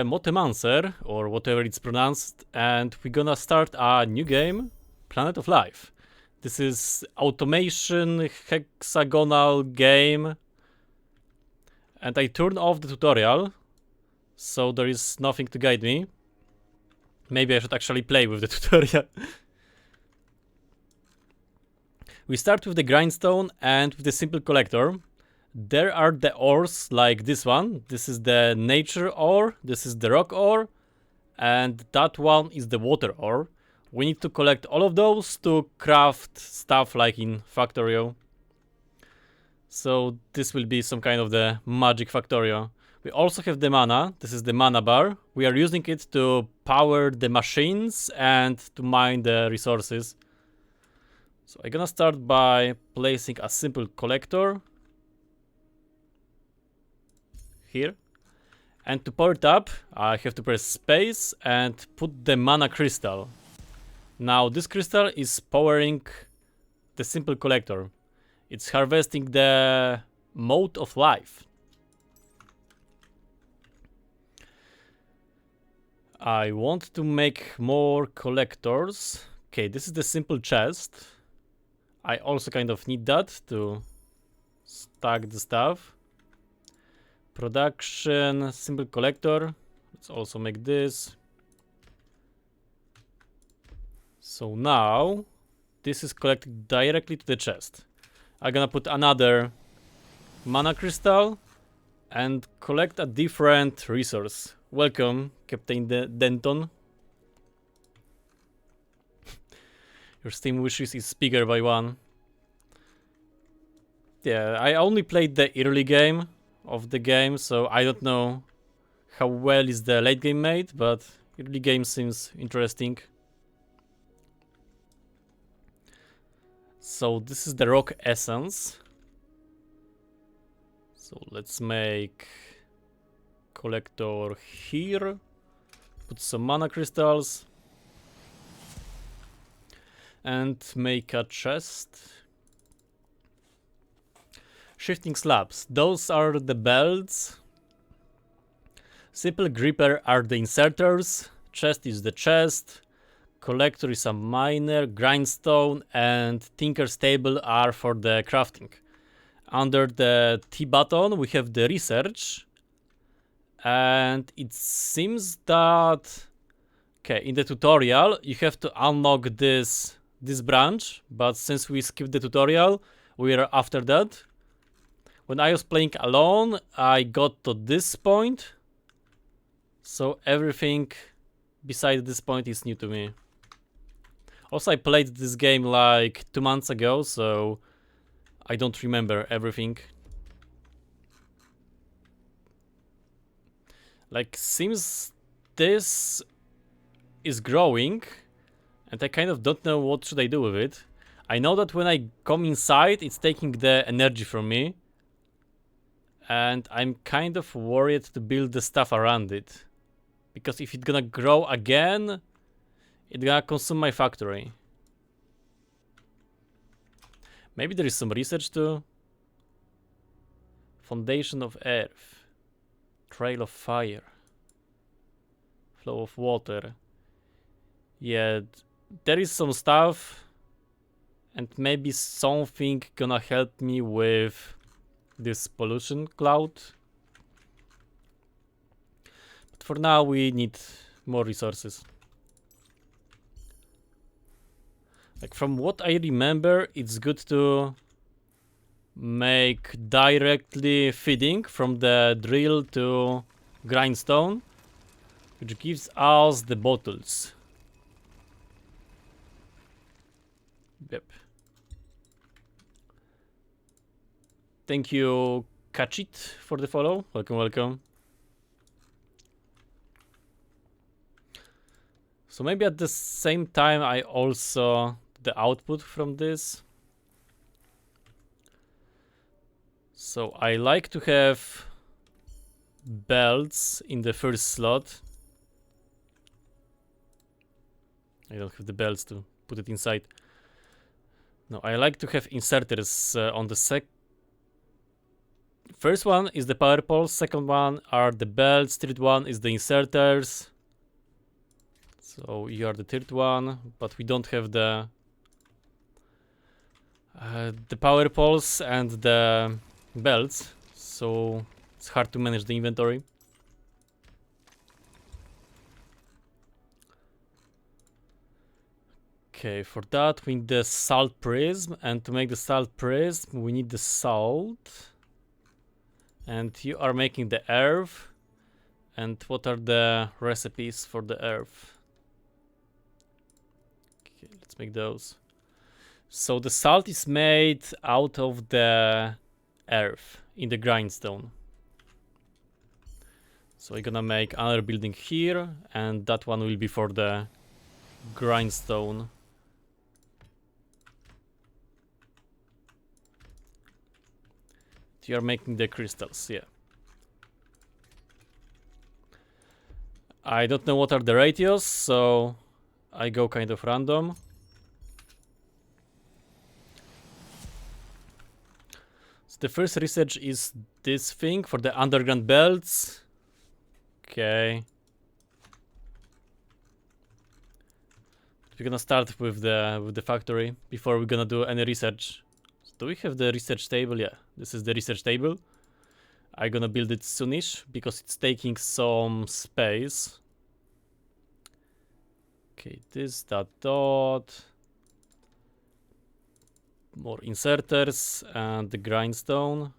MoteMancer, or whatever it's pronounced, and we're gonna start a new game, Planet of Life. This is automation hexagonal game, and I turned off the tutorial, so there is nothing to guide me. Maybe I should actually play with the tutorial. We start with the grindstone and with the simple collector. There are the ores like this one. This is the nature ore, this is the rock ore, and that one is the water ore. We need to collect all of those to craft stuff like in Factorio. So this will be some kind of the magic Factorio. We also have the mana. This is the mana bar. We are using it to power the machines and to mine the resources. So I'm gonna start by placing a simple collector here, and to power it up I have to press space and put the mana crystal. Now this crystal is powering the simple collector. It's harvesting the mode of life. I want to make more collectors. Okay, this is the simple chest. I also kind of need that to stack the stuff. Production, simple collector. Let's also make this. So now this is collected directly to the chest. I'm gonna put another mana crystal and collect a different resource. Welcome, Captain Denton. Your Steam wishes is bigger by 1. Yeah, I only played the early game of the game, so I don't know how well is the late game made, but early game seems interesting. So this is the rock essence. So let's make collector here, put some mana crystals, and make a chest. Shifting slabs, those are the belts. Simple gripper are the inserters. Chest is the chest. Collector is a miner. Grindstone and tinker's table are for the crafting. Under the T button we have the research, and it seems that in the tutorial you have to unlock this branch, but since we skipped the tutorial we are after that. When I was playing alone, I got to this point, so everything besides this point is new to me. Also, I played this game like 2 months ago, so I don't remember everything. Like, seems this is growing, and I kind of don't know what should I do with it. I know that when I come inside, it's taking the energy from me. And I'm kind of worried to build the stuff around it, because if it's gonna grow again, it's gonna consume my factory. Maybe there is some research too. Foundation of earth, trail of fire, flow of water. Yeah, there is some stuff, and maybe something gonna help me with this pollution cloud. But for now we need more resources. Like, from what I remember, it's good to make directly feeding from the drill to grindstone, which gives us the bottles. Yep. Thank you, Kachit, for the follow. Welcome, welcome. So maybe at the same time I also the output from this. So I like to have belts in the first slot. I don't have the belts to put it inside. No, I like to have inserters on the First one is the power poles, second one are the belts, third one is the inserters. So you are the third one, but we don't have the power poles and the belts, so it's hard to manage the inventory. Okay, for that we need the salt prism, and to make the salt prism we need the salt. And you are making the earth. And what are the recipes for the earth? Okay, let's make those. So the salt is made out of the earth in the grindstone. So we're gonna make another building here, and that one will be for the grindstone. You are making the crystals, yeah. I don't know what are the ratios, so I go kind of random. So the first research is this thing for the underground belts. Okay. We're gonna start with the factory before we're gonna do any research. So do we have the research table? Yeah, this is the research table. I'm gonna build it soonish because it's taking some space. Okay, this, that, dot. More inserters and the grindstone.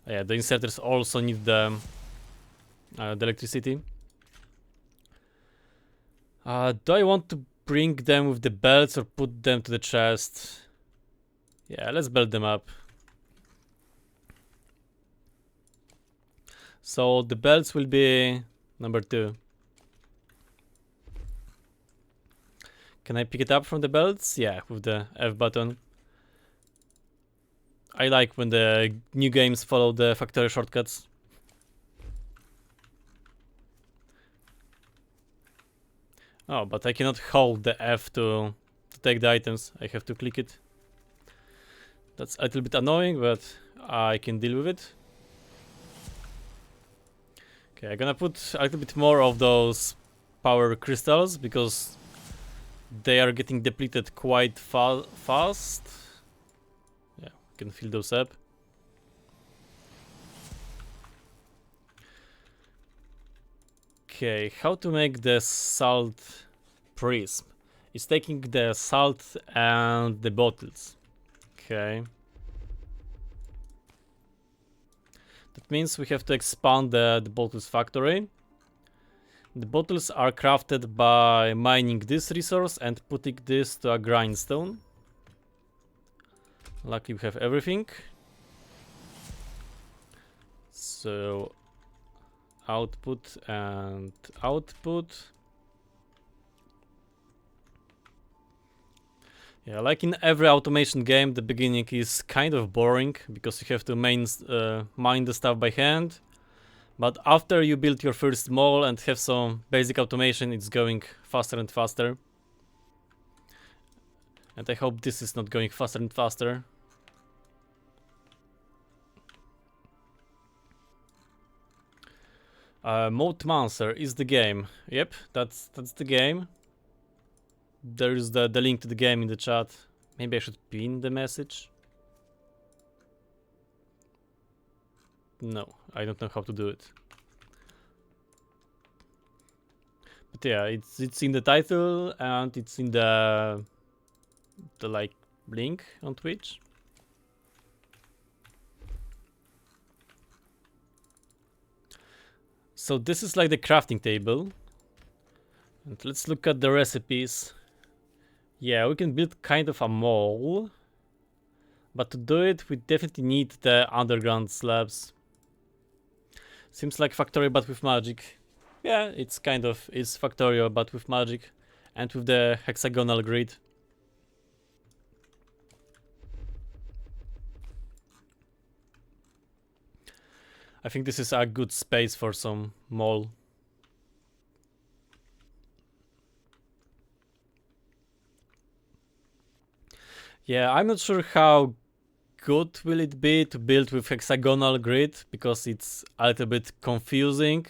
Oh, yeah, the inserters also need the electricity. Do I want to bring them with the belts or put them to the chest? Yeah, let's build them up. So the belts will be number 2. Can I pick it up from the belts? Yeah, with the F button. I like when the new games follow the Factorio shortcuts. Oh, but I cannot hold the F to take the items. I have to click it. That's a little bit annoying, but I can deal with it. Okay, I'm gonna put a little bit more of those power crystals because they are getting depleted quite fast. Yeah, we can fill those up. Okay, how to make the salt prism? It's taking the salt and the bottles. Okay. That means we have to expand the bottles factory. The bottles are crafted by mining this resource and putting this to a grindstone. Luckily we have everything. So output and output. Yeah, like in every automation game, the beginning is kind of boring because you have to mine the stuff by hand. But after you build your first mall and have some basic automation, it's going faster and faster. And I hope this is not going faster and faster. MoteMancer is the game. Yep, that's the game. There is the link to the game in the chat. Maybe I should pin the message. No, I don't know how to do it. But yeah, it's in the title and it's in the like link on Twitch. So this is like the crafting table. And let's look at the recipes. Yeah, we can build kind of a mall. But to do it, we definitely need the underground slabs. Seems like Factorio but with magic. Yeah, it's Factorio but with magic. And with the hexagonal grid. I think this is a good space for some mall. Yeah, I'm not sure how good will it be to build with hexagonal grid, because it's a little bit confusing.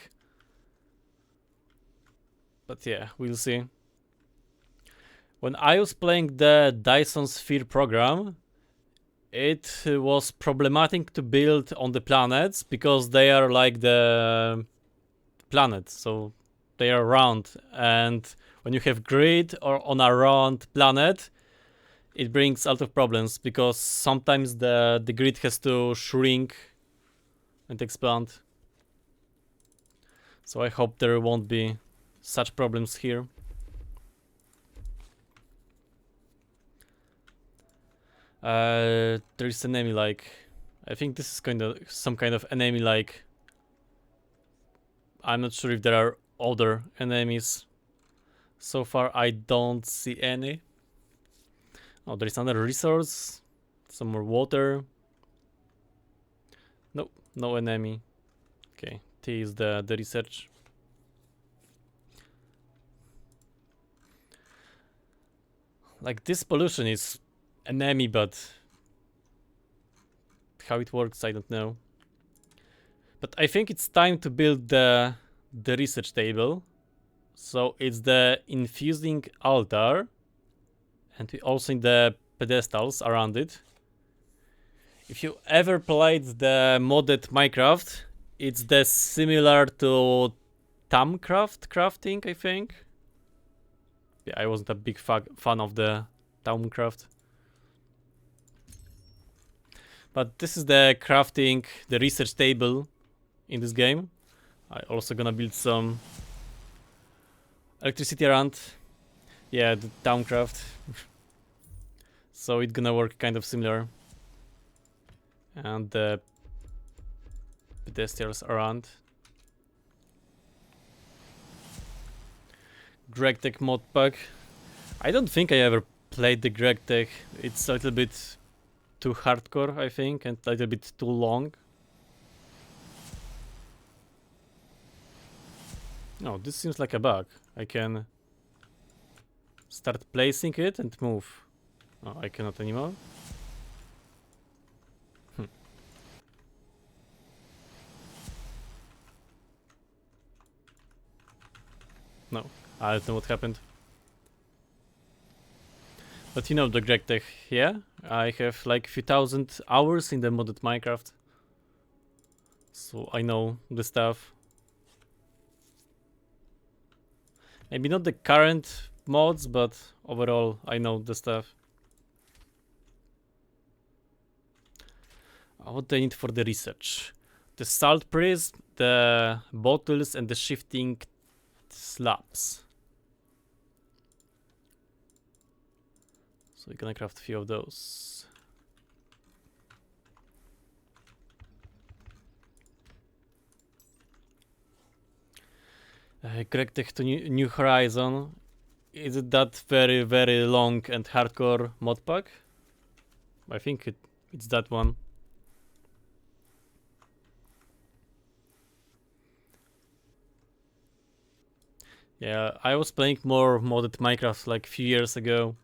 But yeah, we'll see. When I was playing the Dyson Sphere Program, it was problematic to build on the planets because they are like the planets, so they are round, and when you have grid or on a round planet, it brings a lot of problems because sometimes the grid has to shrink and expand. So I hope there won't be such problems here. There is an enemy like, I think this is kind of some kind of enemy like. I'm not sure if there are other enemies. So far I don't see any. Oh, there is another resource, some more water. Nope, no enemy. Okay, T is the research. Like, this pollution is enemy, but how it works I don't know. But I think it's time to build the research table. So it's the infusing altar, and we also need the pedestals around it. If you ever played the modded Minecraft, it's the similar to Thaumcraft crafting, I think. Yeah, I wasn't a big fan of the Thaumcraft. But this is the crafting, the research table in this game. I also gonna build some electricity around. Yeah, the Thaumcraft. So it's gonna work kind of similar. And the pedestals around. GregTech mod pack. I don't think I ever played the GregTech. It's a little bit too hardcore, I think, and a little bit too long. No, this seems like a bug. I can start placing it and move. Oh, I cannot anymore. No, I don't know what happened. But you know the GregTech, yeah? I have like a few thousand hours in the modded Minecraft. So I know the stuff. Maybe not the current mods, but overall I know the stuff. What do I need for the research? The salt prism, the bottles, and the shifting slabs. So we're gonna craft a few of those. GregTech to New Horizon. Is it that very, very long and hardcore mod pack? I think it's that one. Yeah, I was playing more modded Minecraft like a few years ago.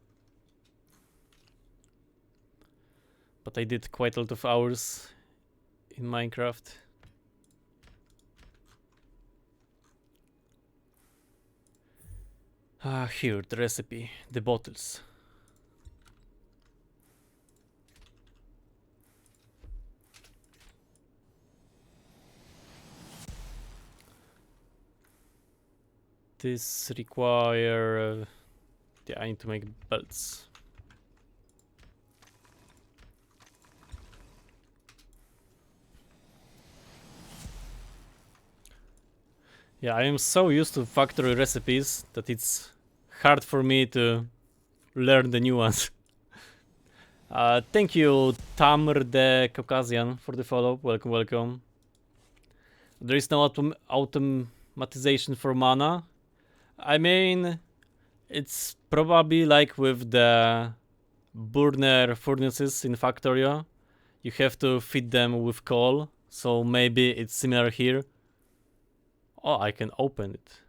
But I did quite a lot of hours in Minecraft. Here, the recipe, the bottles. This require... yeah, I need to make belts. Yeah, I am so used to factory recipes that it's hard for me to learn the new ones. Thank you, Tamr the Caucasian, for the follow. Welcome, welcome. There is no automatization for mana. I mean, it's probably like with the burner furnaces in Factorio. You have to feed them with coal, so maybe it's similar here. Oh, I can open it.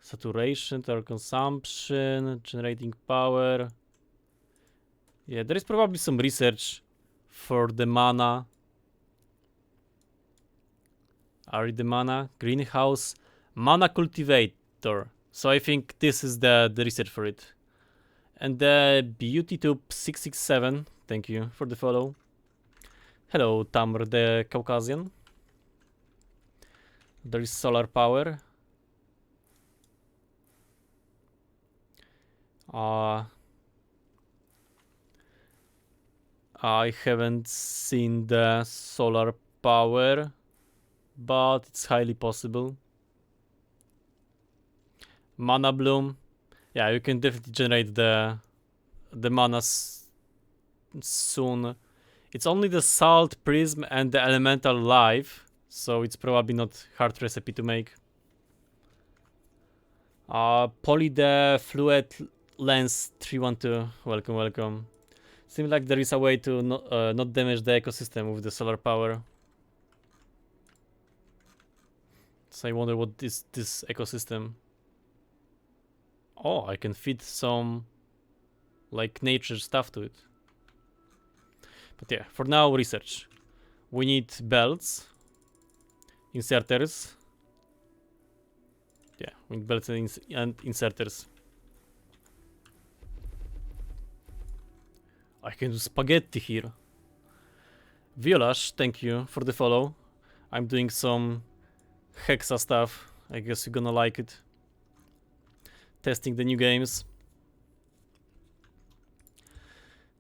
Saturation, total consumption, generating power. Yeah, there is probably some research for the mana. Are the mana? Greenhouse. Mana cultivator. So I think this is the research for it. And the BeautyTube667, thank you for the follow. Hello, Tamr the Caucasian. There is solar power. I haven't seen the solar power, but it's highly possible. Mana bloom. Yeah, you can definitely generate the mana soon. It's only the salt prism and the elemental live, so it's probably not hard recipe to make. Poly the fluid lens 312. Welcome. Seems like there is a way to not damage the ecosystem with the solar power. So I wonder what is this ecosystem. Oh, I can feed some like nature stuff to it. But yeah, for now research. We need belts, inserters. Yeah, we need belts and inserters. I can do spaghetti here. Violash, thank you for the follow. I'm doing some hexa stuff. I guess you're gonna like it. Testing the new games.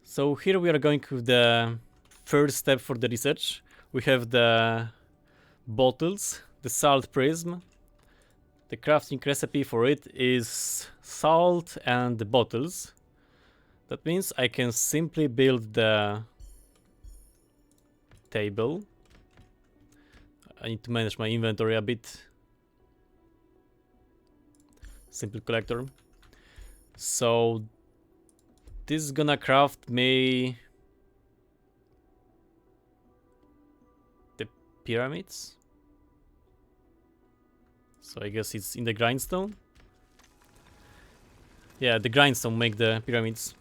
So here we are going with the first step for the research. We have the bottles, the salt prism. The crafting recipe for it is salt and the bottles. That means I can simply build the table. I need to manage my inventory a bit. Simple collector. So this is gonna craft me the pyramids. So I guess it's in the grindstone. Yeah, the grindstone make the pyramids.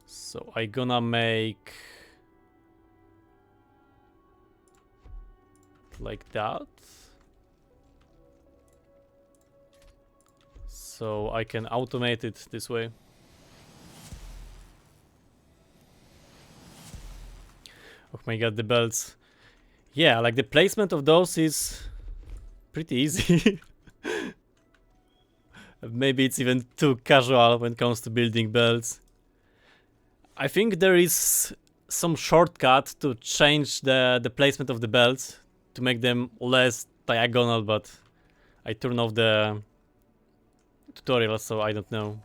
So I gonna make like that. So I can automate it this way. Oh my god, the belts. Yeah, like the placement of those is pretty easy. Maybe it's even too casual when it comes to building belts. I think there is some shortcut to change the placement of the belts to make them less diagonal, but I turn off the tutorial, so I don't know.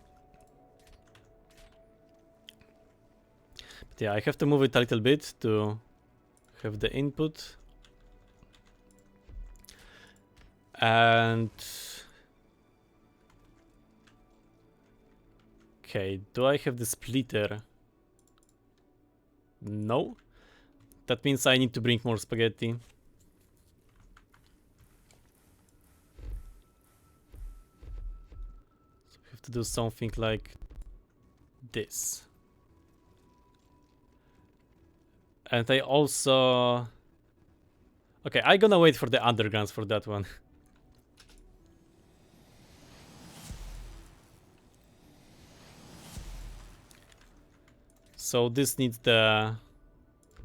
But yeah, I have to move it a little bit to have the input. And okay, do I have the splitter? No. That means I need to bring more spaghetti. So I have to do something like this. And I also... Okay, I'm gonna wait for the undergrounds for that one. So this needs the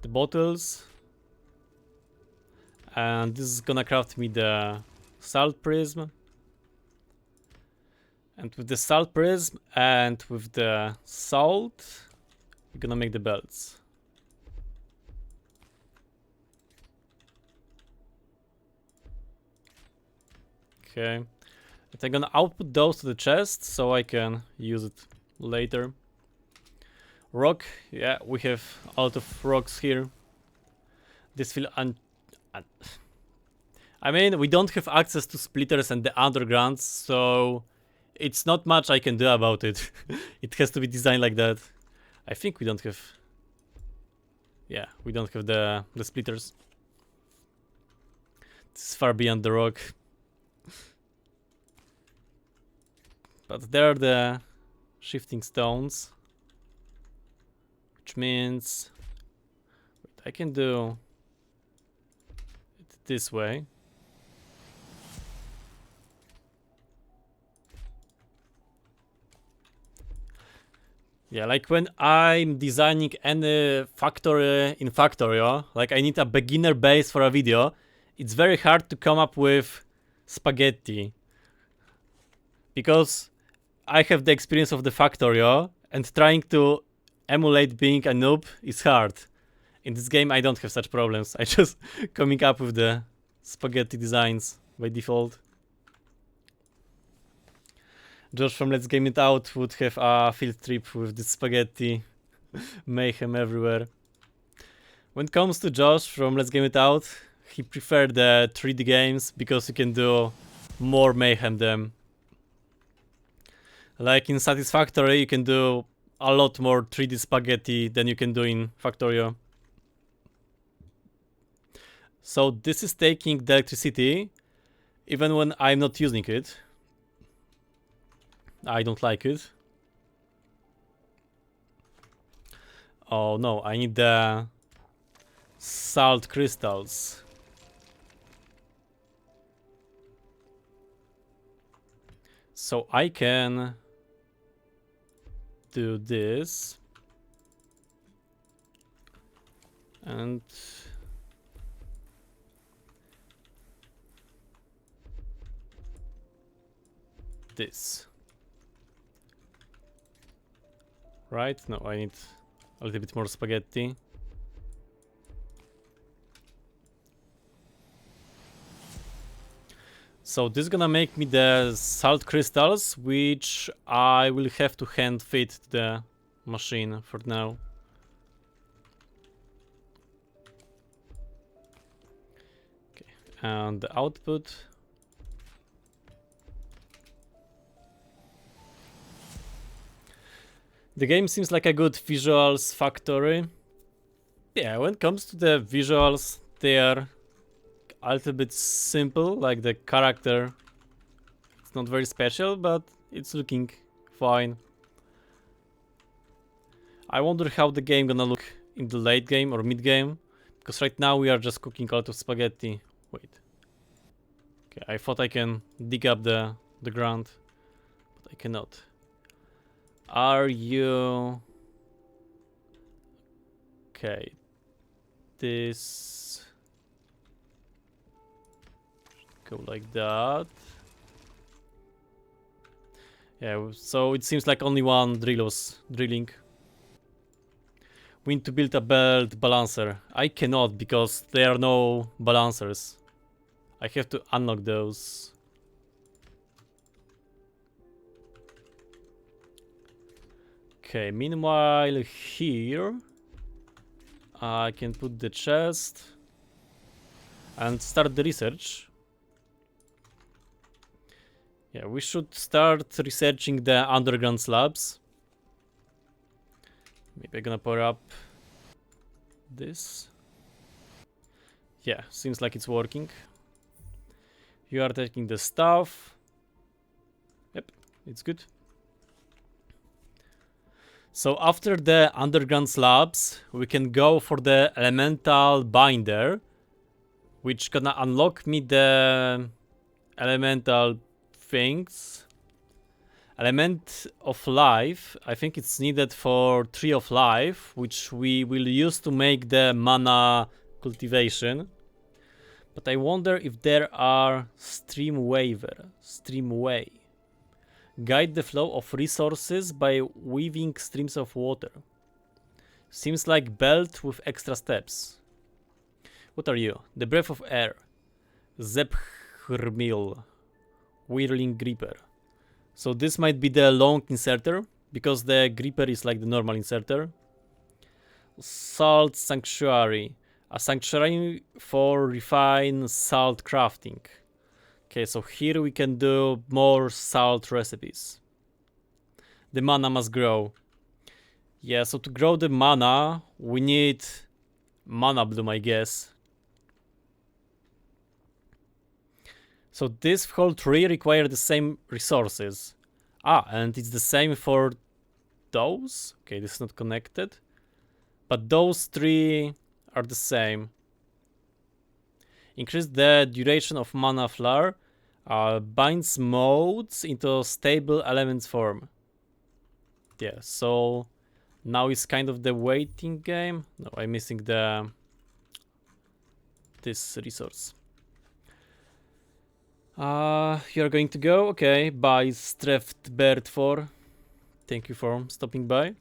bottles. And this is gonna craft me the salt prism. And with the salt prism and with the salt, we're gonna make the belts. Okay. And I'm gonna output those to the chest so I can use it later. Rock, yeah, we have a lot of rocks here. This will I mean, we don't have access to splitters and the undergrounds, so it's not much I can do about it. It has to be designed like that. I think we don't have... Yeah, we don't have the splitters. This is far beyond the rock. But there are the shifting stones, which means I can do it this way. Yeah, like when I'm designing any factory in Factorio, like I need a beginner base for a video, it's very hard to come up with spaghetti. Because I have the experience of the Factorio, and trying to emulate being a noob is hard. In this game I don't have such problems, I just coming up with the spaghetti designs by default. Josh from Let's Game It Out would have a field trip with this spaghetti. Mayhem everywhere. When it comes to Josh from Let's Game It Out, he preferred the 3D games because you can do more mayhem them. Like in Satisfactory, you can do a lot more 3D spaghetti than you can do in Factorio. So this is taking the electricity, even when I'm not using it. I don't like it. Oh no, I need the salt crystals. So I can do this. And this. Right? No, I need a little bit more spaghetti. So this is gonna make me the salt crystals, which I will have to hand feed to the machine for now. Okay, and the output. The game seems like a good visuals factory. Yeah, when it comes to the visuals, they are a little bit simple, like the character. It's not very special, but it's looking fine. I wonder how the game gonna look in the late game or mid game, because right now we are just cooking a lot of spaghetti. Wait. Okay, I thought I can dig up the ground, but I cannot. Are you... Okay. This... Go like that. Yeah, so it seems like only one drill was drilling. We need to build a belt balancer. I cannot because there are no balancers. I have to unlock those. Okay, meanwhile here I can put the chest and start the research. Yeah, we should start researching the underground slabs. Maybe I'm gonna power up this. Yeah, seems like it's working. You are taking the stuff. Yep, it's good. So after the underground slabs, we can go for the elemental binder, which gonna unlock me the elemental things. Element of life, I think it's needed for tree of life, which we will use to make the mana cultivation. But I wonder if there are streamway. Guide the flow of resources by weaving streams of water. Seems like belt with extra steps. What are you? The breath of air. Zephrmil. Whirling gripper. So this might be the long inserter, because the gripper is like the normal inserter. Salt sanctuary. A sanctuary for refined salt crafting. Okay, so here we can do more salt recipes. The mana must grow. Yeah, so to grow the mana, we need mana bloom, I guess. So this whole tree requires the same resources. Ah, and it's the same for those. Okay, this is not connected. But those three are the same. Increase the duration of mana flower. Binds modes into stable elements form. Yeah, so now it's kind of the waiting game. No, I'm missing this resource. You're going to go? Okay, bye Streft Bird 4. Thank you for stopping by.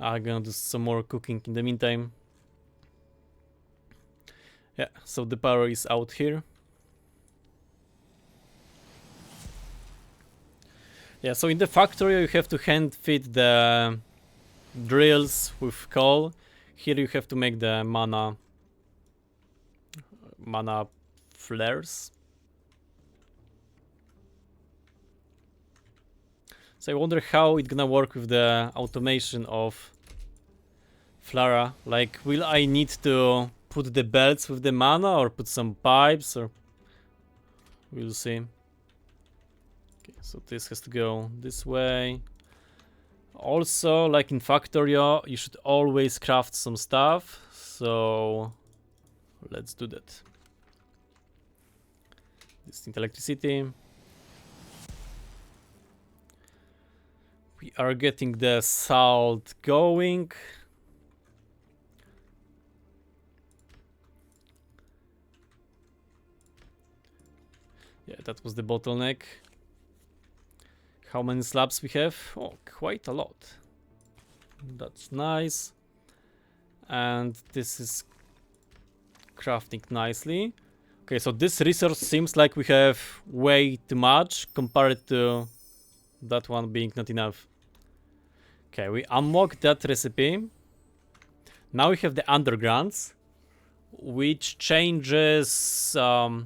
I'm gonna do some more cooking in the meantime. Yeah, so the power is out here. Yeah, so in the factory you have to hand feed the drills with coal. Here you have to make the mana flares. So I wonder how it's gonna work with the automation of Flara. Like, will I need to put the belts with the mana or put some pipes, or we'll see. Okay, so this has to go this way. Also, like in Factorio, you should always craft some stuff, so let's do that. Distinct electricity. We are getting the salt going. Yeah, that was the bottleneck. How many slabs we have? Oh, quite a lot. That's nice. And this is crafting nicely. Okay, so this resource seems like we have way too much compared to that one being not enough. Okay, we unlocked that recipe. Now we have the undergrounds, which changes... yeah,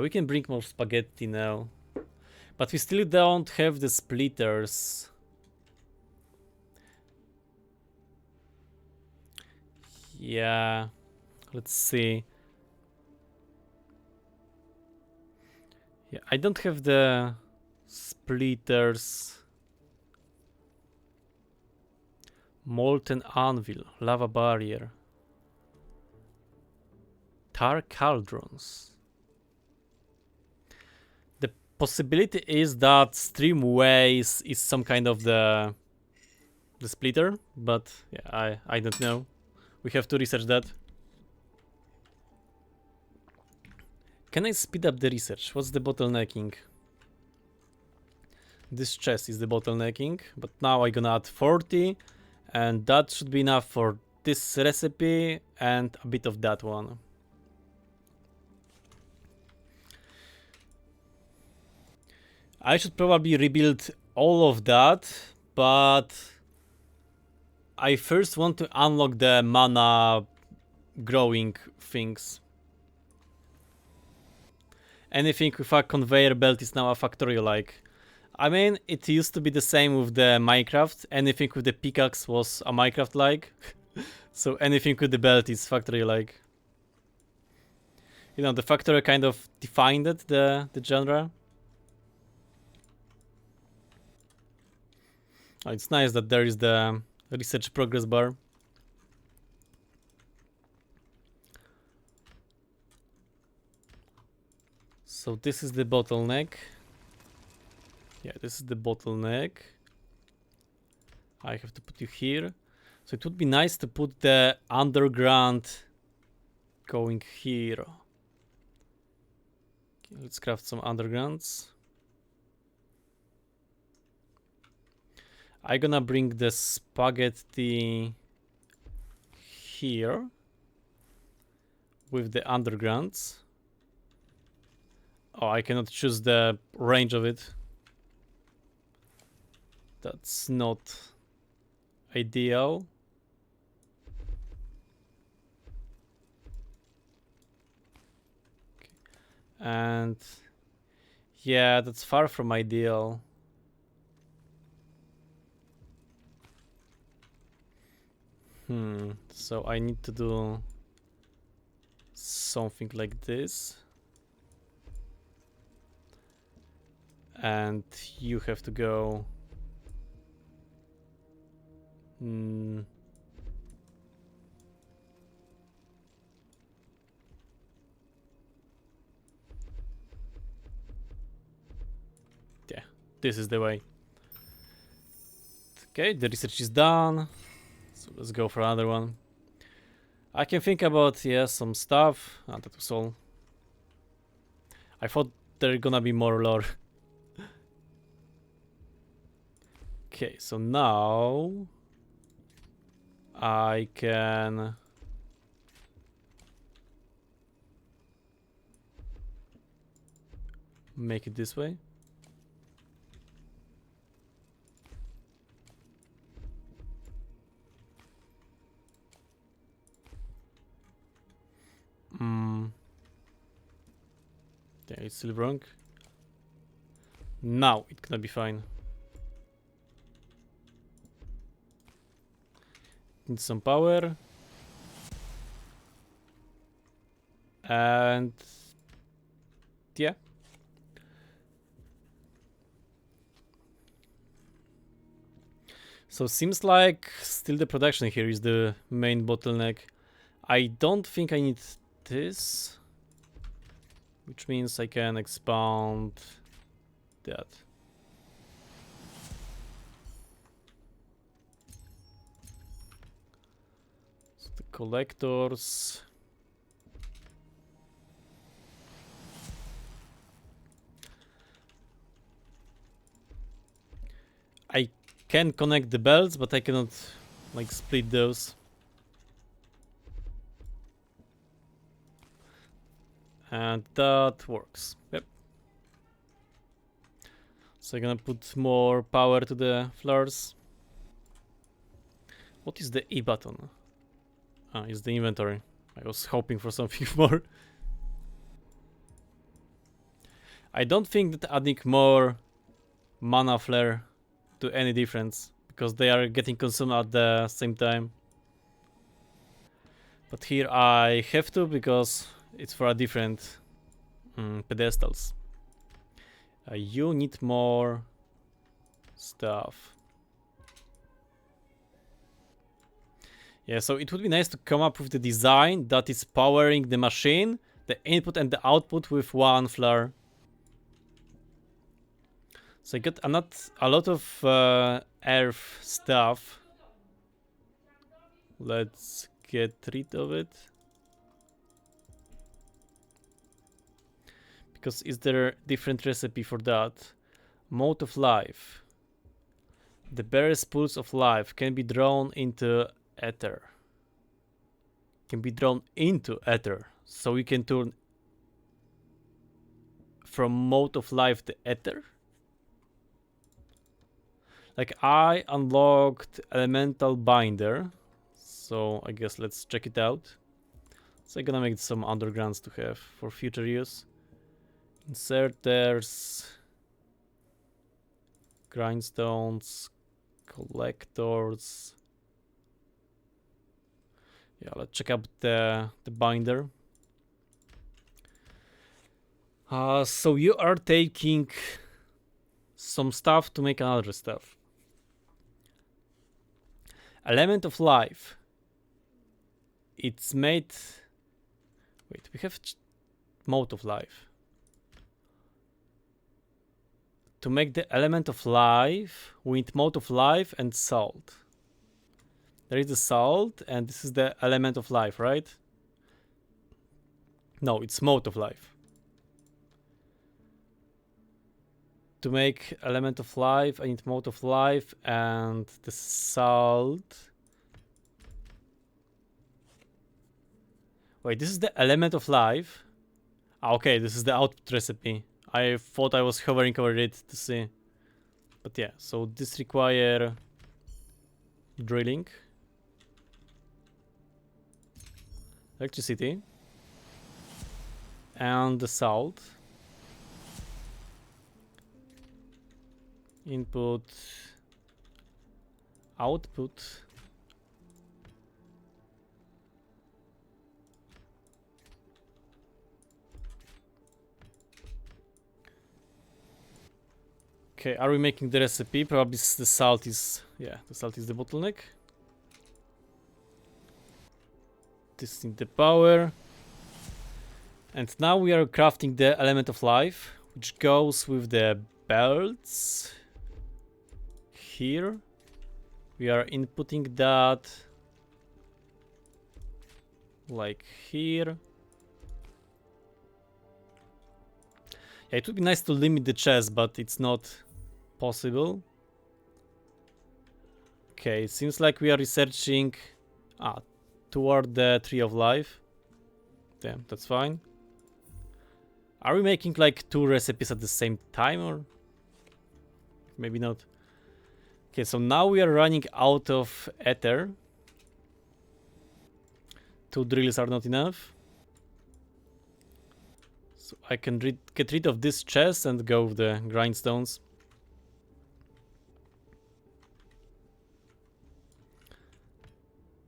we can bring more spaghetti now. But we still don't have the splitters. Yeah, let's see. Yeah, I don't have the splitters. Molten anvil, lava barrier, tar cauldrons. The possibility is that Streamways is some kind of the splitter, but yeah, I don't know. We have to research that. Can I speed up the research? What's the bottlenecking? This chest is the bottlenecking, but now I'm gonna add 40, and that should be enough for this recipe and a bit of that one. I should probably rebuild all of that, but I first want to unlock the mana growing things. Anything with a conveyor belt is now a Factorio-like. I mean, it used to be the same with the Minecraft. Anything with the pickaxe was a Minecraft-like. So anything with the belt is Factorio-like. You know, the Factorio kind of defined it, the genre. Oh, it's nice that there is the research progress bar. So this is the bottleneck. Yeah, this is the bottleneck. I have to put you here. So it would be nice to put the underground going here. Okay, let's craft some undergrounds. I'm gonna bring the spaghetti here with the undergrounds. Oh, I cannot choose the range of it. That's not ideal. Okay. And yeah, that's far from ideal. So I need to do something like this. and you have to go. Yeah, this is the way. Okay, the research is done. So let's go for another one. I can think about, yeah, some stuff. Ah, that was all. I thought there gonna be more lore. Okay, so now I can make it this way. Yeah, it's still wrong. Now it's gonna be fine. Need some power. And yeah. So seems like still the production here is the main bottleneck. I don't think I need this, which means I can expand that. So the collectors. I can connect the belts, but I cannot like split those. And that works. Yep. So I'm gonna put more power to the floors. What is the E button? Ah, it's the inventory. I was hoping for something more. I don't think that adding more mana flare to any difference, because they are getting consumed at the same time. But here I have to, because it's for a different pedestals. You need more stuff. Yeah, so it would be nice to come up with the design that is powering the machine, the input and the output with one flare. So I got a lot of earth stuff. Let's get rid of it. Because is there a different recipe for that? Mode of life. The barest pulse of life can be drawn into ether. Can be drawn into ether. So we can turn from mode of life to ether. Like I unlocked elemental binder. So I guess let's check it out. So I'm gonna make some undergrounds to have for future use. Inserters, grindstones, collectors. Yeah, let's check out the binder. So you are taking some stuff to make another stuff. Element of life. It's made. Wait, we have mode of life. To make the element of life, we need mode of life and salt. There is the salt, and this is the element of life, right? No, it's mode of life. To make element of life, I need mode of life and the salt. Wait, this is the element of life. Okay, this is the output recipe. I thought I was hovering over it to see. But yeah, so this require drilling, electricity, and the salt. Input, output. Okay, are we making the recipe? Probably the salt is... yeah, the salt is the bottleneck. This is the power. And now we are crafting the element of life, which goes with the belts. Here. We are inputting that... like here. Yeah, it would be nice to limit the chest, but it's not possible. Okay, it seems like we are researching toward the tree of life. Yeah, that's fine. Are we making like 2 recipes at the same time, or maybe not? Okay, so now we are running out of ether. 2 drills are not enough. So I can get rid of this chest and go with the grindstones.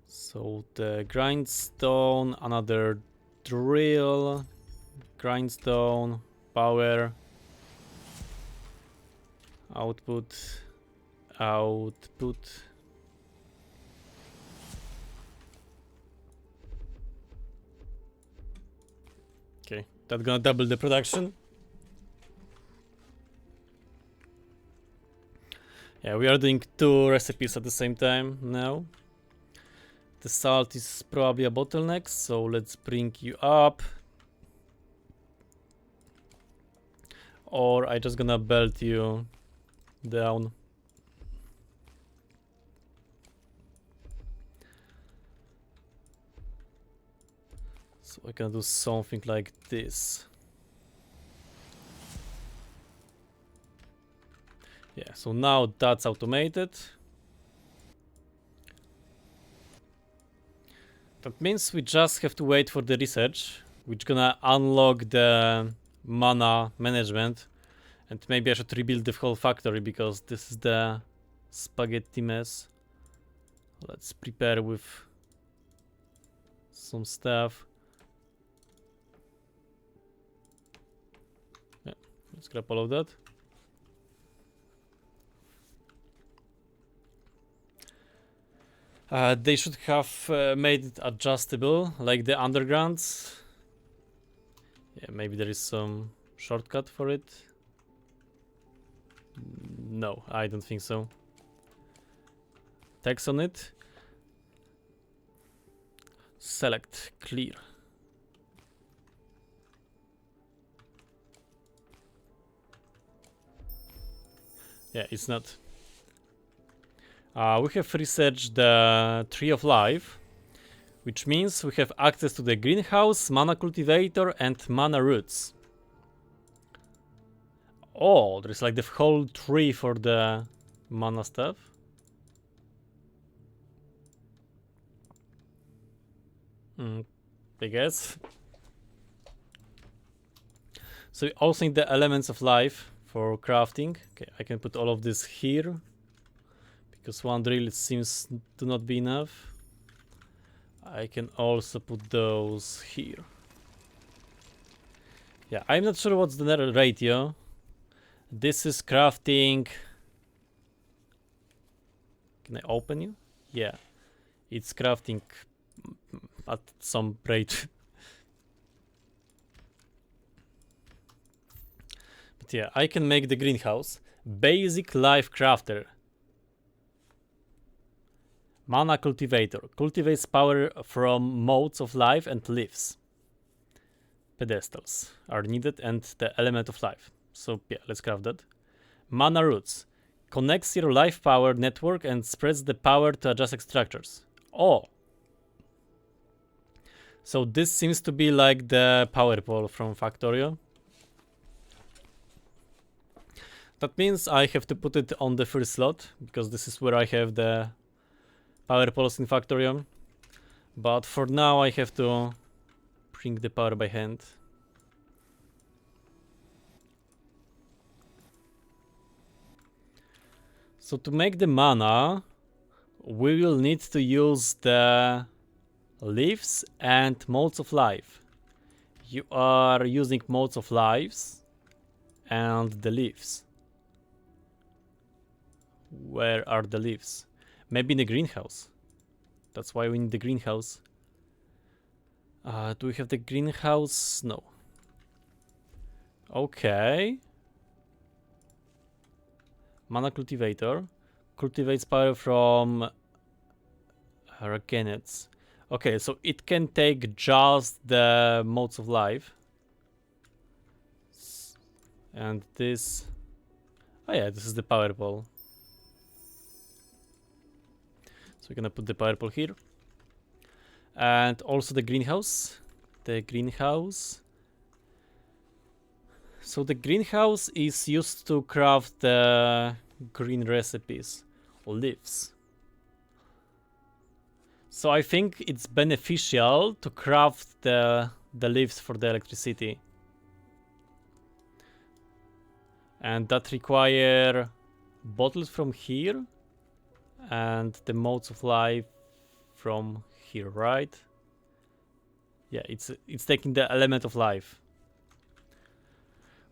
So the grindstone, another drill, grindstone, power, output, output. Okay, that's gonna double the production. Yeah, we are doing 2 recipes at the same time now. The salt is probably a bottleneck, so let's bring you up. Or I just gonna belt you down. So I can do something like this. Yeah, so now that's automated. That means we just have to wait for the research, which gonna unlock the mana management. And maybe I should rebuild the whole factory, because this is the spaghetti mess. Let's prepare with some stuff. Yeah, let's grab all of that. They should have made it adjustable, like the undergrounds. Yeah, maybe there is some shortcut for it. No, I don't think so. Text on it. Select clear. Yeah, it's not. We have researched the Tree of Life, which means we have access to the greenhouse, mana cultivator, and mana roots. Oh, there's like the whole tree for the mana stuff. I guess. So we also need the elements of life for crafting. Okay, I can put all of this here, because 1 drill seems to not be enough. I can also put those here. Yeah, I'm not sure what's the ratio. This is crafting. Can I open you? Yeah, it's crafting at some rate. But yeah, I can make the greenhouse. Basic life crafter. Mana cultivator. Cultivates power from modes of life and leaves. Pedestals are needed, and the element of life. So yeah, let's craft that. Mana roots. Connects your life power network and spreads the power to adjacent structures. Oh. So this seems to be like the power pole from Factorio. That means I have to put it on the first slot, because this is where I have the power poles in Factorio. But for now I have to bring the power by hand. So to make the mana, we will need to use the leaves and modes of life. You are using modes of lives and the leaves. Where are the leaves? Maybe in the greenhouse. That's why we need the greenhouse. Do we have the greenhouse? No. Okay. Mana cultivator. Cultivates power from Rakenets. Okay, so it can take just the modes of life. And this... Oh yeah, this is the power pole. So we're gonna put the power pole here. And also the greenhouse. The greenhouse. So the greenhouse is used to craft the green recipes or leaves. So I think it's beneficial to craft the leaves for the electricity. And that require bottles from here and the modes of life from here, right? Yeah, it's taking the element of life.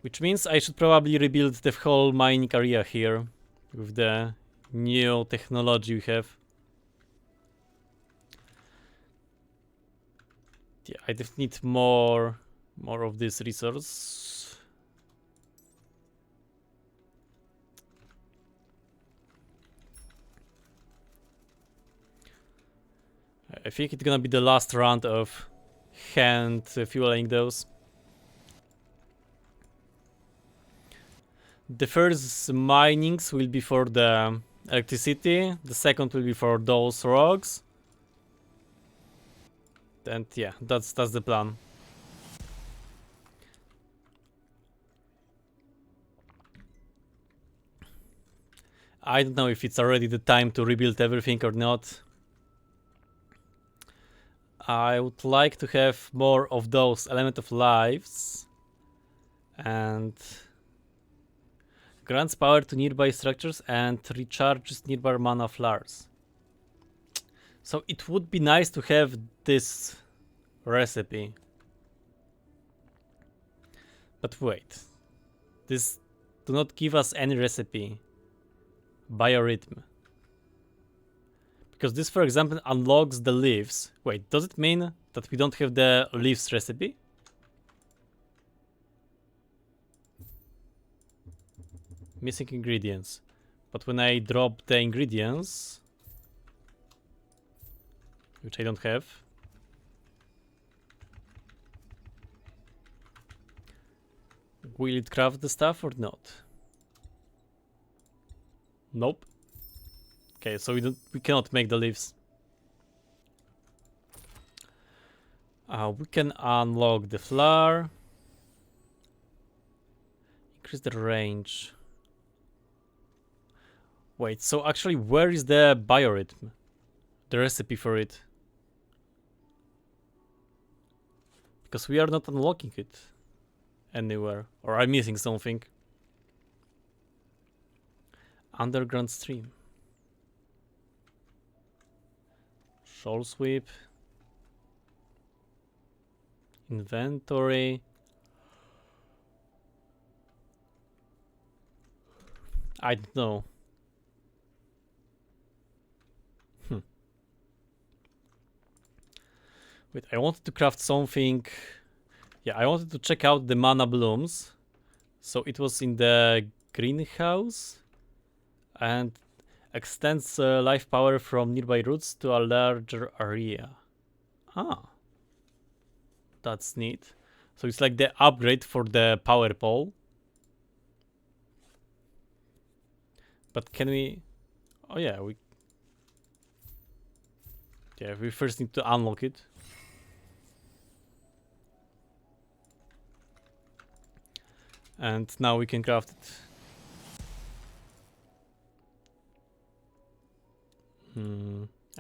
Which means I should probably rebuild the whole mining area here with the new technology we have. Yeah, I just need more of this resource. I think it's gonna be the last round of hand fueling those. The first minings will be for the electricity, the second will be for those rocks. And yeah, that's the plan. I don't know if it's already the time to rebuild everything or not. I would like to have more of those element of lives and grants power to nearby structures and recharges nearby mana flowers. So it would be nice to have this recipe. But wait, this do not give us any recipe. Biorhythm. Because this, for example, unlocks the leaves. Wait, does it mean that we don't have the leaves recipe? Missing ingredients. But when I drop the ingredients, which I don't have, will it craft the stuff or not? Nope. Okay, so we cannot make the leaves. We can unlock the flower. Increase the range. Wait, so actually where is the biorhythm? The recipe for it? Because we are not unlocking it anywhere. Or I'm missing something. Underground stream. Shoal sweep. Inventory. I don't know. Wait, I wanted to craft something. Yeah, I wanted to check out the mana blooms. So it was in the greenhouse. And extends life power from nearby roots to a larger area. Ah. That's neat. So it's like the upgrade for the power pole. But can we... Oh yeah, we... Yeah, we first need to unlock it. And now we can craft it.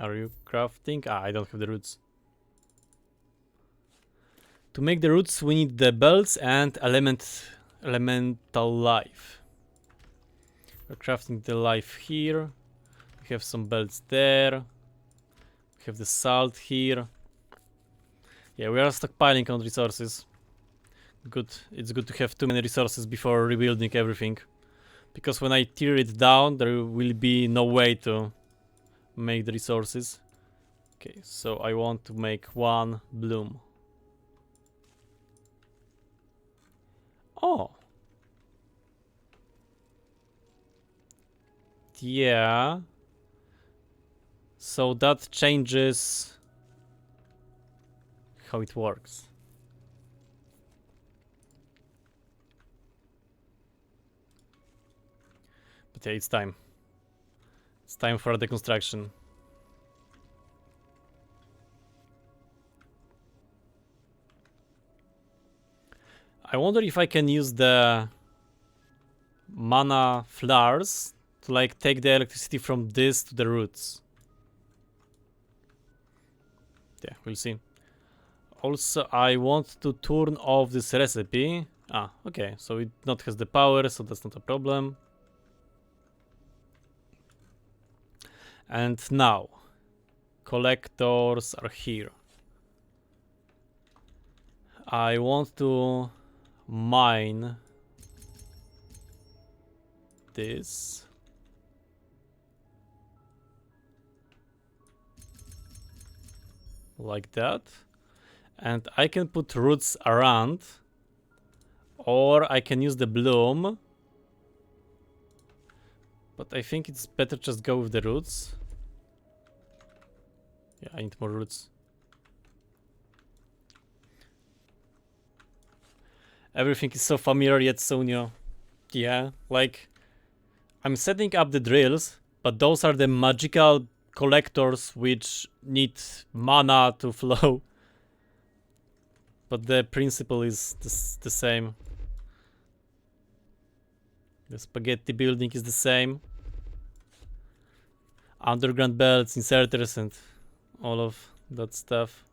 Are you crafting? Ah, I don't have the roots. To make the roots, we need the belts and elemental life. We're crafting the life here. We have some belts there. We have the salt here. Yeah, we are stockpiling on resources. Good. It's good to have too many resources before rebuilding everything. Because when I tear it down, there will be no way to make the resources. Okay, so I want to make one bloom. Oh. Yeah. So that changes how it works. But yeah, it's time. It's time for the construction. I wonder if I can use the mana flowers to like take the electricity from this to the roots. Yeah, we'll see. Also, I want to turn off this recipe. Ah, okay, so it not has the power, so that's not a problem. And now, collectors are here. I want to mine this. Like that. And I can put roots around. Or I can use the bloom. But I think it's better just go with the roots. Yeah, I need more roots. Everything is so familiar yet so new. Yeah, like I'm setting up the drills, but those are the magical collectors which need mana to flow. But the principle is the same. The spaghetti building is the same. Underground belts, inserters, and all of that stuff.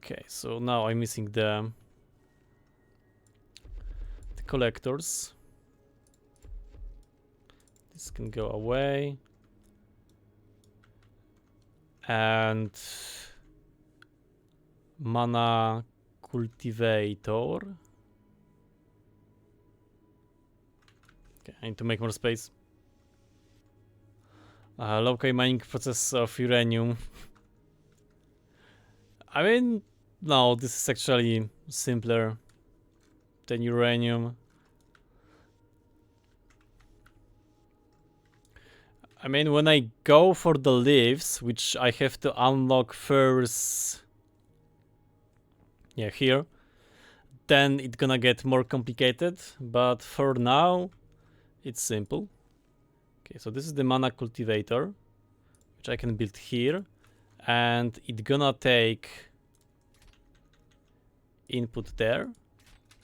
Okay, so now I'm missing the collectors. This can go away. And mana cultivator. Okay, I need to make more space. Local mining process of uranium. I mean, no, this is actually simpler than uranium. I mean, when I go for the leaves, which I have to unlock first, yeah, here, then it's gonna get more complicated, but for now, it's simple. Okay, so this is the mana cultivator, which I can build here, and it's gonna take input there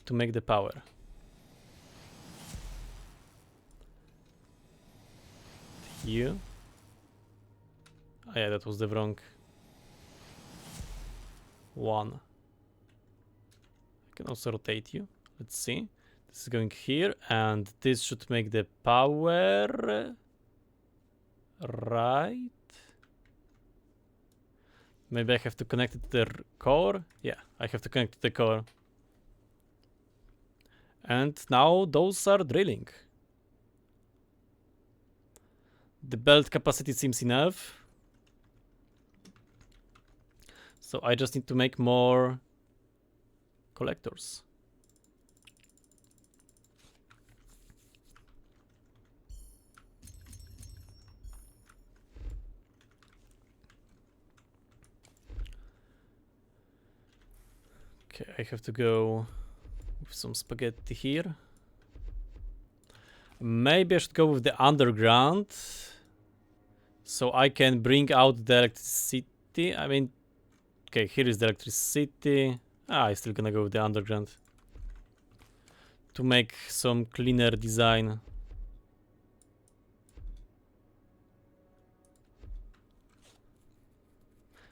to make the power. Here. Oh yeah, that was the wrong one. I can also rotate you. Let's see. This is going here, and this should make the power. Right. Maybe I have to connect it to the core. Yeah, I have to connect to the core. And now those are drilling. The belt capacity seems enough. So I just need to make more collectors. Okay, I have to go with some spaghetti here. Maybe I should go with the underground, so I can bring out the electricity. I mean, okay, here is the electricity. I'm still gonna go with the underground to make some cleaner design.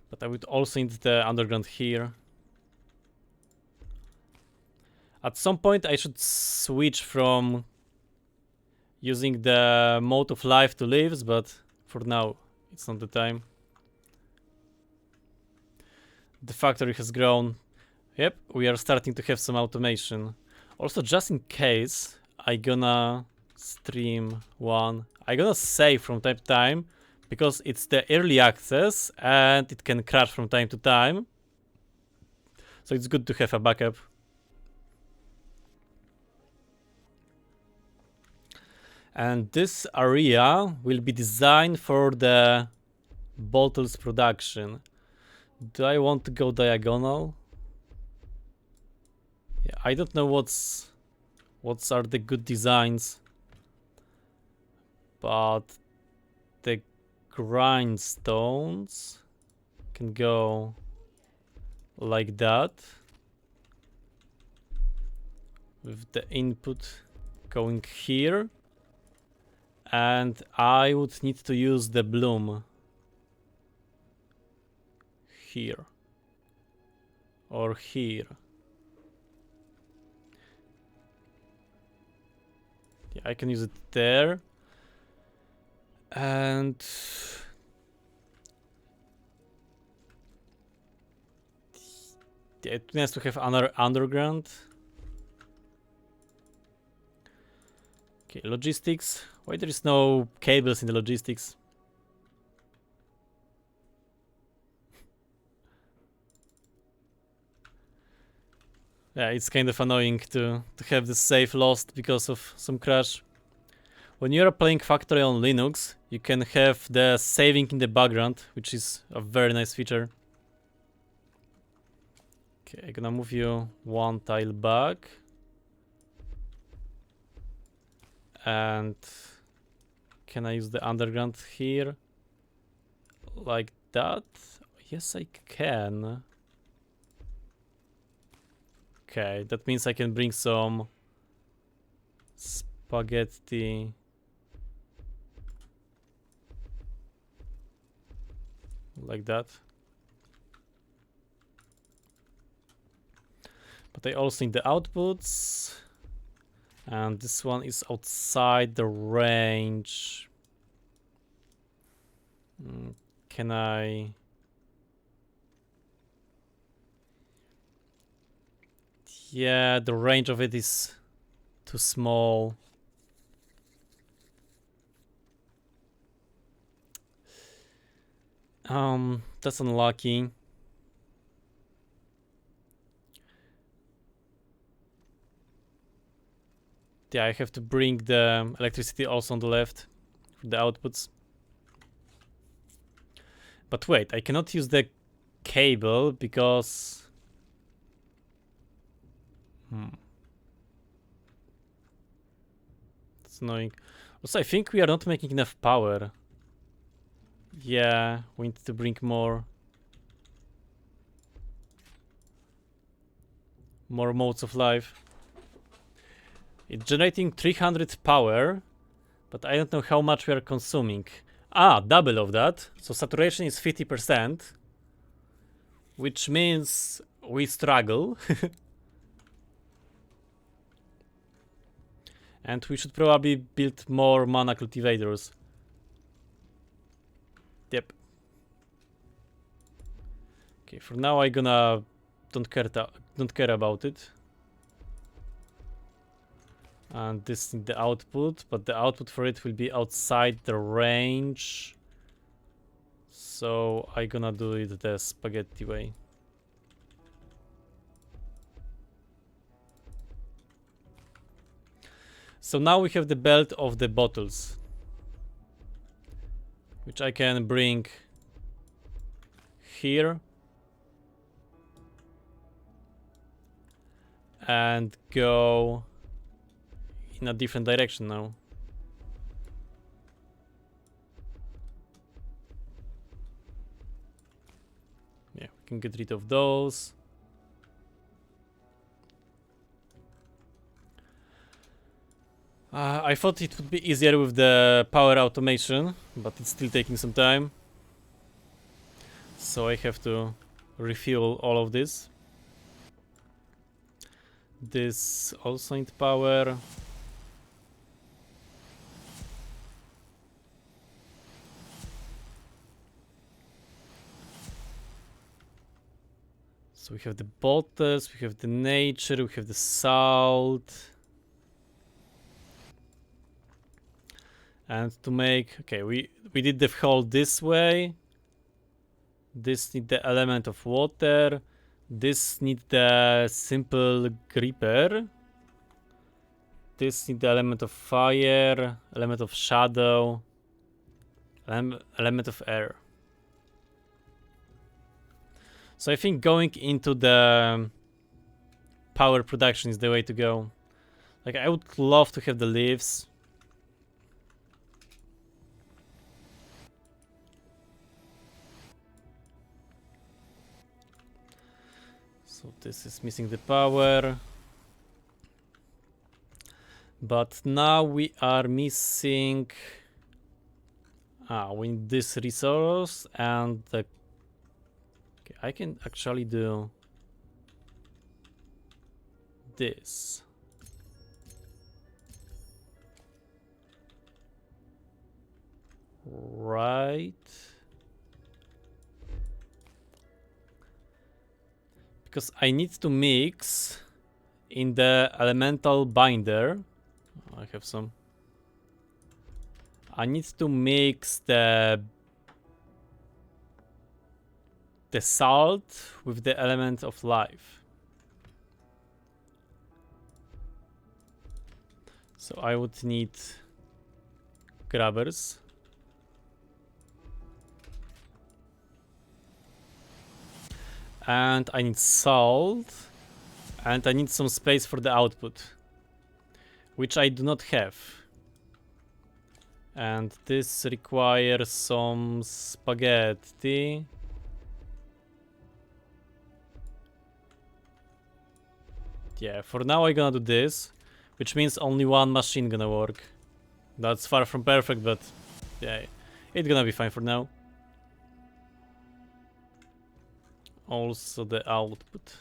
But I would also need the underground here. At some point I should switch from using the mode of life to leaves, but for now it's not the time. The factory has grown. Yep, we are starting to have some automation. Also, just in case, I gonna stream one. I gonna save from time to time because it's the early access and it can crash from time to time. So it's good to have a backup. And this area will be designed for the bottles production. Do I want to go diagonal? Yeah, I don't know what are the good designs, but the grindstones can go like that, with the input going here, and I would need to use the bloom here or here. Yeah, I can use it there. And yeah, it needs to have another underground. Okay, logistics. Why there is no cables in the logistics? Yeah, it's kind of annoying to have the save lost because of some crash. When you're playing Factorio on Linux, you can have the saving in the background, which is a very nice feature. Okay, I'm gonna move you one tile back. And can I use the underground here? Like that? Yes, I can. Okay, that means I can bring some spaghetti. Like that. But I also need the outputs. And this one is outside the range. Can I... Yeah, the range of it is too small. That's unlucky. Yeah, I have to bring the electricity also on the left for the outputs. But wait, I cannot use the cable because... That's annoying. Also, I think we are not making enough power. Yeah, we need to bring more modes of life. It's generating 300 power, but I don't know how much we are consuming. Ah, double of that. So saturation is 50%, which means we struggle. And we should probably build more mana cultivators. Yep. Okay, for now I gonna don't care about it. And this is the output, but the output for it will be outside the range. So I gonna do it the spaghetti way. So now we have the belt of the bottles, which I can bring here and go in a different direction now. Yeah, we can get rid of those. I thought it would be easier with the power automation, but it's still taking some time. So I have to refuel all of this. This also needs power. So we have the bottles, we have the nature, we have the salt. And to make, okay, we did the hole this way. This need the element of water. This need the simple gripper. This need the element of fire, element of shadow, element of air. So I think going into the power production is the way to go. Like, I would love to have the leaves. So this is missing the power. But now we are missing... we need this resource and the... Okay, I can actually do this. Right. Because I need to mix in the elemental binder. I have some. I need to mix the salt with the element of life. So I would need grabbers. And I need salt. And I need some space for the output, which I do not have. And this requires some spaghetti. Yeah, for now I'm gonna do this, which means only one machine gonna work. That's far from perfect, but yeah, it's gonna be fine for now. Also the output.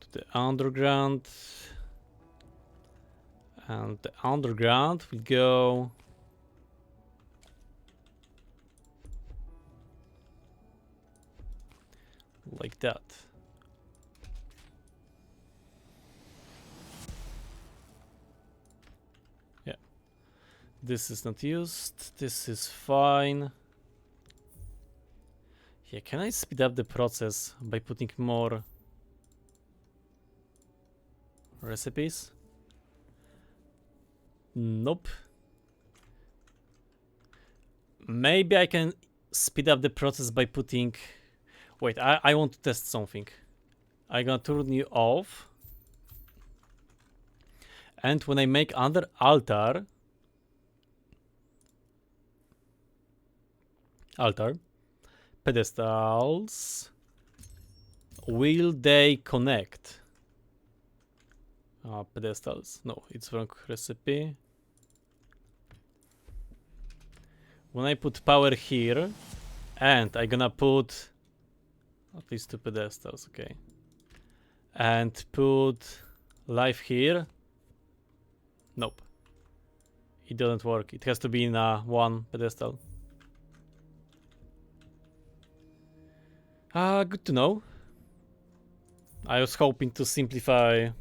To the underground. And the underground will go like that. Yeah. This is not used. This is fine. Yeah, can I speed up the process by putting more recipes? Nope. Maybe I can speed up the process by putting... Wait, I want to test something. I'm gonna turn you off. And when I make under altar, pedestals, will they connect? Pedestals. No, it's wrong recipe. When I put power here, and I'm gonna put at least 2 pedestals, okay. And put life here. Nope. It doesn't work. It has to be in one pedestal. Good to know. I was hoping to simplify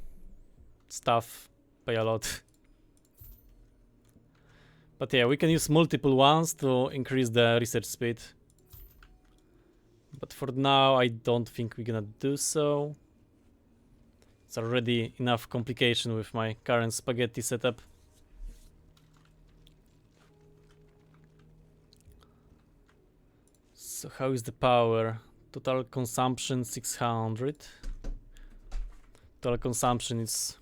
stuff by a lot. But yeah, we can use multiple ones to increase the research speed. But for now, I don't think we're gonna do so. It's already enough complication with my current spaghetti setup. So how is the power? Total consumption 600. Total consumption is...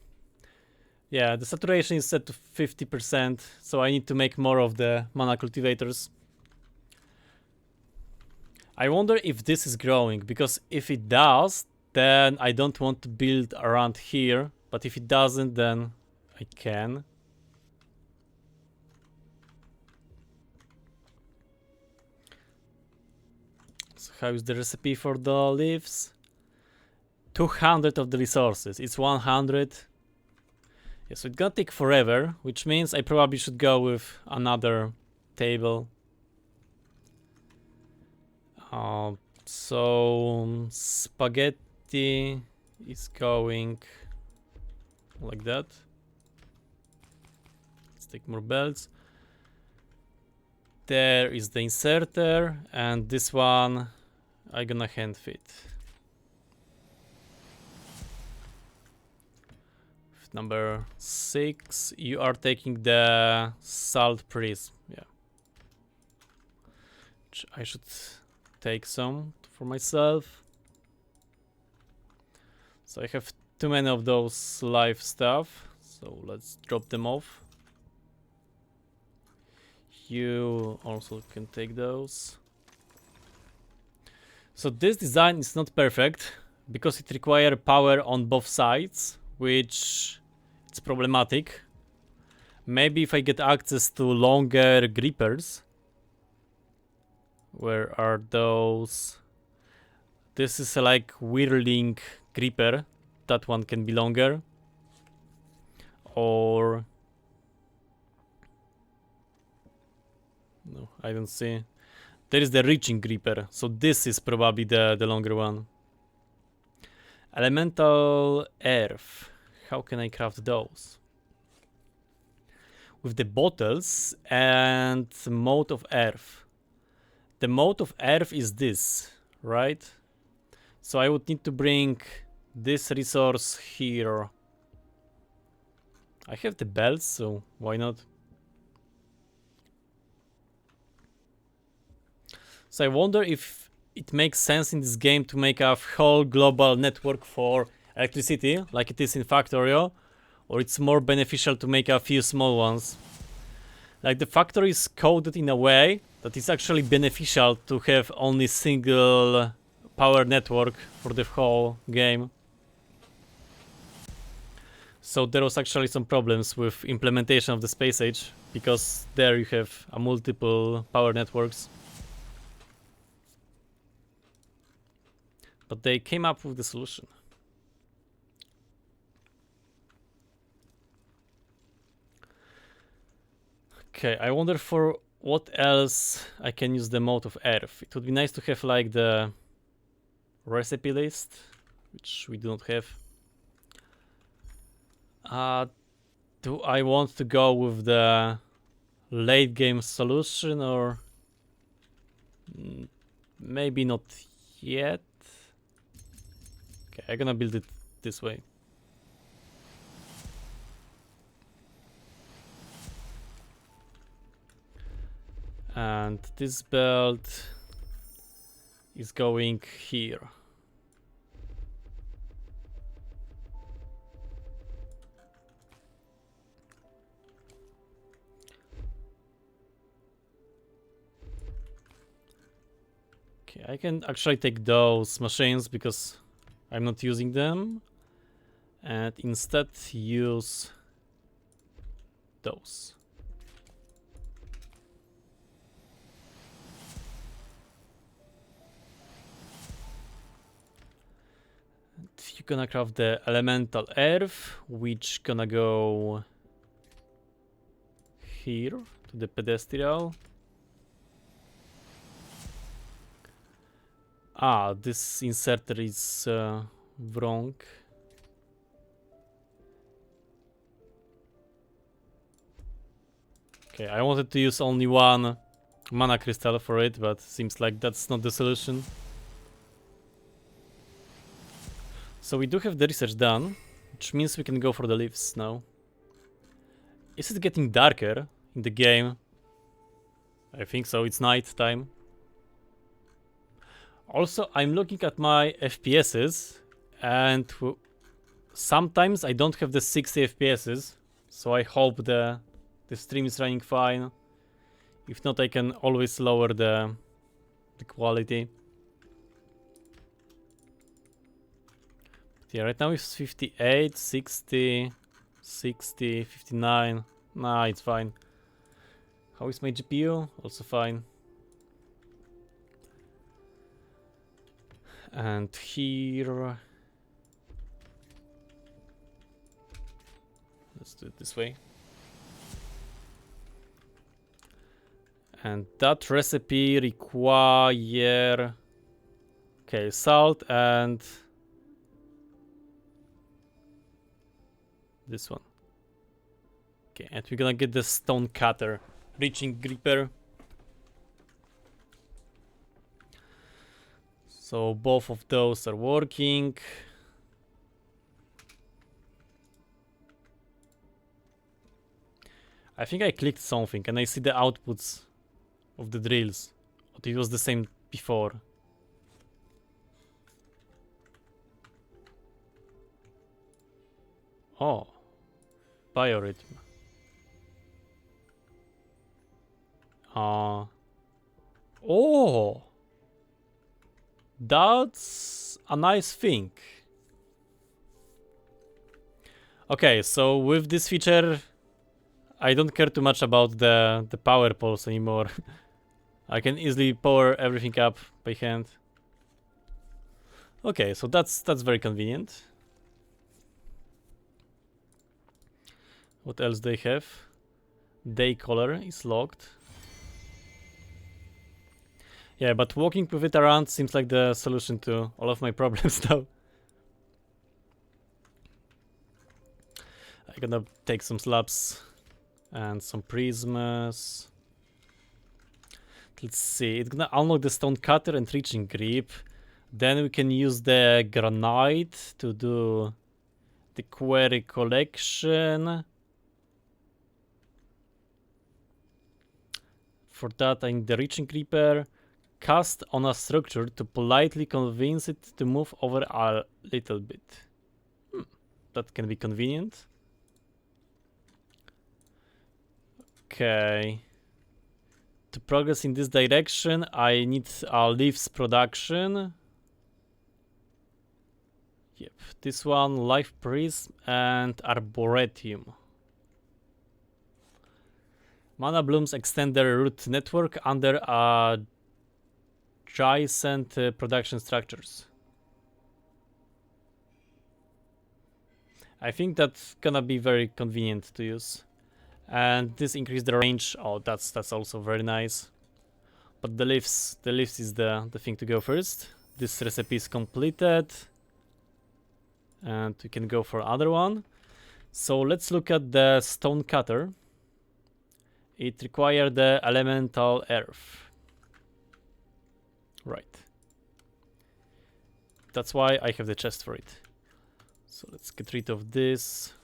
Yeah, the saturation is set to 50%, so I need to make more of the mana cultivators. I wonder if this is growing, because if it does, then I don't want to build around here, but if it doesn't, then I can. So how is the recipe for the leaves? 200 of the resources, it's 100. Yeah, so it's gonna take forever, which means I probably should go with another table. So spaghetti is going like that. Let's take more belts. There is the inserter, and this one I'm gonna hand fit. Number 6, you are taking the salt prism. Yeah, I should take some for myself. So I have too many of those live stuff, so let's drop them off. You also can take those. So this design is not perfect because it requires power on both sides, which it's problematic. Maybe if I get access to longer grippers. Where are those? This is like whirling gripper. That one can be longer. Or no, I don't see. There is the reaching gripper. So this is probably the longer one. Elemental earth. How can I craft those? With the bottles and mode of earth. The mode of earth is this, right? So I would need to bring this resource here. I have the belts, so why not? So I wonder if it makes sense in this game to make a whole global network for electricity, like it is in Factorio, or it's more beneficial to make a few small ones. Like the factory is coded in a way that it's actually beneficial to have only single power network for the whole game. So there was actually some problems with implementation of the space age, because there you have a multiple power networks. But they came up with the solution. Okay, I wonder for what else I can use the mode of earth. It would be nice to have like the recipe list, which we do not have. Do I want to go with the late game solution, or maybe not yet? Okay, I'm gonna build it this way. And this belt is going here. Okay, I can actually take those machines because I'm not using them, and instead use those. And you're gonna craft the elemental earth, which gonna go here to the pedestal. Ah, this inserter is wrong. Okay, I wanted to use only one mana crystal for it, but seems like that's not the solution. So we do have the research done, which means we can go for the leaves now. Is it getting darker in the game? I think so, it's night time. Also, I'm looking at my FPSs, and sometimes I don't have the 60 FPSs, so I hope the stream is running fine. If not, I can always lower the quality. But yeah, right now it's 58, 60, 60, 59. Nah, it's fine. How is my GPU? Also fine. And here, let's do it this way. And that recipe require Okay, salt and this one. Okay, and we're gonna get the stone cutter, reaching gripper. So both of those are working. I think I clicked something and I see the outputs of the drills. But it was the same before. Oh, biorhythm. Oh, that's a nice thing. Okay, so with this feature, I don't care too much about the power poles anymore. I can easily power everything up by hand. Okay, so that's very convenient. What else they have? Day color is locked. Yeah, but walking with it around seems like the solution to all of my problems now. I'm gonna take some slabs and some prisms. Let's see, it's gonna unlock the stone cutter and reaching grip. Then we can use the granite to do the quarry collection. For that I need the reaching gripper. Cast on a structure to politely convince it to move over a little bit. That can be convenient. Okay. To progress in this direction, I need a leaves production. Yep, this one, life prism and arboretum. Mana blooms extend their root network under adjacent production structures. I think that's gonna be very convenient to use. And this increased the range. Oh, that's also very nice. But the leaves is the thing to go first. This recipe is completed. And we can go for other one. So let's look at the stone cutter. It required the elemental earth. Right. That's why I have the chest for it. So let's get rid of this.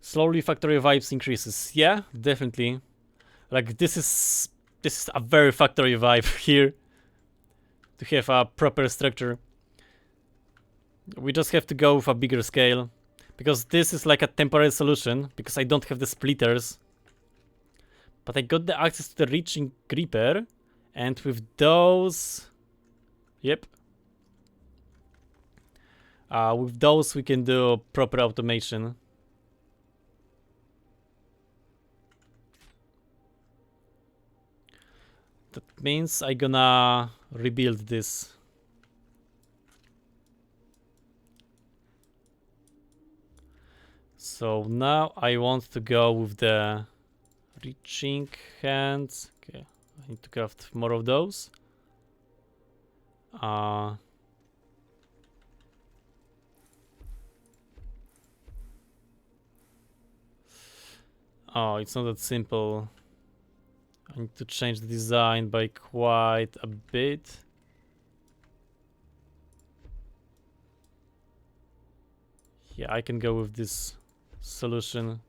Slowly Factorio vibes increases. Yeah, definitely. Like this is a very Factorio vibe here. To have a proper structure. We just have to go with a bigger scale. Because this is like a temporary solution. Because I don't have the splitters. But I got the access to the reaching gripper. And with those... Yep. With those we can do proper automation. That means I'm gonna rebuild this. So now I want to go with the reaching hands. Okay, I need to craft more of those. Oh, it's not that simple. I need to change the design by quite a bit. Yeah, I can go with this solution.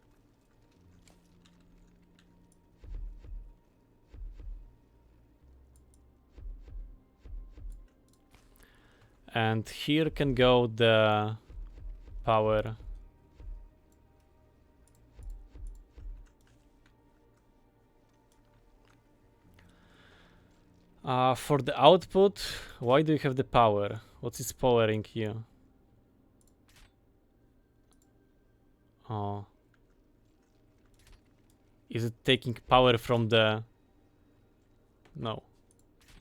And here can go the power. For the output, why do you have the power? What is powering you? Oh. Is it taking power from the... No.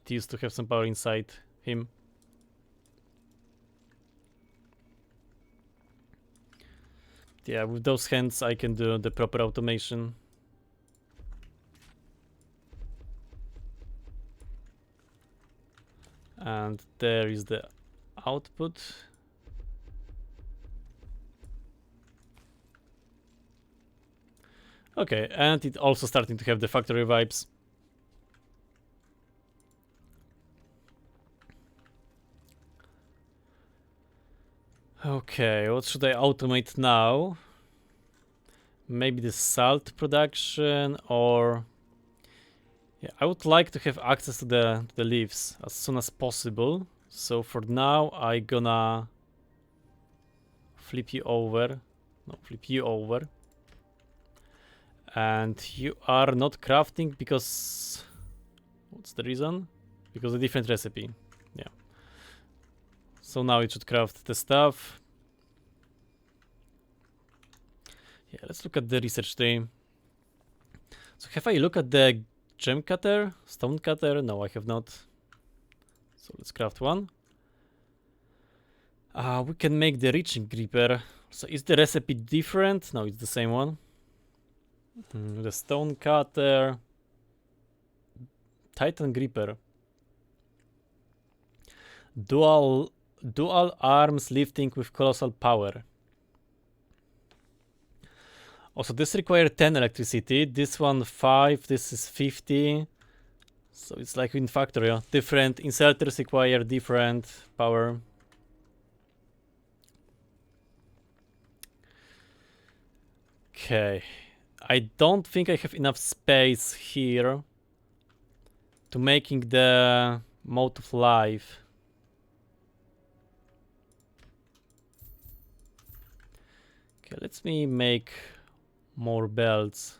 It used to have some power inside him. Yeah, with those hands I can do the proper automation. And there is the output. Okay, and it also starting to have the factory vibes. Okay, what should I automate now? Maybe the salt production, or yeah, I would like to have access to the leaves as soon as possible. So for now, I gonna flip you over. No, flip you over. And you are not crafting because... What's the reason? Because a different recipe. Yeah. So now it should craft the stuff. Yeah, let's look at the research tree. So have I looked at the gem cutter? Stone cutter? No, I have not. So let's craft one. We can make the reaching gripper. So is the recipe different? No, it's the same one. The stone cutter. Titan gripper. Dual arms lifting with colossal power. Also, this requires 10 electricity. This one 5. This is 50. So it's like in Factorio. Different inserters require different power. Okay. I don't think I have enough space here to making the mode of life. Okay, let me make more belts.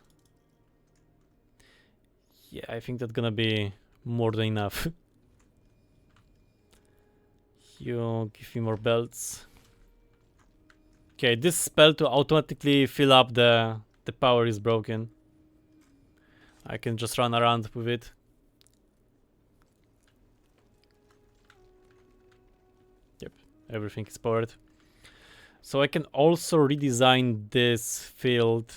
Yeah, I think that's gonna be more than enough. You give me more belts. Okay, this spell to automatically fill up the power is broken. I can just run around with it. Yep, everything is powered. So I can also redesign this field.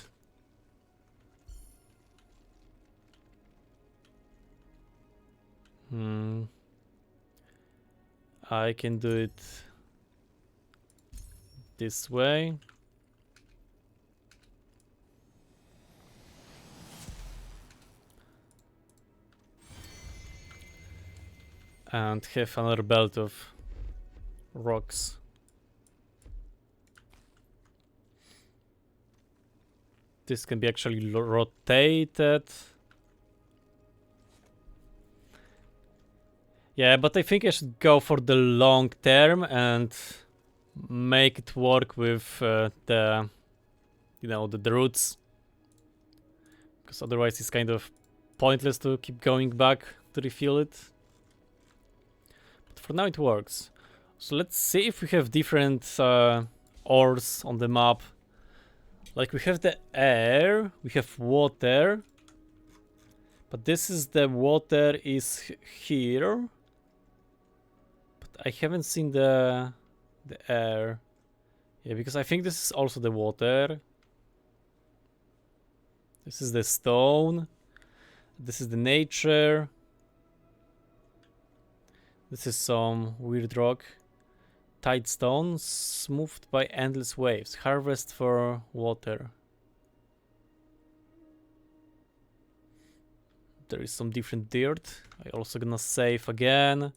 I can do it this way. And have another belt of rocks. This can be actually rotated. Yeah, but I think I should go for the long term and make it work with the roots. Because otherwise it's kind of pointless to keep going back to refill it. But for now it works. So let's see if we have different ores on the map. Like we have the air, we have water. But this is the water is here. But I haven't seen the air. Yeah, because I think this is also the water. This is the stone. This is the nature. This is some weird rock. Tide stone, smoothed by endless waves. Harvest for water. There is some different dirt. I also gonna save again.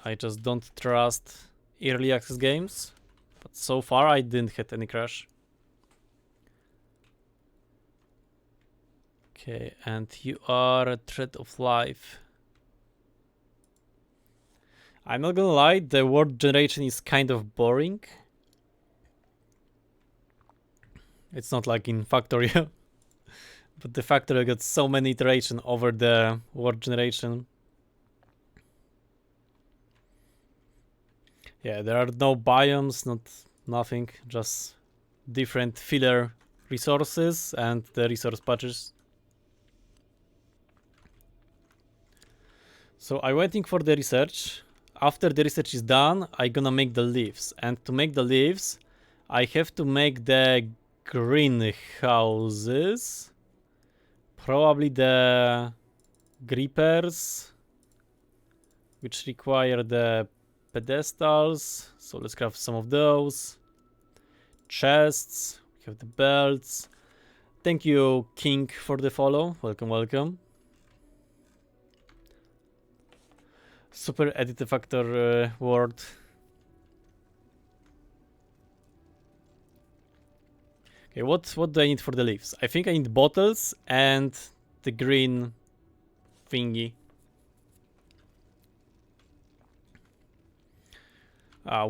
I just don't trust early access games. But so far I didn't hit any crash. Okay, and you are a thread of life. I'm not gonna lie, the word generation is kind of boring. It's not like in Factorio. But the Factorio got so many iterations over the word generation. Yeah, there are no biomes, nothing, just different filler resources and the resource patches. So I'm waiting for the research. After the research is done, I'm gonna make the leaves. And to make the leaves, I have to make the greenhouses. Probably the grippers. which require the pedestals. So let's craft some of those. Chests. We have the belts. Thank you, King, for the follow. Welcome, welcome. Super edit factor word. Okay, what do I need for the leaves? I think I need bottles and the green thingy.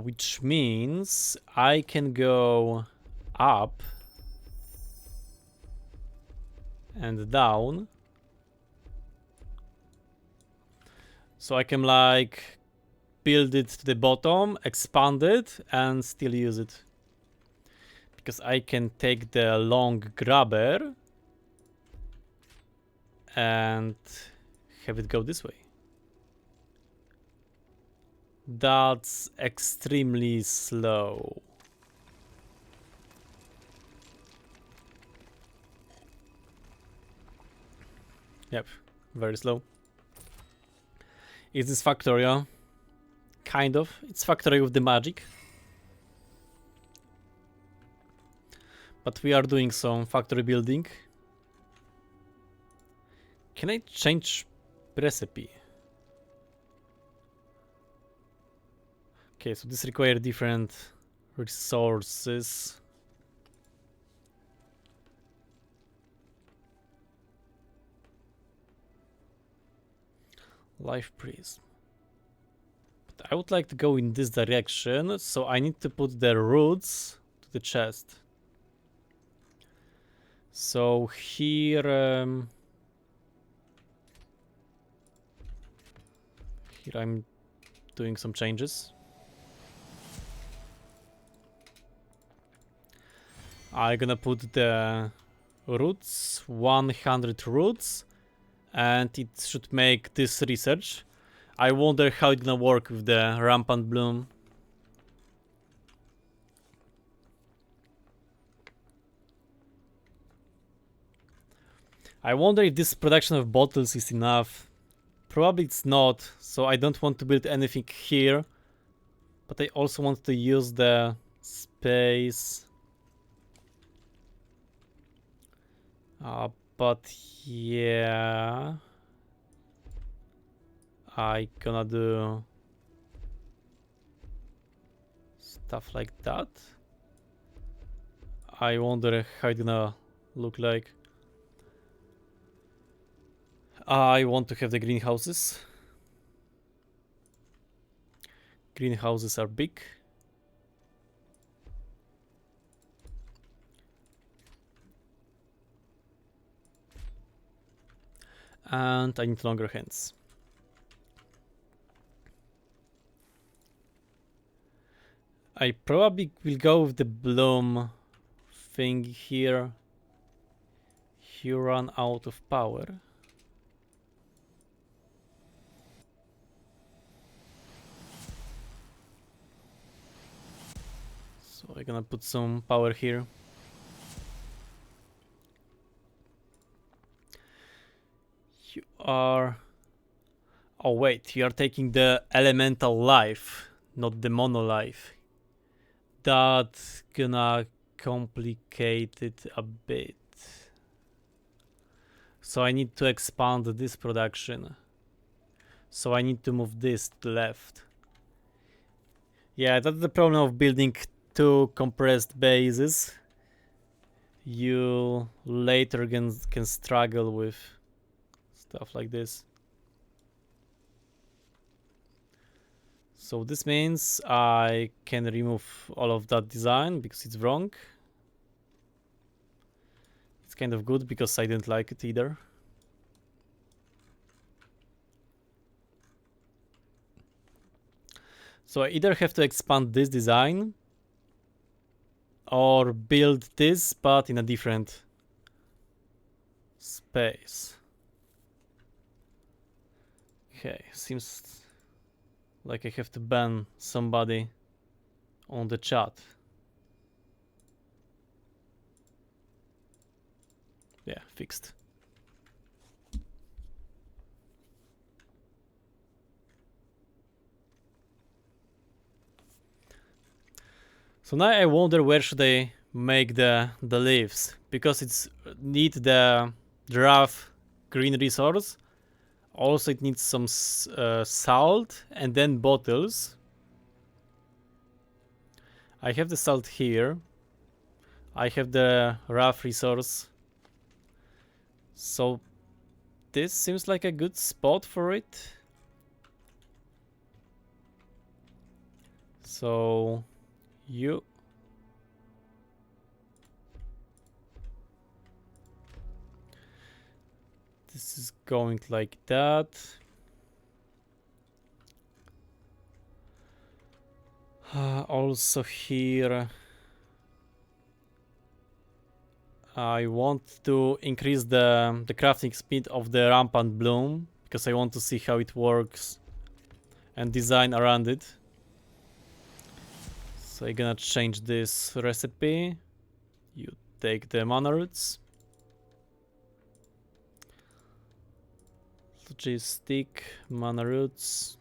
Which means I can go up and down. So I can like build it to the bottom, expand it, and still use it. Because I can take the long grabber and have it go this way. That's extremely slow. Yep, very slow. Is this Factorio? Kind of. It's Factorio with the magic. But we are doing some factory building. Can I change recipe? Okay, so this requires different resources. Life prism. But I would like to go in this direction, so I need to put the roots to the chest. So here, here I'm doing some changes. I'm gonna put the roots, 100 roots, and it should make this research. I wonder how it's gonna work with the rampant bloom. I wonder if this production of bottles is enough. Probably it's not, so I don't want to build anything here. But I also want to use the space. But yeah, I gonna do stuff like that. I wonder how it's gonna look like. I want to have the greenhouses. Greenhouses are big. And I need longer hands. I probably will go with the bloom thing here. You run out of power. So I'm gonna put some power here. You are... Oh wait, you are taking the elemental life, not the mono life. That's gonna complicate it a bit. So I need to expand this production. So I need to move this to the left. Yeah, that's the problem of building two compressed bases. You later can struggle with stuff like this. So this means I can remove all of that design because it's wrong. It's kind of good because I didn't like it either. So I either have to expand this design or build this but in a different space. Okay, seems like I have to ban somebody on the chat. Yeah, fixed. So now I wonder where should I make the leaves, because it's need the rough green resource. Also it needs some salt and then bottles. I have the salt here. I have the rough resource. So this seems like a good spot for it. So you this is going like that. Also here I want to increase the crafting speed of the rampant bloom, because I want to see how it works and design around it. So I'm gonna change this recipe. You take the mana roots. Logistic, mana roots.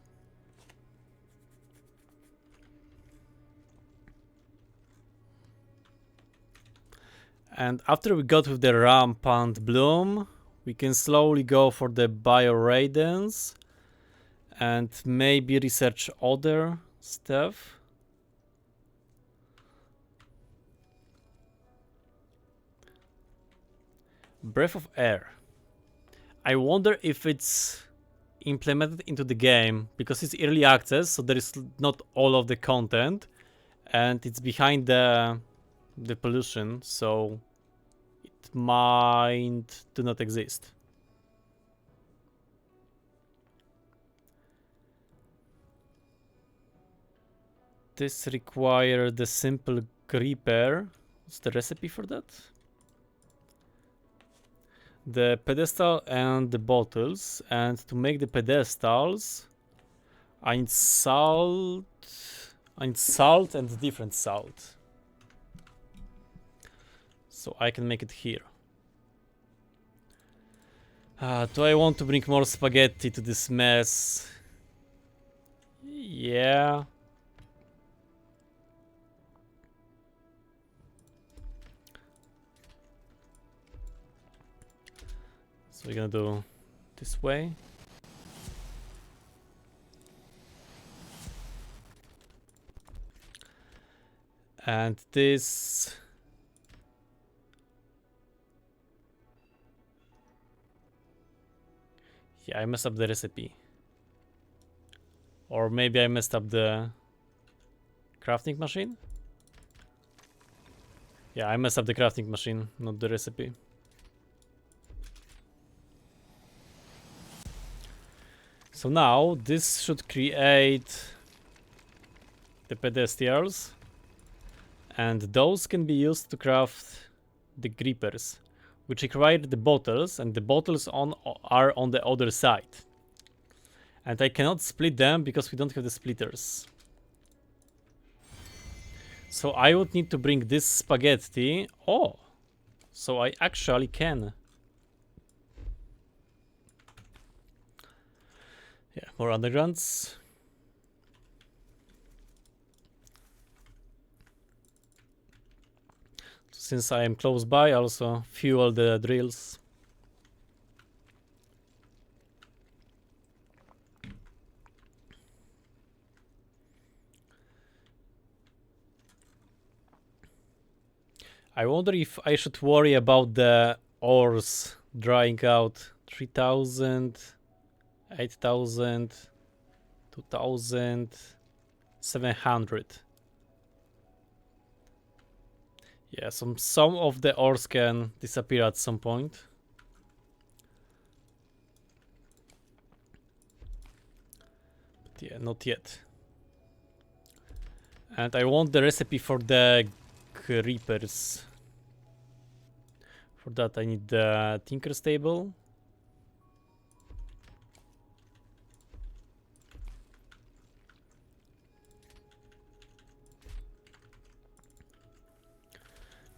And after we got with the rampant bloom, we can slowly go for the bioradens and maybe research other stuff. Breath of Air. I wonder if it's implemented into the game, because it's early access, so there is not all of the content, and it's behind the pollution, so it might do not exist. This requires the simple creeper. What's the recipe for that? The pedestal and the bottles, and to make the pedestals I need salt. I need salt and different salt, so I can make it here. Do I want to bring more spaghetti to this mess? Yeah. So we're gonna do this way. And this. Yeah, I messed up the recipe. Or maybe I messed up the crafting machine? Yeah, I messed up the crafting machine, not the recipe. So now this should create the pedestals, and those can be used to craft the creepers, which require the bottles, and the bottles are on the other side. And I cannot split them because we don't have the splitters. So I would need to bring this spaghetti. Oh, so I actually can. Yeah, more undergrounds. Since I am close by, also fuel the drills. I wonder if I should worry about the ores drying out. 3,000, 8,000, 2,000, 700. Yeah, some of the ores can disappear at some point. But yeah, not yet. And I want the recipe for the creepers. For that I need the Tinker's table.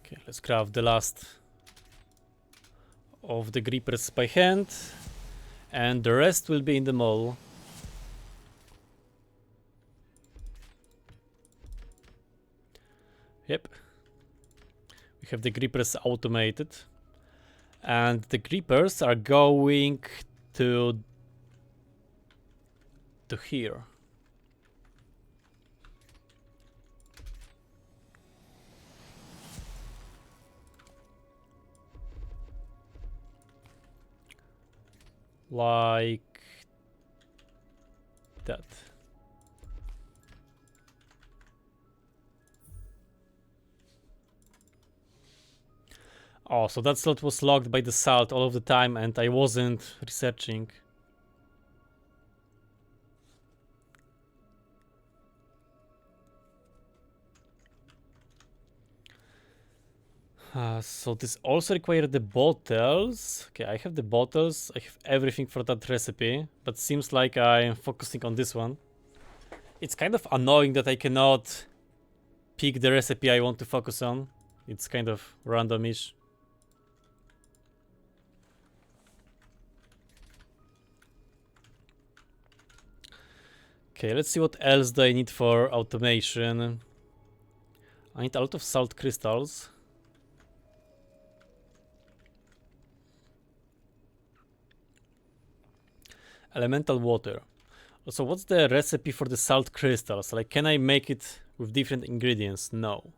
Okay, let's craft the last of the creepers by hand, and the rest will be in the mall. Yep. We have the grippers automated. And the grippers are going to here. Like that. Oh, so that slot was locked by the salt all of the time and I wasn't researching. So this also required the bottles. Okay, I have the bottles. I have everything for that recipe, but seems like I'm focusing on this one. It's kind of annoying that I cannot pick the recipe I want to focus on. It's kind of randomish. Okay, let's see what else do I need for automation. I need a lot of salt crystals. Elemental water. So what's the recipe for the salt crystals? Like, can I make it with different ingredients? No.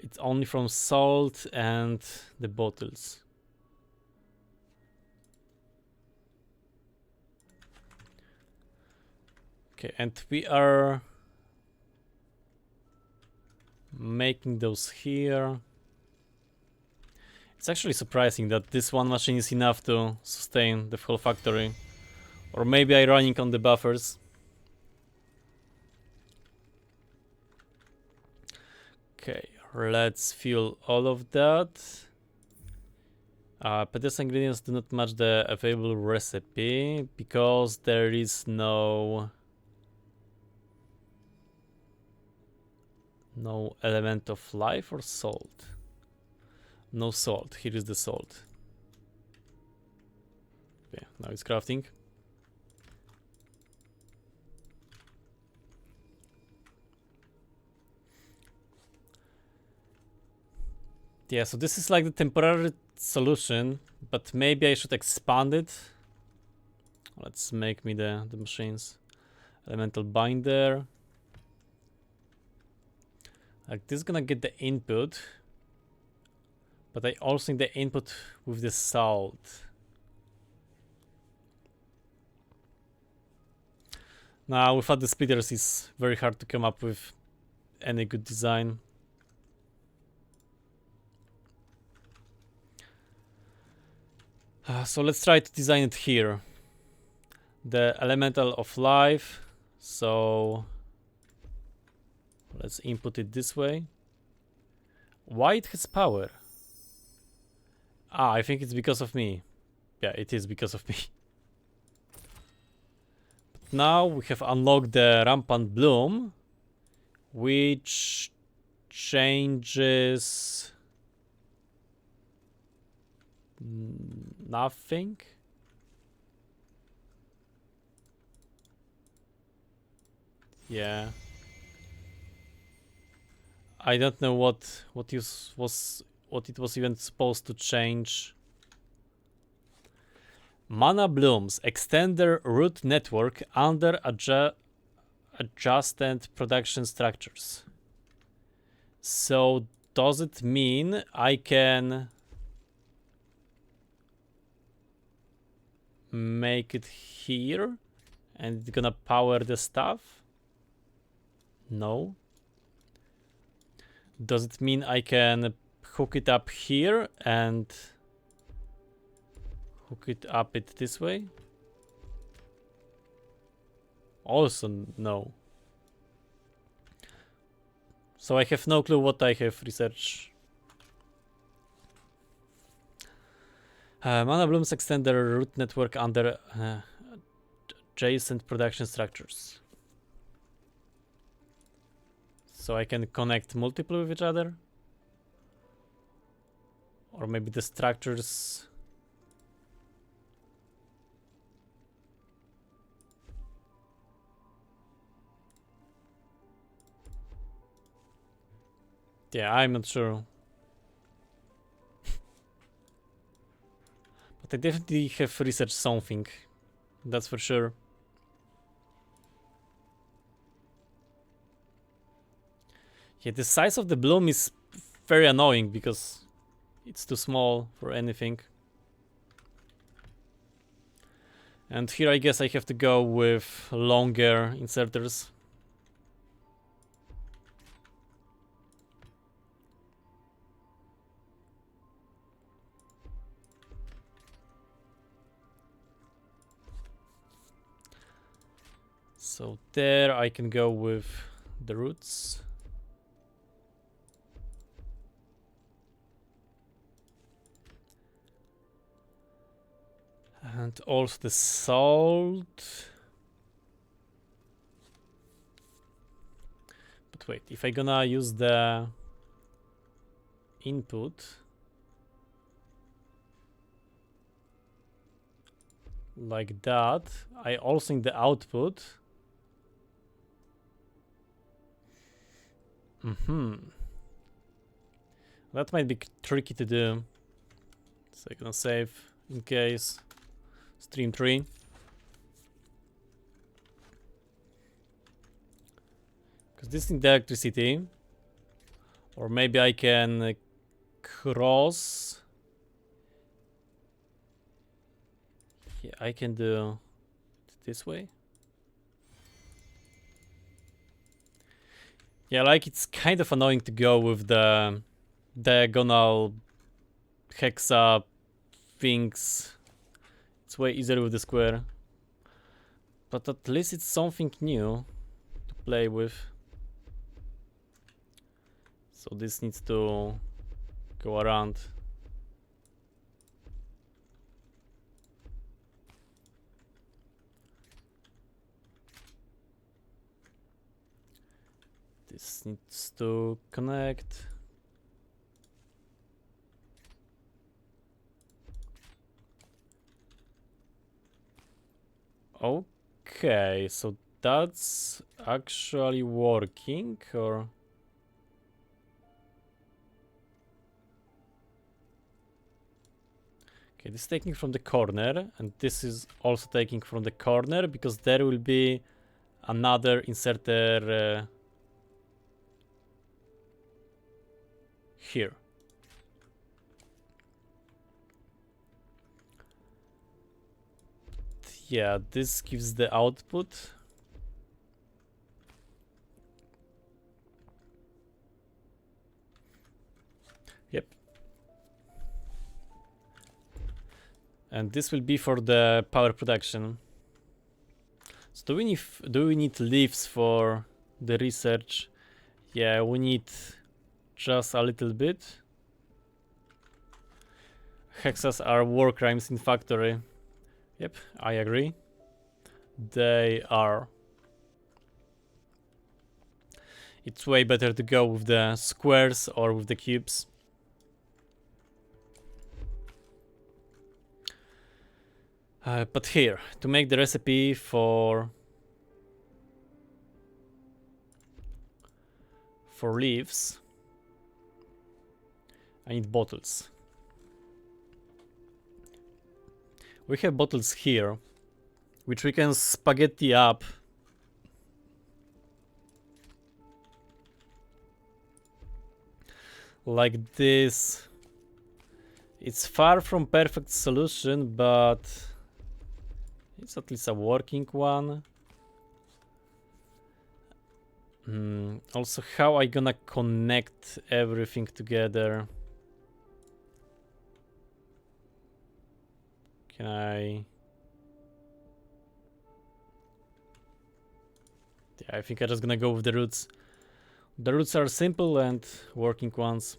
It's only from salt and the bottles. Okay, and we are making those here. It's actually surprising that this one machine is enough to sustain the whole factory. Or maybe I'm running on the buffers. Okay, let's fuel all of that. But these ingredients do not match the available recipe because there is no element of life or salt. No salt. Here is the salt. Okay, now it's crafting. Yeah, so this is like the temporary solution, but maybe I should expand it. Let's make me the machines. Elemental binder. Like this is gonna get the input, but I also need the input with the salt. Now without the splitters it's very hard to come up with any good design. So let's try to design it here. The elemental of life. So let's input it this way. Why it has power? I think it's because of me. Yeah, it is because of me. But now we have unlocked the rampant bloom, which changes nothing. Yeah. I don't know what it was even supposed to change. Mana blooms extend their root network under adjacent production structures. So does it mean I can make it here and it's gonna power the stuff? No. Does it mean I can hook it up here and hook it up this way? Also no. So I have no clue what I have researched. Mana blooms extend their root network under adjacent production structures. So I can connect multiple with each other? Or maybe the structures... Yeah, I'm not sure. But I definitely have researched something. That's for sure. Yeah, the size of the bloom is very annoying because it's too small for anything. And here I guess I have to go with longer inserters. So there I can go with the roots. And also the salt. But wait, if I gonna use the input like that, I also need the output. That might be tricky to do. So I'm gonna save in case. Stream 3. Because this needs the electricity. Or maybe I can cross. Yeah, I can do it this way. Yeah, like it's kind of annoying to go with the diagonal hexa things. It's way easier with the square. But at least it's something new to play with. So this needs to go around. This needs to connect. Okay, so that's actually working, or... Okay, this is taking from the corner, and this is also taking from the corner, because there will be another inserter here. Yeah, this gives the output. Yep. And this will be for the power production. So do we need leaves for the research? Yeah, we need just a little bit. Hexas are war crimes in Factory. Yep, I agree. They are. It's way better to go with the squares or with the cubes. But here, to make the recipe for leaves, I need bottles. We have bottles here, which we can spaghetti up. Like this. It's far from perfect solution, but it's at least a working one. Also, how I gonna connect everything together? Can I... Yeah, I think I'm just gonna go with the roots. The roots are simple and working ones.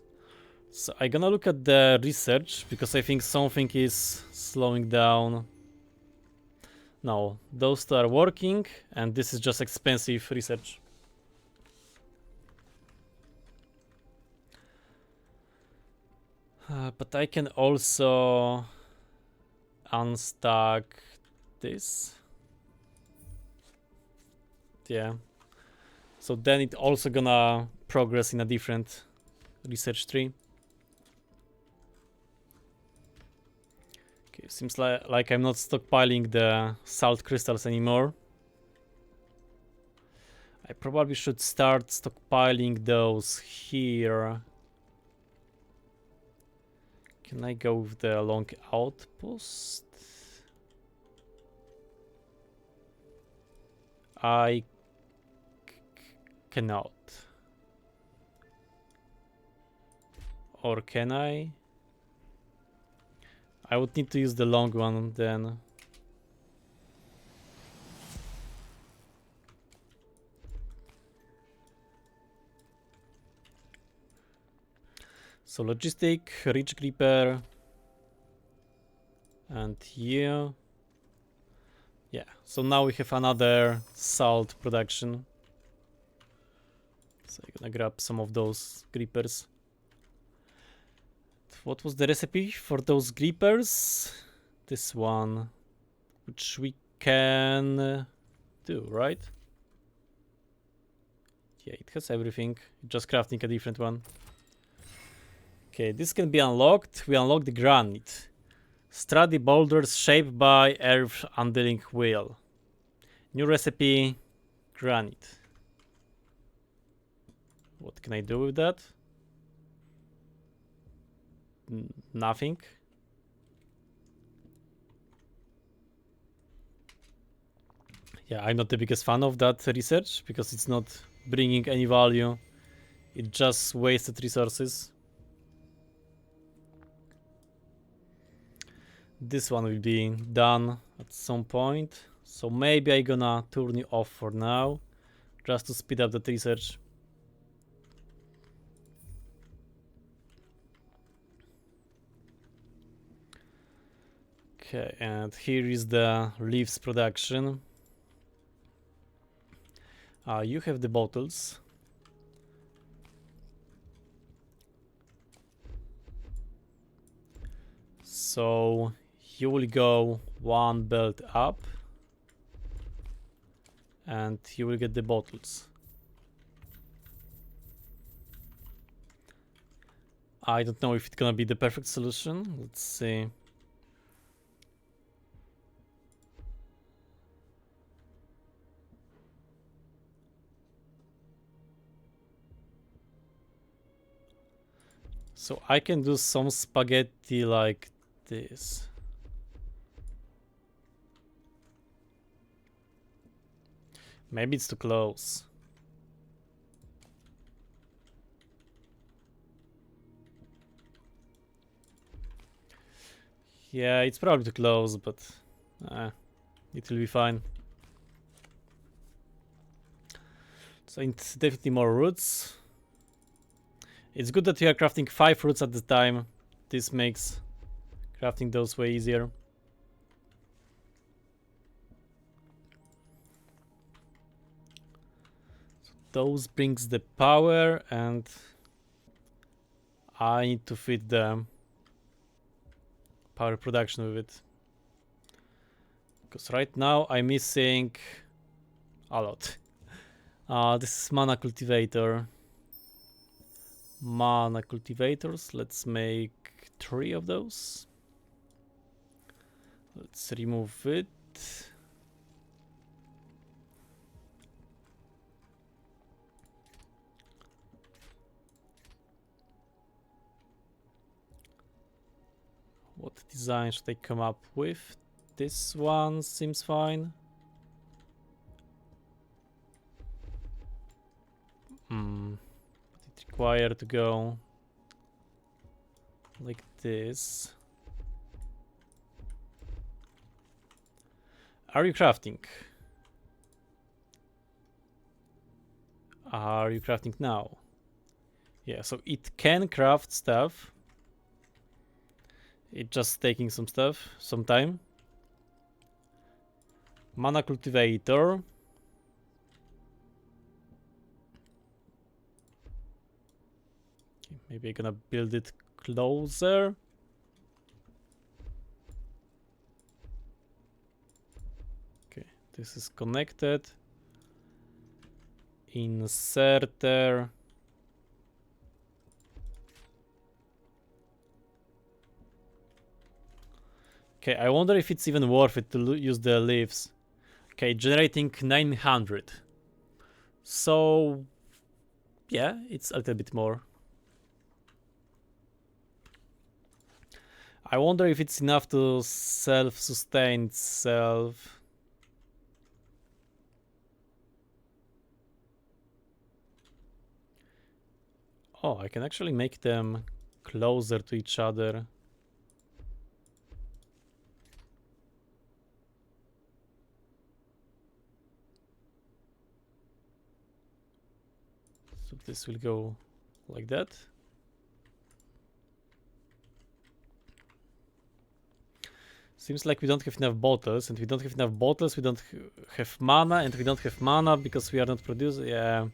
So I'm gonna look at the research, because I think something is slowing down. No, those two are working, and this is just expensive research. But I can also unstack this. Yeah. So then it also gonna progress in a different research tree. Okay, seems like I'm not stockpiling the salt crystals anymore. I probably should start stockpiling those here. Can I go with the long outpost? I cannot. Or can I? I would need to use the long one then. So logistic, rich creeper, and here. Yeah, so now we have another salt production. So I'm gonna grab some of those creepers. What was the recipe for those creepers? This one, which we can do, right? Yeah, it has everything. Just crafting a different one. Okay, this can be unlocked. We unlock the granite. Sturdy boulders shaped by earth undealing wheel. New recipe, granite. What can I do with that? Nothing. Yeah, I'm not the biggest fan of that research because it's not bringing any value. It just wasted resources. This one will be done at some point. So maybe I'm gonna turn you off for now, just to speed up that research. Okay, and here is the leaves production. You have the bottles. So you will go one belt up and you will get the bottles. I don't know if it's gonna be the perfect solution. Let's see. So I can do some spaghetti like this. Maybe it's too close. Yeah, it's probably too close, but it will be fine. So it's definitely more roots. It's good that you are crafting 5 roots at the time. This makes crafting those way easier. So those brings the power, and I need to feed the power production with it. Because right now I'm missing a lot. This is mana cultivator. Mana cultivators, let's make 3 of those. Let's remove it. What design should I come up with? This one seems fine. It requires to go like this. Are you crafting? Are you crafting now? Yeah, so it can craft stuff. It's just taking some time. Mana cultivator. Okay, maybe I'm gonna build it closer. Okay, this is connected. Inserter. Okay, I wonder if it's even worth it to use the leaves. Okay, generating 900. So, yeah, it's a little bit more. I wonder if it's enough to self-sustain itself. Oh, I can actually make them closer to each other. So this will go like that. Seems like we don't have enough bottles, and we don't have enough bottles, we don't have mana, and we don't have mana because we are not producing. Yeah.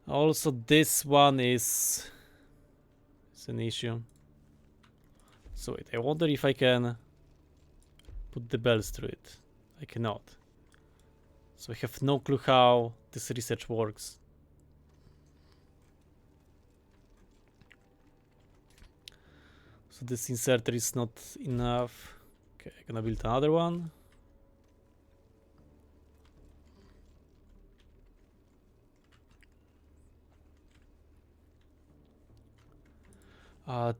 Also, this one is an issue. So wait, I wonder if I can put the bells through it. I cannot. So I have no clue how this research works. So this inserter is not enough. Okay, I'm gonna build another one.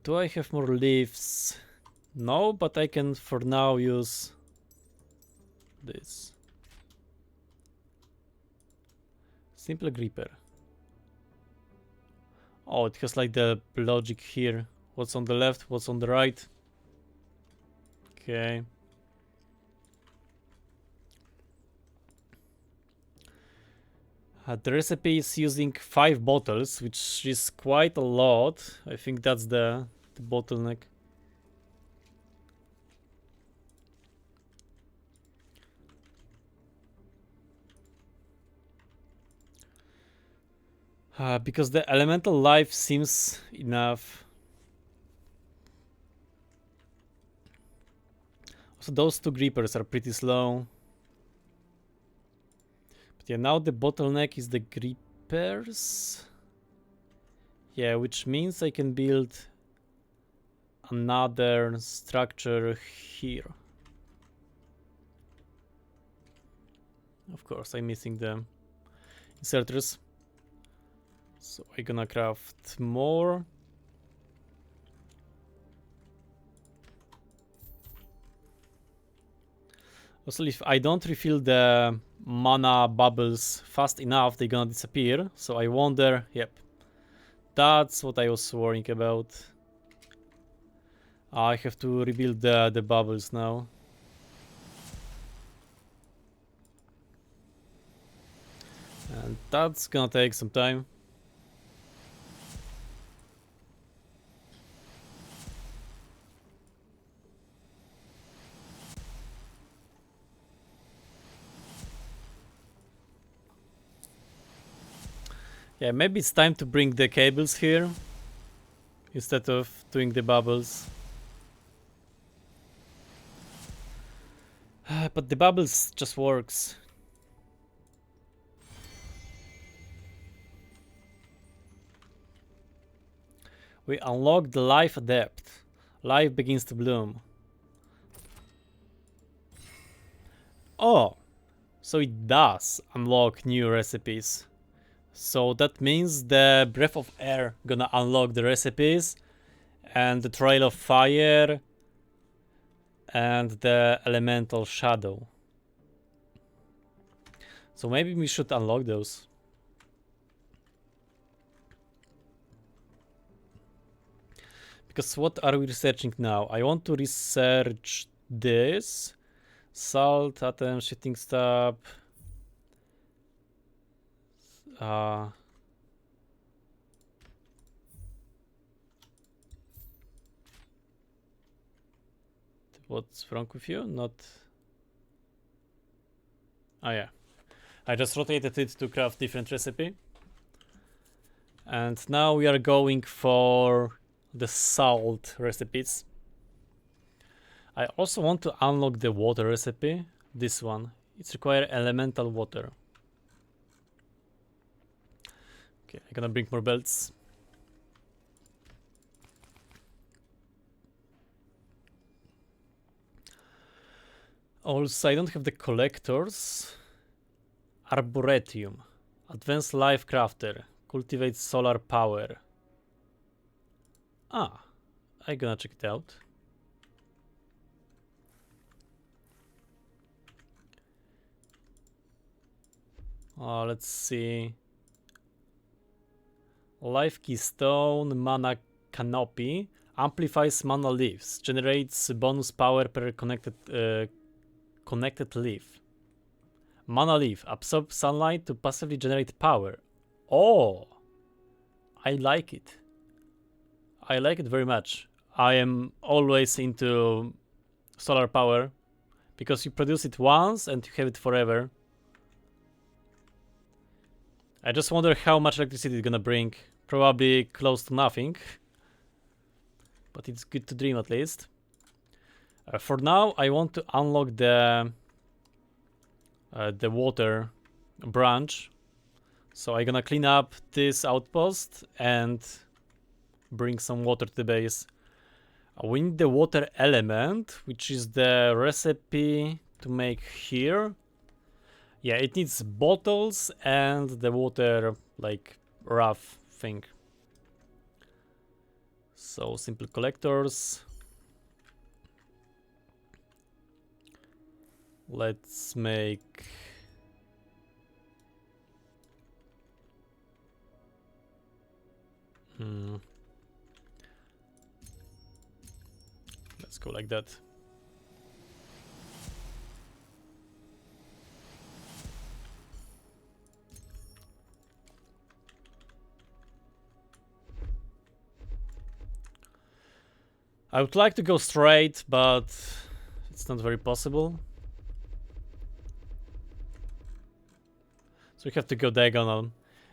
Do I have more leaves? No, but I can for now use this. Simple gripper. Oh, it has like the logic here. What's on the left, what's on the right. Okay. The recipe is using 5 bottles, which is quite a lot. I think that's the bottleneck. Because the elemental life seems enough. So those 2 grippers are pretty slow. But yeah, now the bottleneck is the grippers. Yeah, which means I can build another structure here. Of course, I'm missing the inserters. So I'm gonna craft more. Also, if I don't refill the mana bubbles fast enough, they're gonna disappear. So I wonder, yep. That's what I was worrying about. I have to rebuild the bubbles now. And that's gonna take some time. Yeah, maybe it's time to bring the cables here instead of doing the bubbles. But the bubbles just works. We unlock the life depth. Life begins to bloom. Oh, so it does unlock new recipes. So that means the breath of air gonna unlock the recipes, and the trail of fire, and the elemental shadow. So maybe we should unlock those. Because what are we researching now? I want to research this. Salt, atom, shifting stab. What's wrong with you? Not... Oh yeah. I just rotated it to craft different recipe. And now we are going for the salt recipes. I also want to unlock the water recipe. This one. It's require elemental water. Okay, I'm gonna bring more belts. Also, I don't have the collectors. Arboretum. Advanced Life Crafter. Cultivate solar power. Ah, I'm gonna check it out. Let's see. Life Keystone, Mana Canopy. Amplifies mana leaves. Generates bonus power per connected leaf. Mana leaf. Absorb sunlight to passively generate power. Oh! I like it. I like it very much. I am always into solar power because you produce it once and you have it forever. I just wonder how much electricity it's gonna bring. Probably close to nothing. But it's good to dream at least. For now, I want to unlock the water branch. So I'm gonna clean up this outpost and bring some water to the base. We need the water element, which is the recipe to make here. Yeah, it needs bottles and the water, like, rough thing. So, simple collectors. Let's make... Let's go like that. I would like to go straight, but it's not very possible. So we have to go diagonal.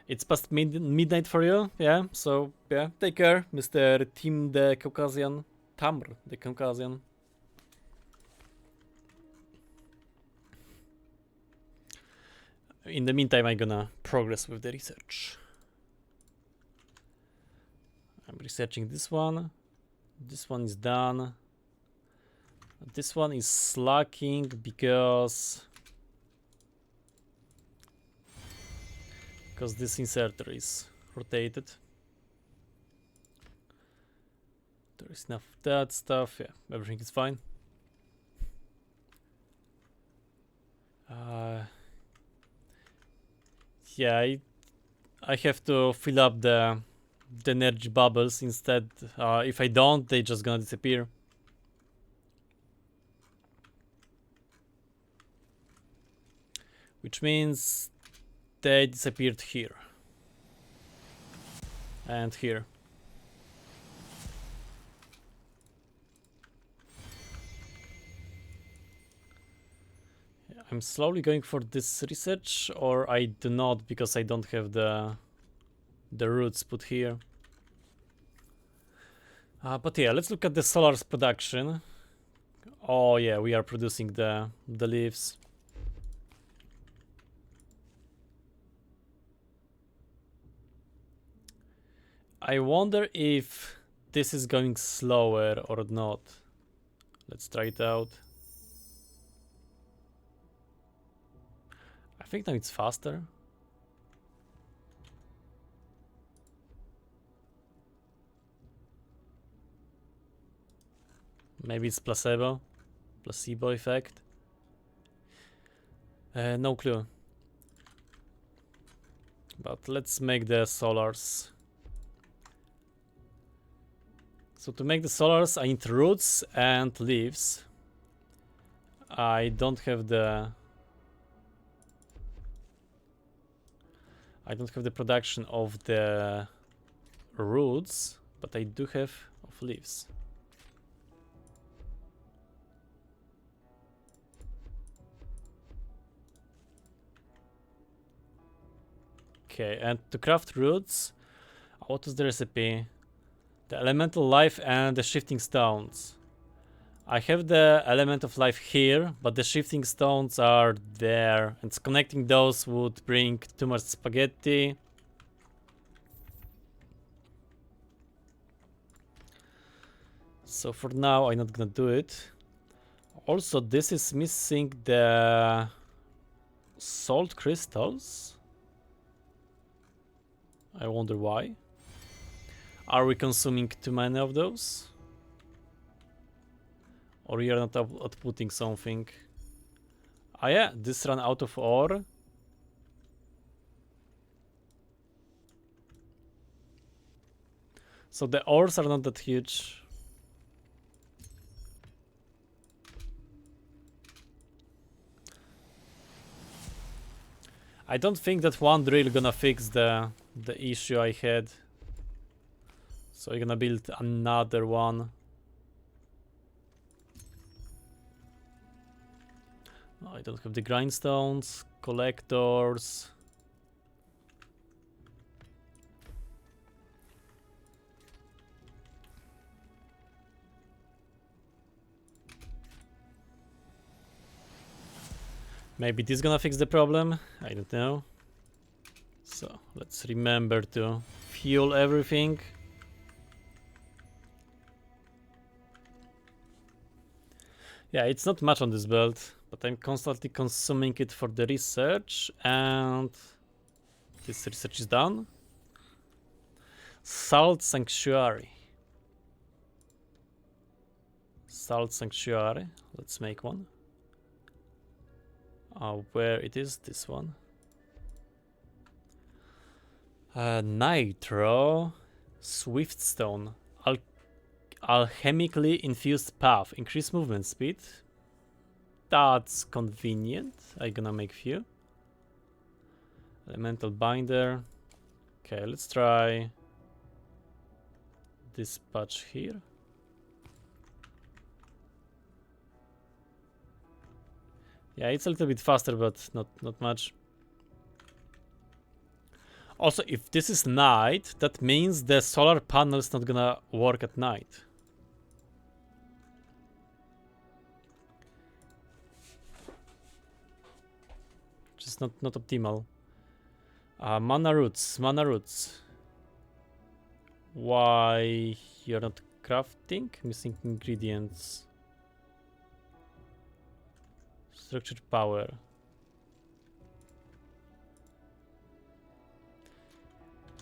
It's past midnight for you, yeah? So, yeah, take care, Mr. Tim the Caucasian. Tamr the Caucasian. In the meantime, I'm gonna progress with the research. I'm researching this one. This one is done. This one is slacking because this inserter is rotated. There is enough of that stuff. Yeah, everything is fine. Yeah, I have to fill up the energy bubbles instead. If I don't, they just gonna disappear. Which means they disappeared here. And here. I'm slowly going for this research, or I do not because I don't have the roots put here. But yeah, let's look at the solar's production. Oh yeah, we are producing the leaves. I wonder if this is going slower or not. Let's try it out. I think now it's faster. Maybe it's placebo effect. No clue. But let's make the solars. So to make the solars, I need roots and leaves. I don't have the production of the roots, but I do have of leaves. Okay, and to craft roots, what is the recipe? The elemental life and the shifting stones. I have the element of life here, but the shifting stones are there, and connecting those would bring too much spaghetti. So for now, I'm not gonna do it. Also, this is missing the salt crystals. I wonder why. Are we consuming too many of those? Or we are not outputting something? Ah yeah, this ran out of ore. So the ores are not that huge. I don't think that one drill gonna fix the issue I had. So I'm gonna build another one. I don't have the grindstones, collectors. Maybe this is gonna fix the problem, I don't know. So let's remember to fuel everything. Yeah, it's not much on this build, but I'm constantly consuming it for the research, and this research is done. Salt Sanctuary. Salt Sanctuary, let's make one. Where it is, this one. Nitro, Swiftstone, alchemically infused path, increase movement speed. That's convenient. I'm gonna make few. Elemental binder. Okay, let's try this patch here. Yeah, it's a little bit faster, but not much. Also, if this is night, that means the solar panel is not gonna work at night. Which is not optimal. Mana roots. Why you're not crafting? Missing ingredients. Structured power.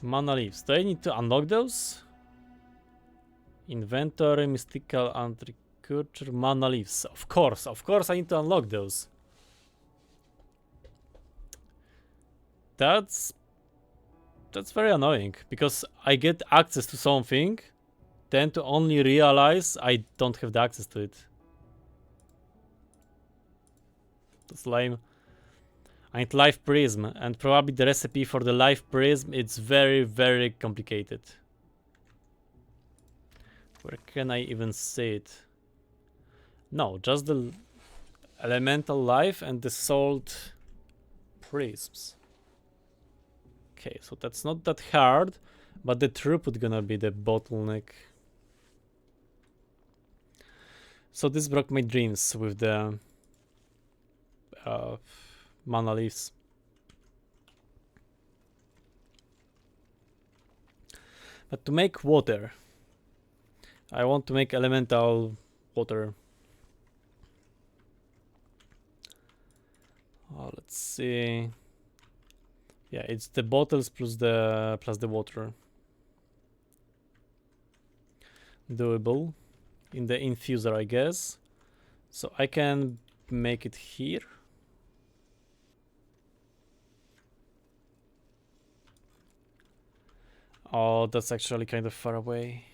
Mana leaves. Do I need to unlock those? Inventory, mystical agriculture, mana leaves. Of course I need to unlock those. That's very annoying, because I get access to something, then to only realize I don't have the access to it. That's lame. I need life prism, and probably the recipe for the life prism, it's very complicated. Where can I even see it? No, just the elemental life and the salt prisms. Okay, so that's not that hard, but the throughput gonna be the bottleneck. So this broke my dreams with the mana leaves. But to make water, I want to make elemental water. Let's see. Yeah, it's the bottles plus the water. Doable in the infuser, I guess. So I can make it here. Oh, that's actually kind of far away.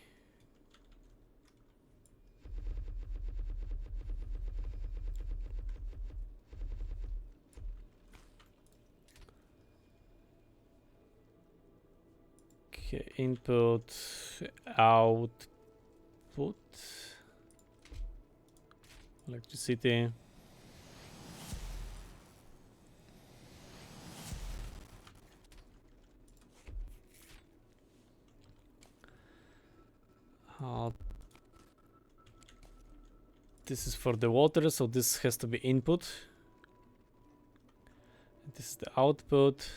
Okay, input, output, electricity. This is for the water, so this has to be input. This is the output.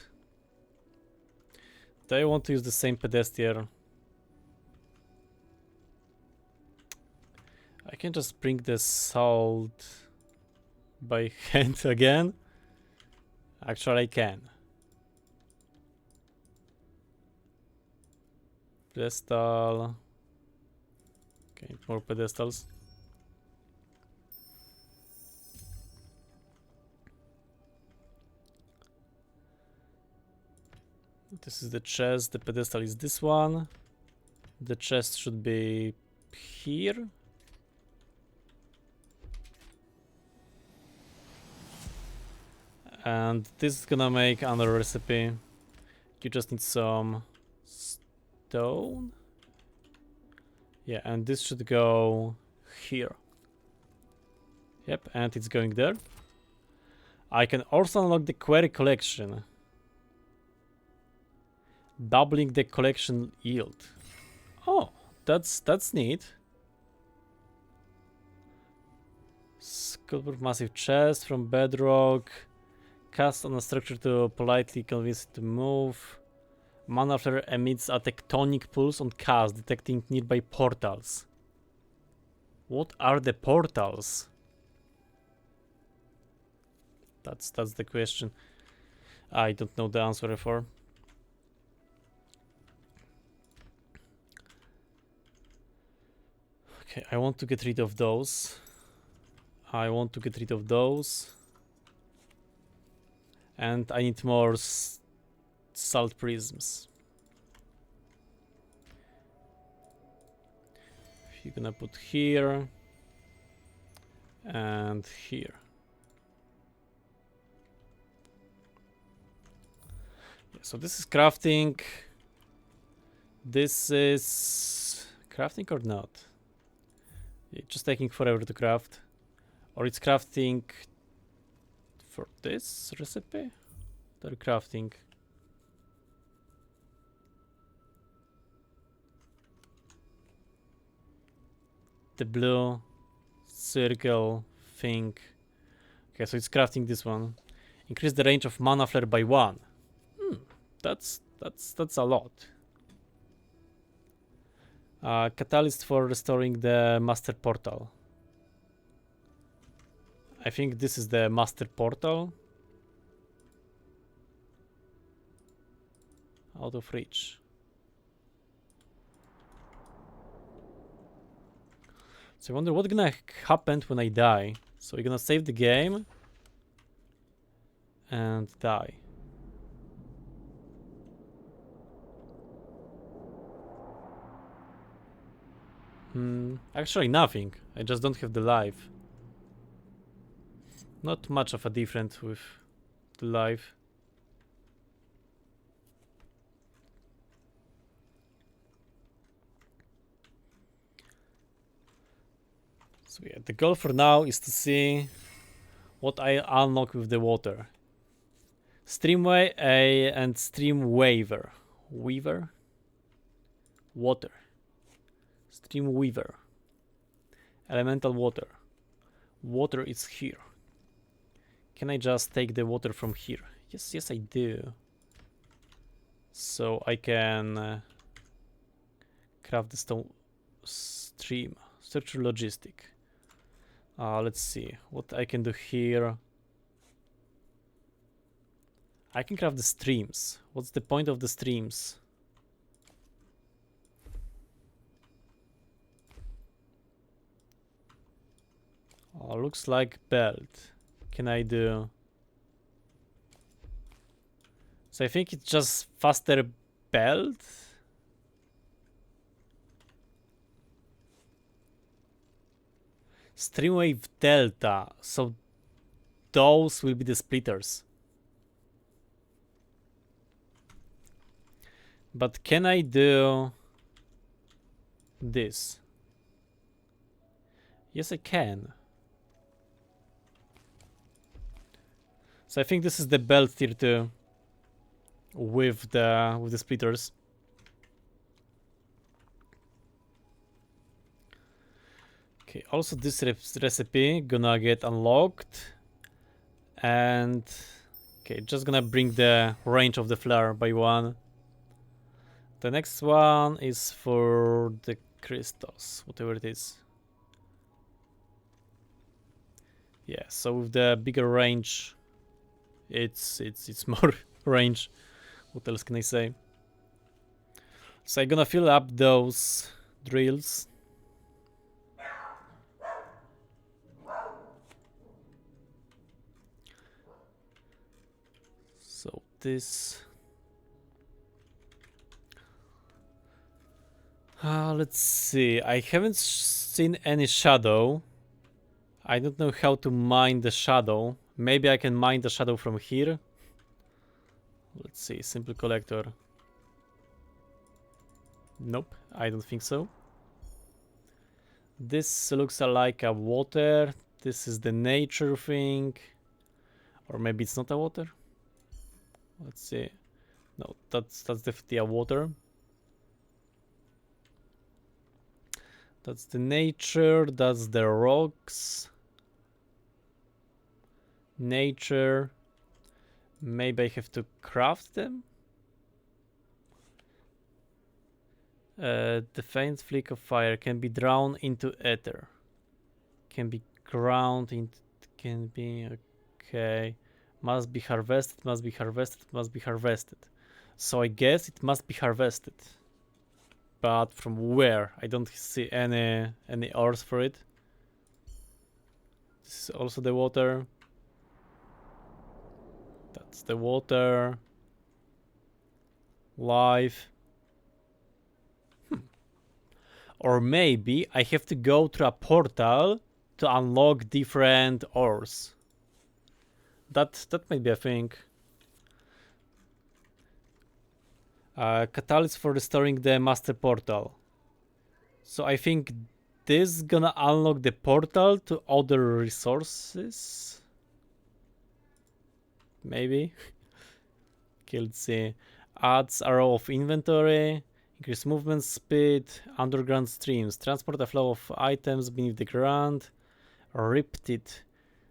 Do I want to use the same pedestal? I can just bring the salt by hand again. Actually, I can. Pedestal. Okay, more pedestals. This is the chest, the pedestal is this one. The chest should be here. And this is gonna make another recipe. You just need some stone. Yeah, and this should go here. Yep, and it's going there. I can also unlock the quarry collection, doubling the collection yield. Oh, that's neat. Sculpture massive chest from bedrock. Cast on a structure to politely convince it to move. Mana flare emits a tectonic pulse on cast, detecting nearby portals. What are the portals? That's the question. I don't know the answer for. Okay, I want to get rid of those. And I need more salt prisms. You're gonna put here and here. Yeah, so this is crafting. This is crafting or not? It's just taking forever to craft. Or it's crafting for this recipe? They're crafting. The blue circle thing. Okay, so it's crafting this one. Increase the range of mana flare by 1. That's a lot. Catalyst for restoring the master portal. I think this is the master portal. Out of reach. So I wonder what's gonna happen when I die. So we're gonna save the game and die. Actually nothing. I just don't have the life. Not much of a difference with the life. So yeah, the goal for now is to see what I unlock with the water. Streamway and Streamwaver. Water. Streamweaver. Elemental water. Water is here. Can I just take the water from here? Yes, I do. So I can craft the stone stream. Structure logistic. Let's see what I can do here. I can craft the streams. What's the point of the streams? Oh, looks like belt. Can I do? So I think it's just faster belt. Streamwave delta. So those will be the splitters. But can I do this? Yes, I can. So I think this is the belt tier 2 with the splitters. Okay, also this recipe gonna get unlocked. And okay, just gonna bring the range of the flare by 1. The next one is for the crystals, whatever it is. Yeah, so with the bigger range, it's more range. What else can I say? So I'm gonna fill up those drills. So this. Let's see. I haven't seen any shadow. I don't know how to mine the shadow. Maybe I can mine the shadow from here. Let's see. Simple collector. Nope, I don't think so. This looks like a water. This is the nature thing. Or maybe it's not a water. Let's see. No, that's definitely a water. That's the nature, that's the rocks. Nature. Maybe I have to craft them? The faint flick of fire can be drawn into ether. Can be ground into... Can be... Okay. Must be harvested, must be harvested, must be harvested. So I guess it must be harvested. But from where? I don't see any ores for it. This is also the water. That's the water. Life. Or maybe I have to go to a portal to unlock different ores. That might be a thing. Catalyst for restoring the master portal. So I think this is gonna unlock the portal to other resources. Maybe. Okay, let's see. Adds a row of inventory. Increase movement speed. Underground streams. Transport a flow of items beneath the ground. Riptide.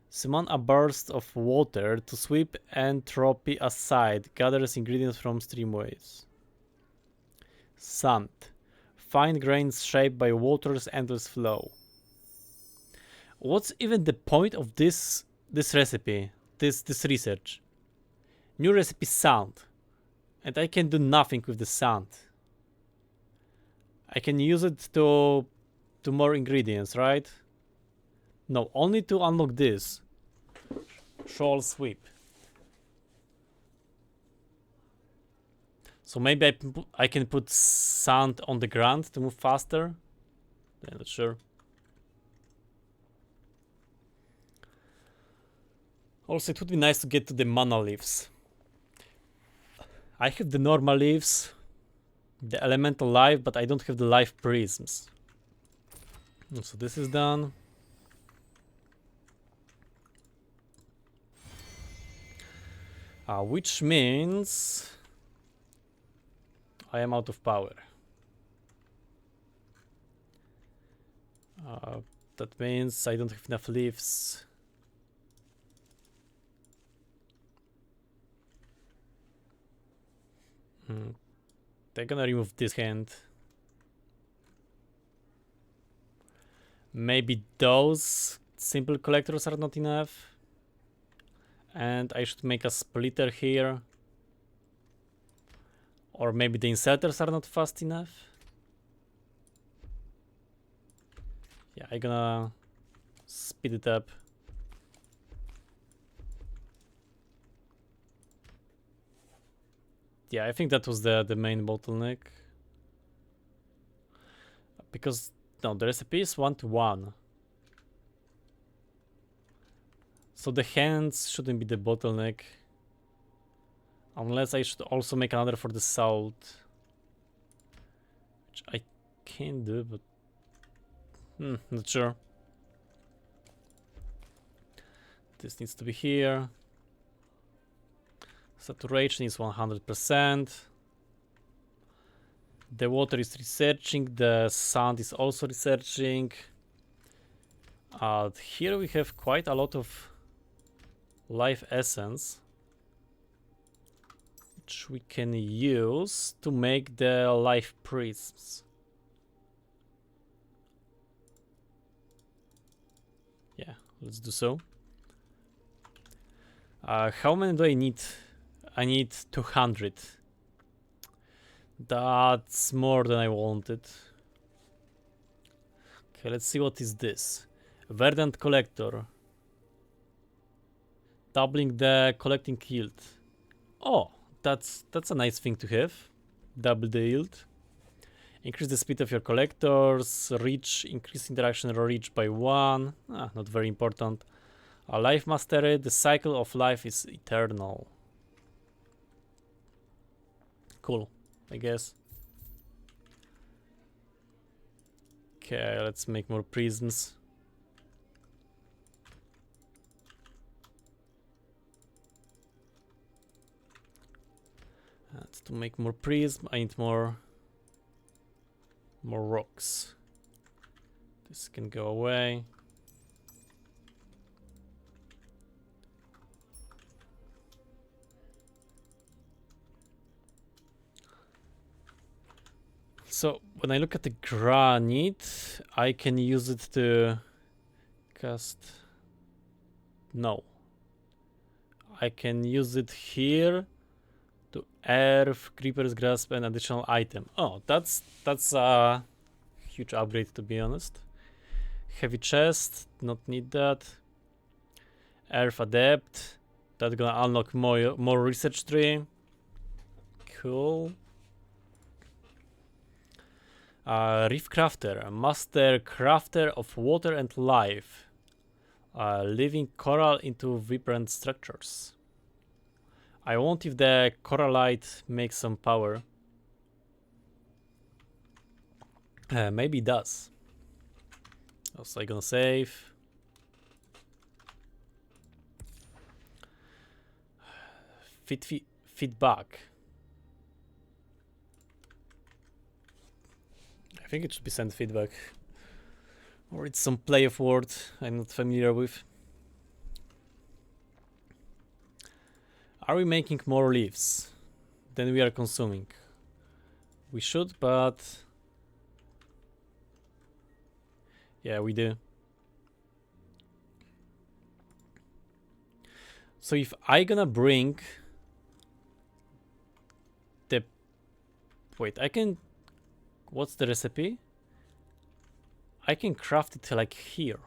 Summon a burst of water to sweep entropy aside. Gathers ingredients from Streamways. Sand. Find grains shaped by water's endless flow. What's even the point of this recipe? This research? New recipe sand. And I can do nothing with the sand. I can use it to more ingredients, right? No, only to unlock this. Shoal sweep. So maybe I can put sand on the ground to move faster. Yeah, not sure. Also, it would be nice to get to the mana leaves. I have the normal leaves, the elemental life, but I don't have the life prisms. So this is done. Which means I am out of power. That means I don't have enough leaves. They're gonna remove this hand. Maybe those simple collectors are not enough. And I should make a splitter here. Or maybe the inserters are not fast enough. Yeah, I'm gonna speed it up. Yeah, I think that was the main bottleneck. Because, no, the recipe is 1-to-1. So the hands shouldn't be the bottleneck. Unless I should also make another for the salt. Which I can do, but... not sure. This needs to be here. Saturation is 100%. The water is researching. The sand is also researching. Here we have quite a lot of life essence, which we can use to make the life prisms. Yeah, let's do so. How many do I need? I need 200. That's more than I wanted. Okay, let's see what is this. Verdant collector. Doubling the collecting yield. Oh, that's a nice thing to have. Double the yield. Increase the speed of your collectors. Reach, increase interaction reach by 1. Not very important. Life mastery. The cycle of life is eternal. Cool, I guess. Okay, let's make more prisms. And to make more prism, I need more rocks. This can go away. So when I look at the granite, I can use it to cast. No, I can use it here to earth, creeper's grasp, and additional item. Oh, that's a huge upgrade, to be honest. Heavy chest, not need that. Earth adept, that's gonna unlock more research tree. Cool. Reef crafter, master crafter of water and life. Living coral into vibrant structures. I want if the coralite makes some power. Maybe it does. Also, I'm gonna save. Feedback. I think it should be sent feedback. Or it's some play of words I'm not familiar with. Are we making more leaves than we are consuming? We should, but yeah, we do. So if I gonna bring the... Wait, I can... What's the recipe? I can craft it like here.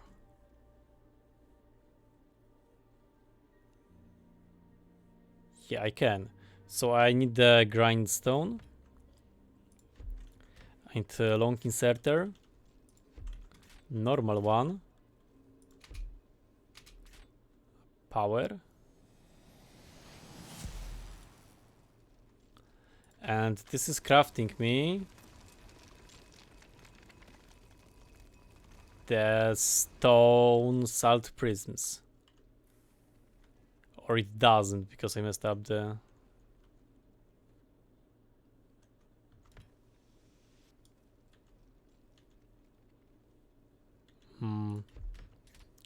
Yeah, I can. So I need the grindstone. I need a long inserter. Normal one. Power. And this is crafting me the stone salt prisms. Or it doesn't, because I messed up the...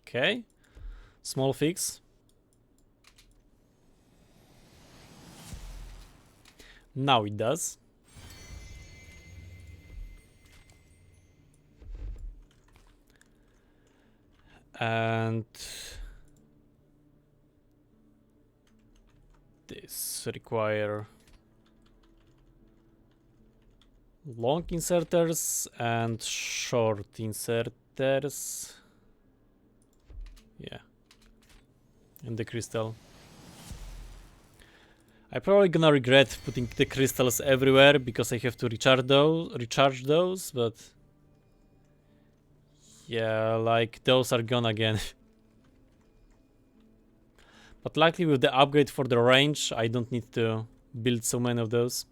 Okay. Small fix. Now it does. And this require long inserters and short inserters. Yeah. And the crystal. I'm probably gonna regret putting the crystals everywhere because I have to recharge those, but yeah, like those are gone again. But luckily with the upgrade for the range, I don't need to build so many of those.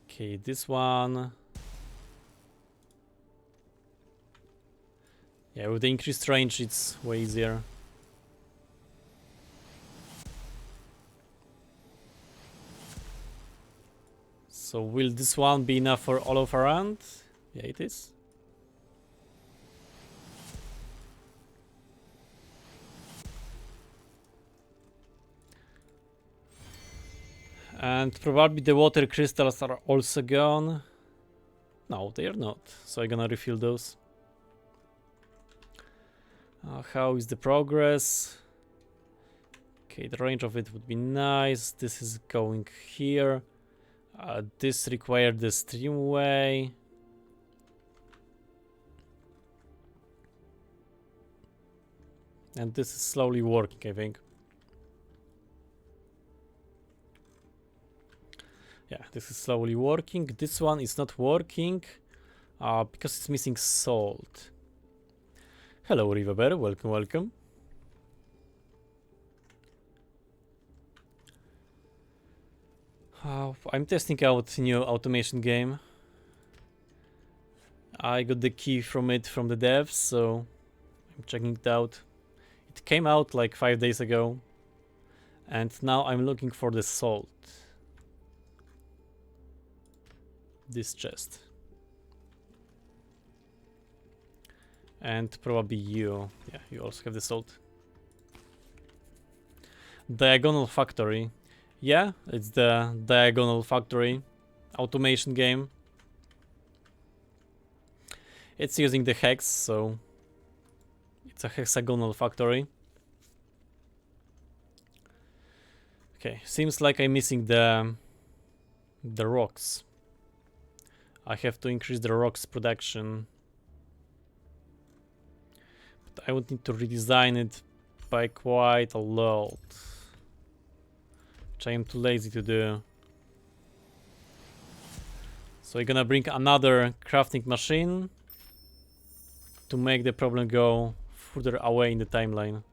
Okay, this one. Yeah, with the increased range, it's way easier. So will this one be enough for all of around? Yeah, it is. And probably the water crystals are also gone. No, they are not. So I'm gonna refill those. How is the progress? Okay, the range of it would be nice. This is going here. This required the streamway. And this is slowly working, I think. Yeah, this is slowly working. This one is not working because it's missing salt. Hello, Riverbear. Welcome, welcome. I'm testing out new automation game. I got the key from it from the devs, so I'm checking it out. It came out like 5 days ago, and now I'm looking for the salt. This chest. And probably you. Yeah, you also have the salt. Diagonal Factory. Yeah, it's the Diagonal Factory automation game. It's using the hex, so it's a hexagonal factory. Okay, seems like I'm missing the rocks. I have to increase the rocks production. But I would need to redesign it by quite a lot, which I am too lazy to do. So we're gonna bring another crafting machine to make the problem go further away in the timeline.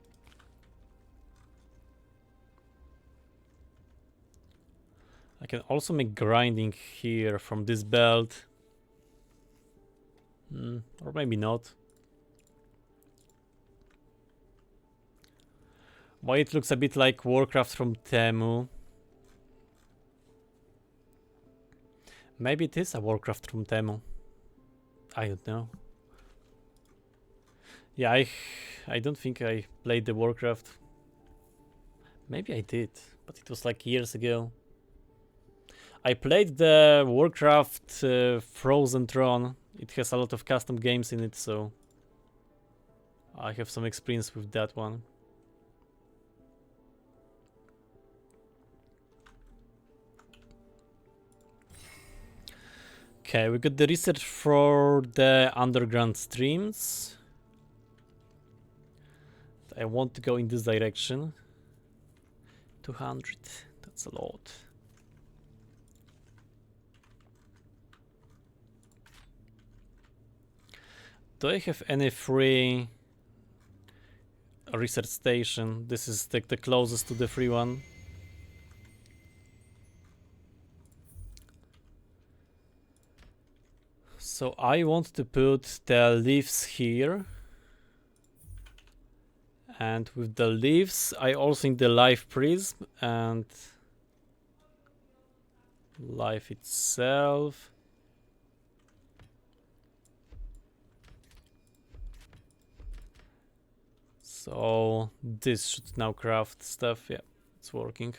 I can also make grinding here from this belt. Or maybe not. Why it looks a bit like Warcraft from Temu. Maybe it is a Warcraft from Temu. I don't know. Yeah, I don't think I played the Warcraft. Maybe I did, but it was like years ago. I played the Warcraft Frozen Throne. It has a lot of custom games in it, so I have some experience with that one. Okay, we got the research for the underground streams. I want to go in this direction. 200, that's a lot. Do I have any free research station? This is the closest to the free one. So I want to put the leaves here. And with the leaves, I also need the life prism and life itself. So this should now craft stuff. Yeah, it's working.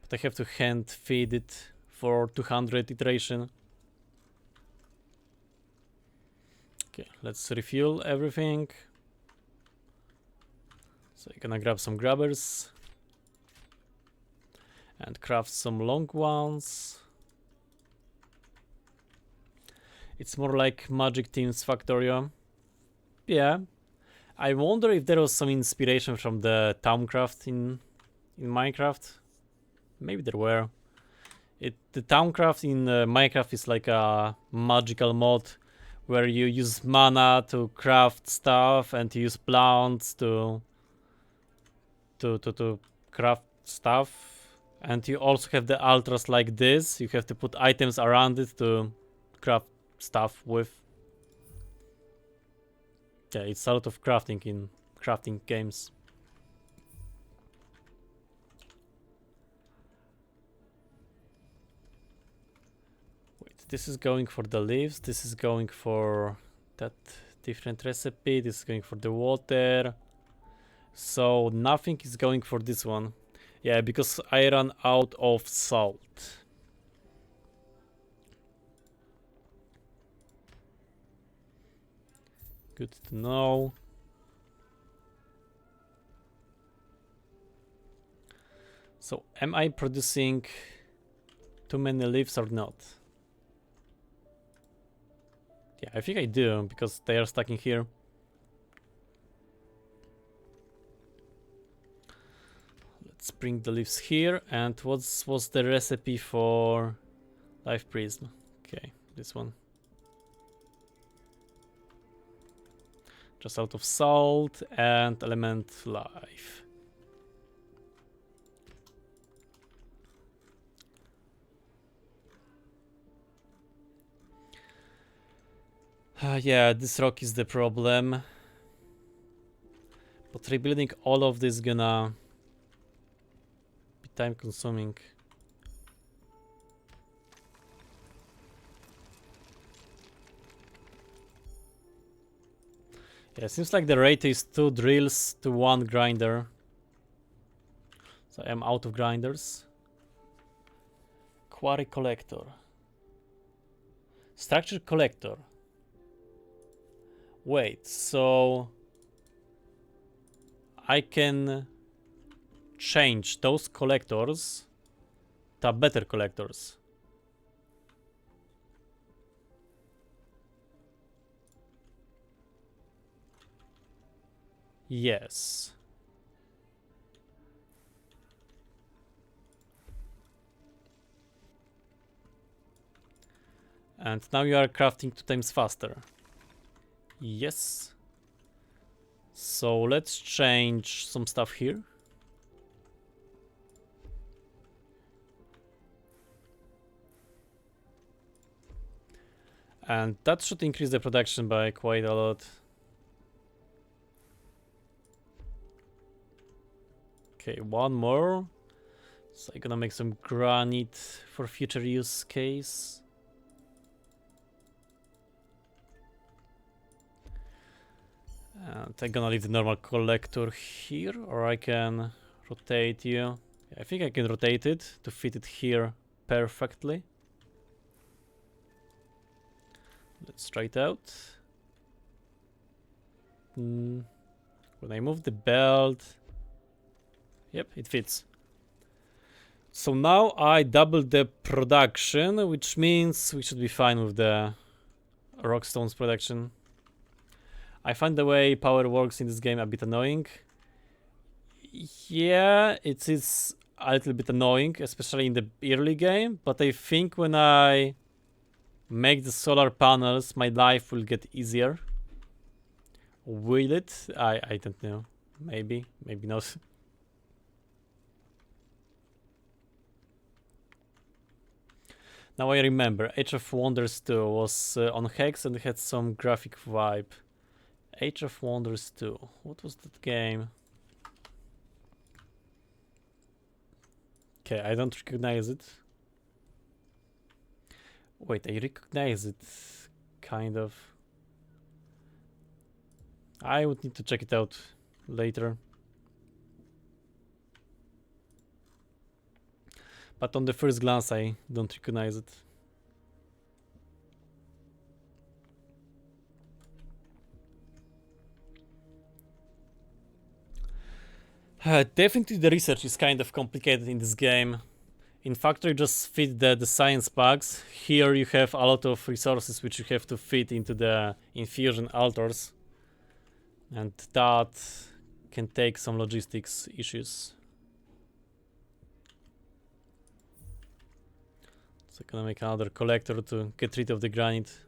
But I have to hand feed it for 200 iteration. Okay, let's refuel everything. So I'm gonna grab some grabbers and craft some long ones. It's more like Magic Team's Factorio. Yeah, I wonder if there was some inspiration from the Towncraft in Minecraft. Maybe there were. The Towncraft in Minecraft is like a magical mod where you use mana to craft stuff and you use plants to craft stuff, and you also have the altars like this. You have to put items around it to craft stuff with. Yeah, it's a lot of crafting in crafting games. Wait, this is going for the leaves, this is going for that different recipe, this is going for the water. So nothing is going for this one. Yeah, because I ran out of salt. Good to know. So, am I producing too many leaves or not? Yeah, I think I do, because they are stuck in here. Let's bring the leaves here. And what was the recipe for life prism? Okay, this one. Just out of salt and element life. Yeah, this rock is the problem. But rebuilding all of this gonna be time consuming. Yeah, seems like the rate is 2 drills to 1 grinder. So I'm out of grinders. Quarry collector. Structure collector. Wait, so I can change those collectors to better collectors. Yes. And now you are crafting 2 times faster. Yes. So let's change some stuff here. And that should increase the production by quite a lot. Okay, one more. So I'm gonna make some granite for future use case. And I'm gonna leave the normal collector here, or I can rotate you. Yeah, I think I can rotate it to fit it here perfectly. Let's try it out. When I move the belt, yep, it fits. So now I doubled the production, which means we should be fine with the rockstones production. I find the way power works in this game a bit annoying. Yeah, it is a little bit annoying, especially in the early game, but I think when I make the solar panels, my life will get easier. Will it? I don't know. Maybe, maybe not. Now I remember, Age of Wonders 2 was on Hex and it had some graphic vibe. Age of Wonders 2. What was that game? Okay, I don't recognize it. Wait, I recognize it, kind of. I would need to check it out later. But on the first glance, I don't recognize it. Definitely the research is kind of complicated in this game. In Factorio, just fit the science bugs. Here you have a lot of resources which you have to fit into the infusion altars. And that can take some logistics issues. So I'm gonna make another collector to get rid of the granite.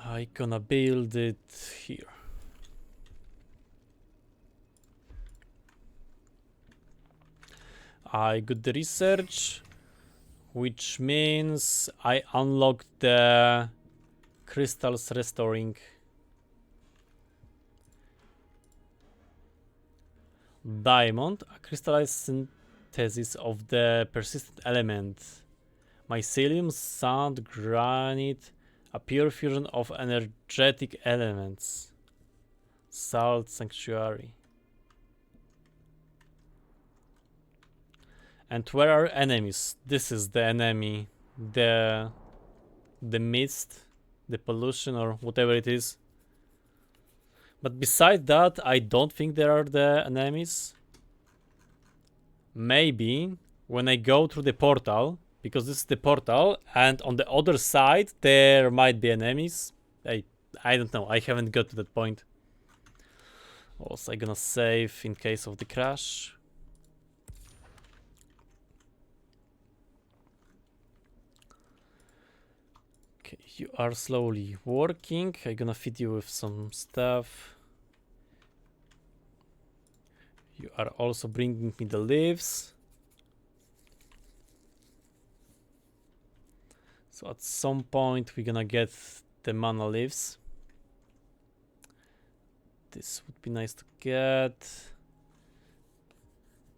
I'm gonna build it here. I got the research, which means I unlocked the crystals restoring. Diamond, a crystallized synthesis of the persistent element. Mycelium, sand, granite, a pure fusion of energetic elements. Salt sanctuary. And where are enemies? This is the enemy. The the mist, the pollution, or whatever it is. But besides that, I don't think there are the enemies. Maybe when I go through the portal, because this is the portal, and on the other side there might be enemies. I don't know, I haven't got to that point. Also, I'm gonna save in case of the crash. Okay, you are slowly working. I'm gonna feed you with some stuff. You are also bringing me the leaves. So at some point we're gonna get the mana leaves. This would be nice to get.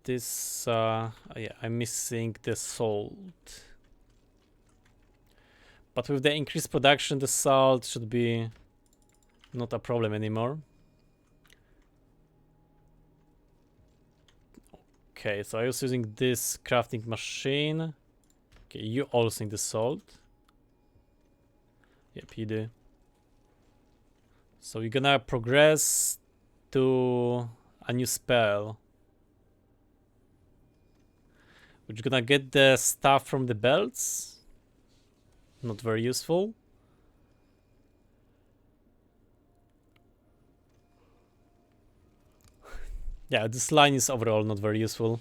This, yeah, I'm missing the salt. But with the increased production, the salt should be not a problem anymore. Okay, so I was using this crafting machine. Okay, you also need the salt. Yep, you do. So you're gonna progress to a new spell. We're gonna get the stuff from the belts. Not very useful. Yeah, this line is overall not very useful.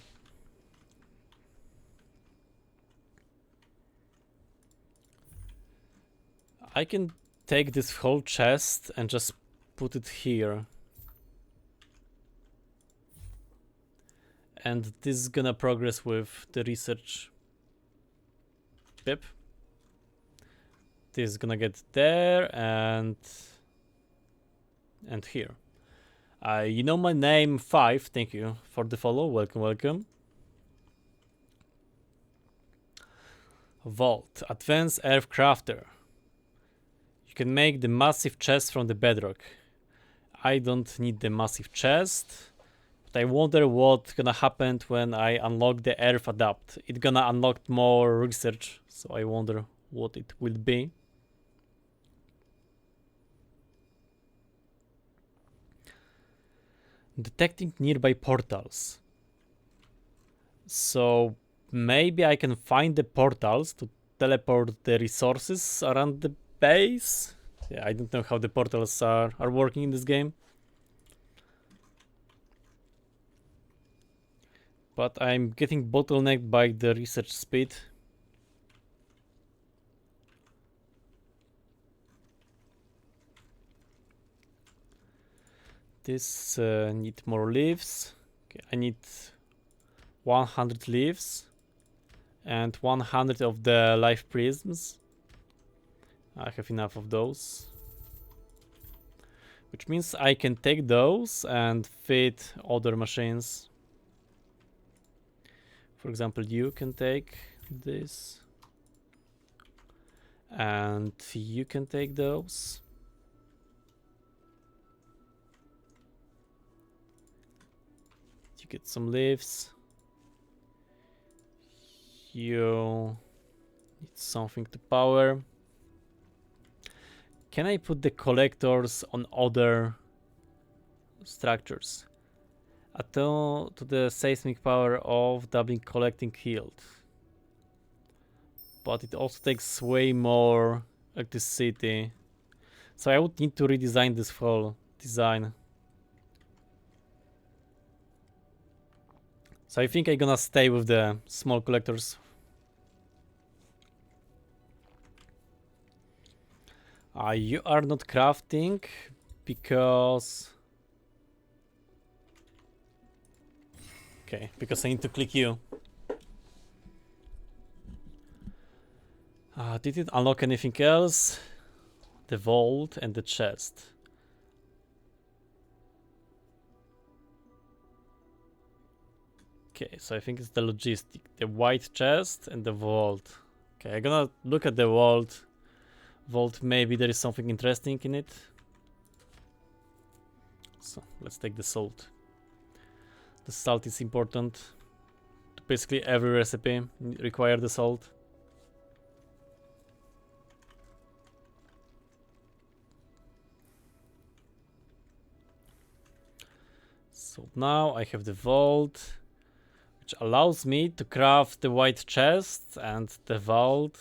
I can take this whole chest and just put it here. And this is gonna progress with the research. Pip. This is gonna get there and here. You know my name, 5. Thank you for the follow. Welcome, welcome. Vault. Advanced Earth Crafter. You can make the massive chest from the bedrock. I don't need the massive chest. But I wonder what's gonna happen when I unlock the Earth Adapt. It's gonna unlock more research. So I wonder what it will be. Detecting nearby portals. So maybe I can find the portals to teleport the resources around the base. Yeah, I don't know how the portals are working in this game. But I'm getting bottlenecked by the research speed. This need more leaves. Okay, I need 100 leaves and 100 of the life prisms. I have enough of those, which means I can take those and feed other machines. For example, you can take this and you can take those. You get some leaves. You need something to power. Can I put the collectors on other structures? Add to the seismic power of doubling collecting yield. But it also takes way more electricity. So I would need to redesign this whole design. So I think I'm gonna stay with the small collectors. You are not crafting because... Okay, because I need to click you. Did it unlock anything else? The vault and the chest. Okay, so I think it's the logistic. The white chest and the vault. Okay, I'm gonna look at the vault. Vault, maybe there is something interesting in it. So let's take the salt. The salt is important. Basically every recipe requires the salt. So now I have the vault, which allows me to craft the white chest and the vault.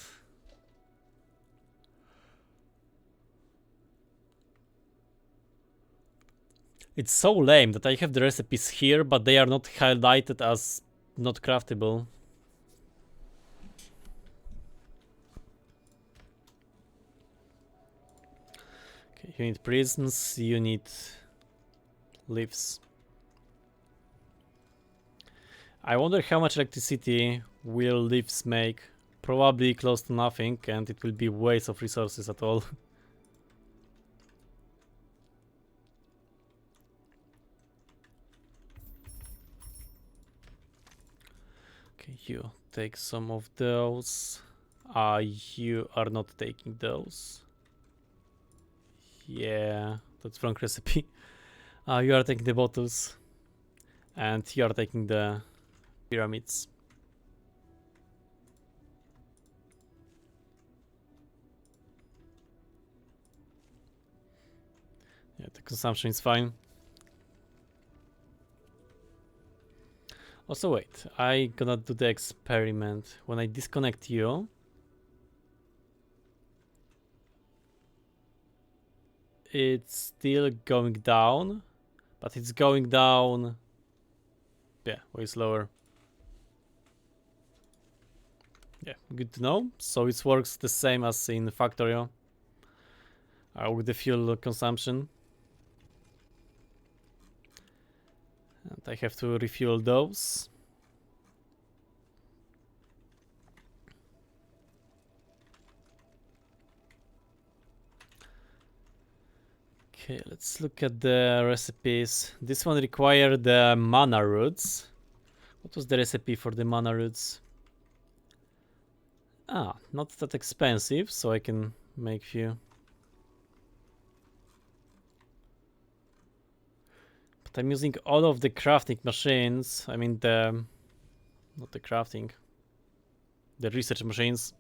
It's so lame that I have the recipes here, but they are not highlighted as not craftable. Okay, you need prisms, you need leaves. I wonder how much electricity will leaves make. Probably close to nothing, and it will be waste of resources at all. Okay, you take some of those. You are not taking those. Yeah, that's wrong recipe. You are taking the bottles, and you are taking the pyramids. Yeah, the consumption is fine. Also, wait, I gonna do the experiment. When I disconnect you, it's still going down, but it's going down, yeah, way slower. Yeah, good to know. So it works the same as in Factorio with the fuel consumption. And I have to refuel those. Okay, let's look at the recipes. This one required the mana roots. What was the recipe for the mana roots? Ah, not that expensive, so I can make few. But I'm using all of the crafting machines. I mean not the crafting, the research machines.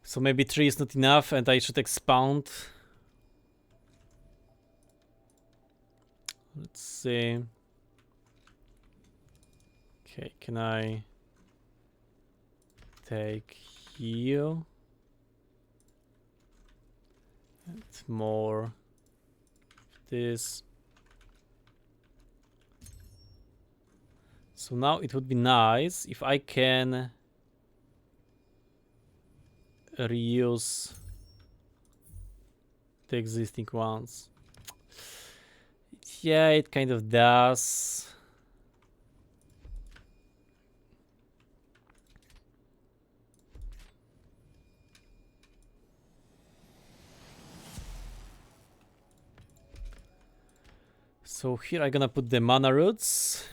So maybe 3 is not enough and I should expand. Let's see. Okay, can I take you? And more of this. So now it would be nice if I can reuse the existing ones. Yeah, it kind of does. So here I'm gonna put the mana roots.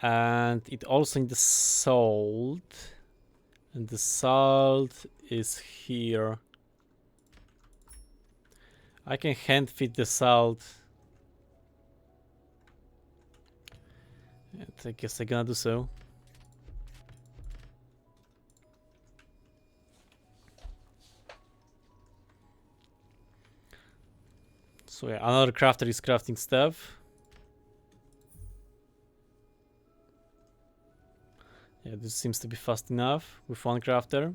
And it also in the salt. And the salt is here. I can hand feed the salt. And I guess I'm gonna do so. So yeah, another crafter is crafting stuff. Yeah, this seems to be fast enough with one crafter.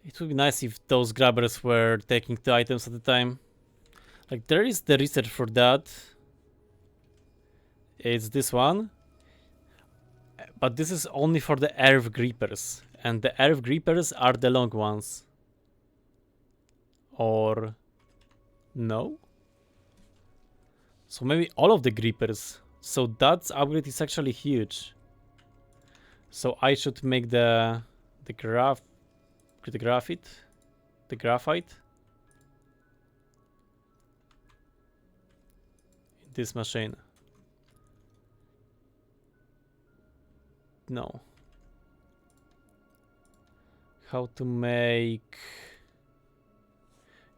It would be nice if those grabbers were taking 2 items at a time. Like, there is the research for that. It's this one. But this is only for the earth creepers. And the earth creepers are the long ones. Or no? So maybe all of the creepers. So that upgrade is actually huge. So I should make the graphite in this machine. No. How to make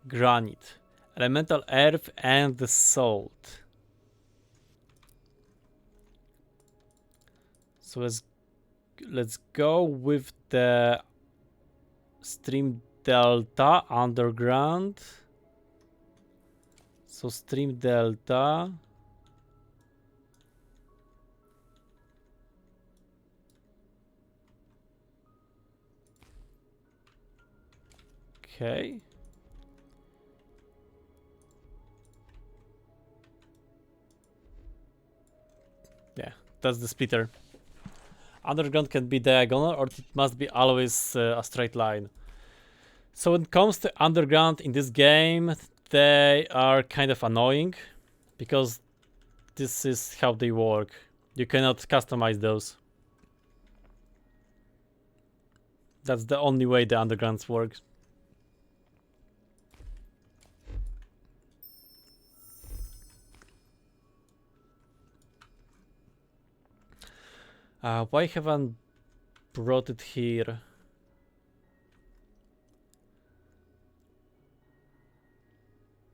granite, elemental earth, and the salt. So let's go with the stream delta underground. So stream delta. Okay. Yeah, that's the splitter. Underground can be diagonal or it must be always a straight line. So when it comes to underground in this game, they are kind of annoying because this is how they work. You cannot customize those. That's the only way the undergrounds work. Why haven't brought it here?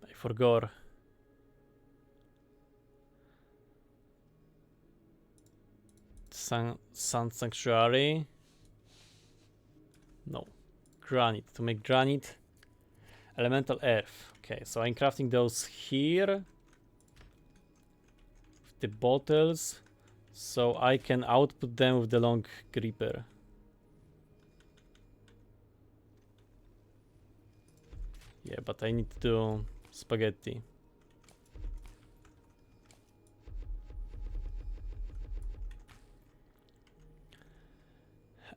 I forgot. Sun Sanctuary. No. Granite. To make granite. Elemental earth. Okay, so I'm crafting those here. With the bottles. So I can output them with the long gripper. Yeah, but I need to do spaghetti.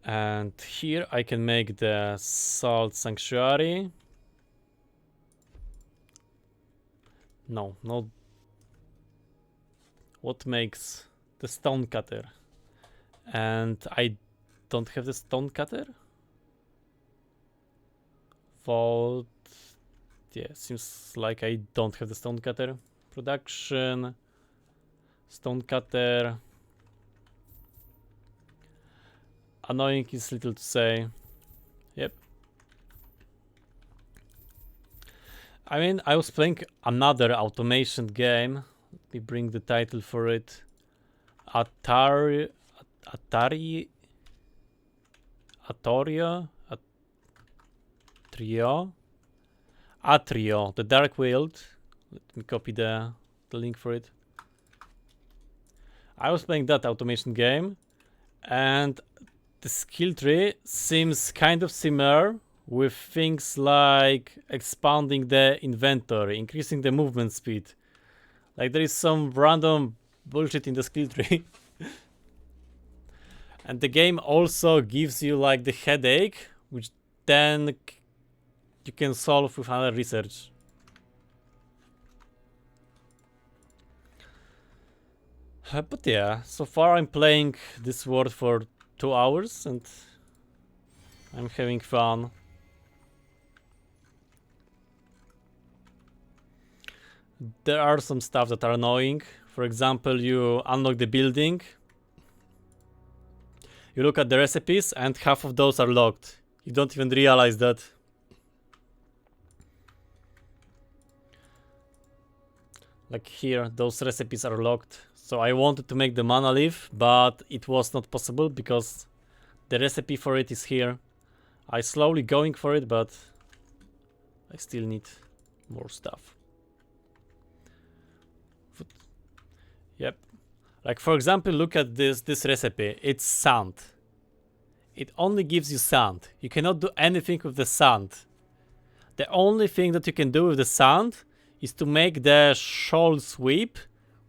And here I can make the salt sanctuary. No, no. What makes the stone cutter? And I don't have the stone cutter? Vault. Yeah, seems like I don't have the stone cutter. Production. Stone cutter. Annoying is little to say. Yep. I mean, I was playing another automation game. Let me bring the title for it. Atari. Atrio, the Dark Wild. Let me copy the link for it. I was playing that automation game, and the skill tree seems kind of similar with things like expanding the inventory, increasing the movement speed. Like there is some random bullshit in the skill tree. And the game also gives you like the headache, which then you can solve with other research. But yeah, so far I'm playing this world for 2 hours and I'm having fun. There are some stuff that are annoying. For example, you unlock the building, you look at the recipes and half of those are locked. You don't even realize that. Like here, those recipes are locked. So I wanted to make the mana leaf, but it was not possible because the recipe for it is here. I slowly going for it, but I still need more stuff. Yep. Like for example, look at this recipe. It's sand. It only gives you sand. You cannot do anything with the sand. The only thing that you can do with the sand is to make the shoal sweep,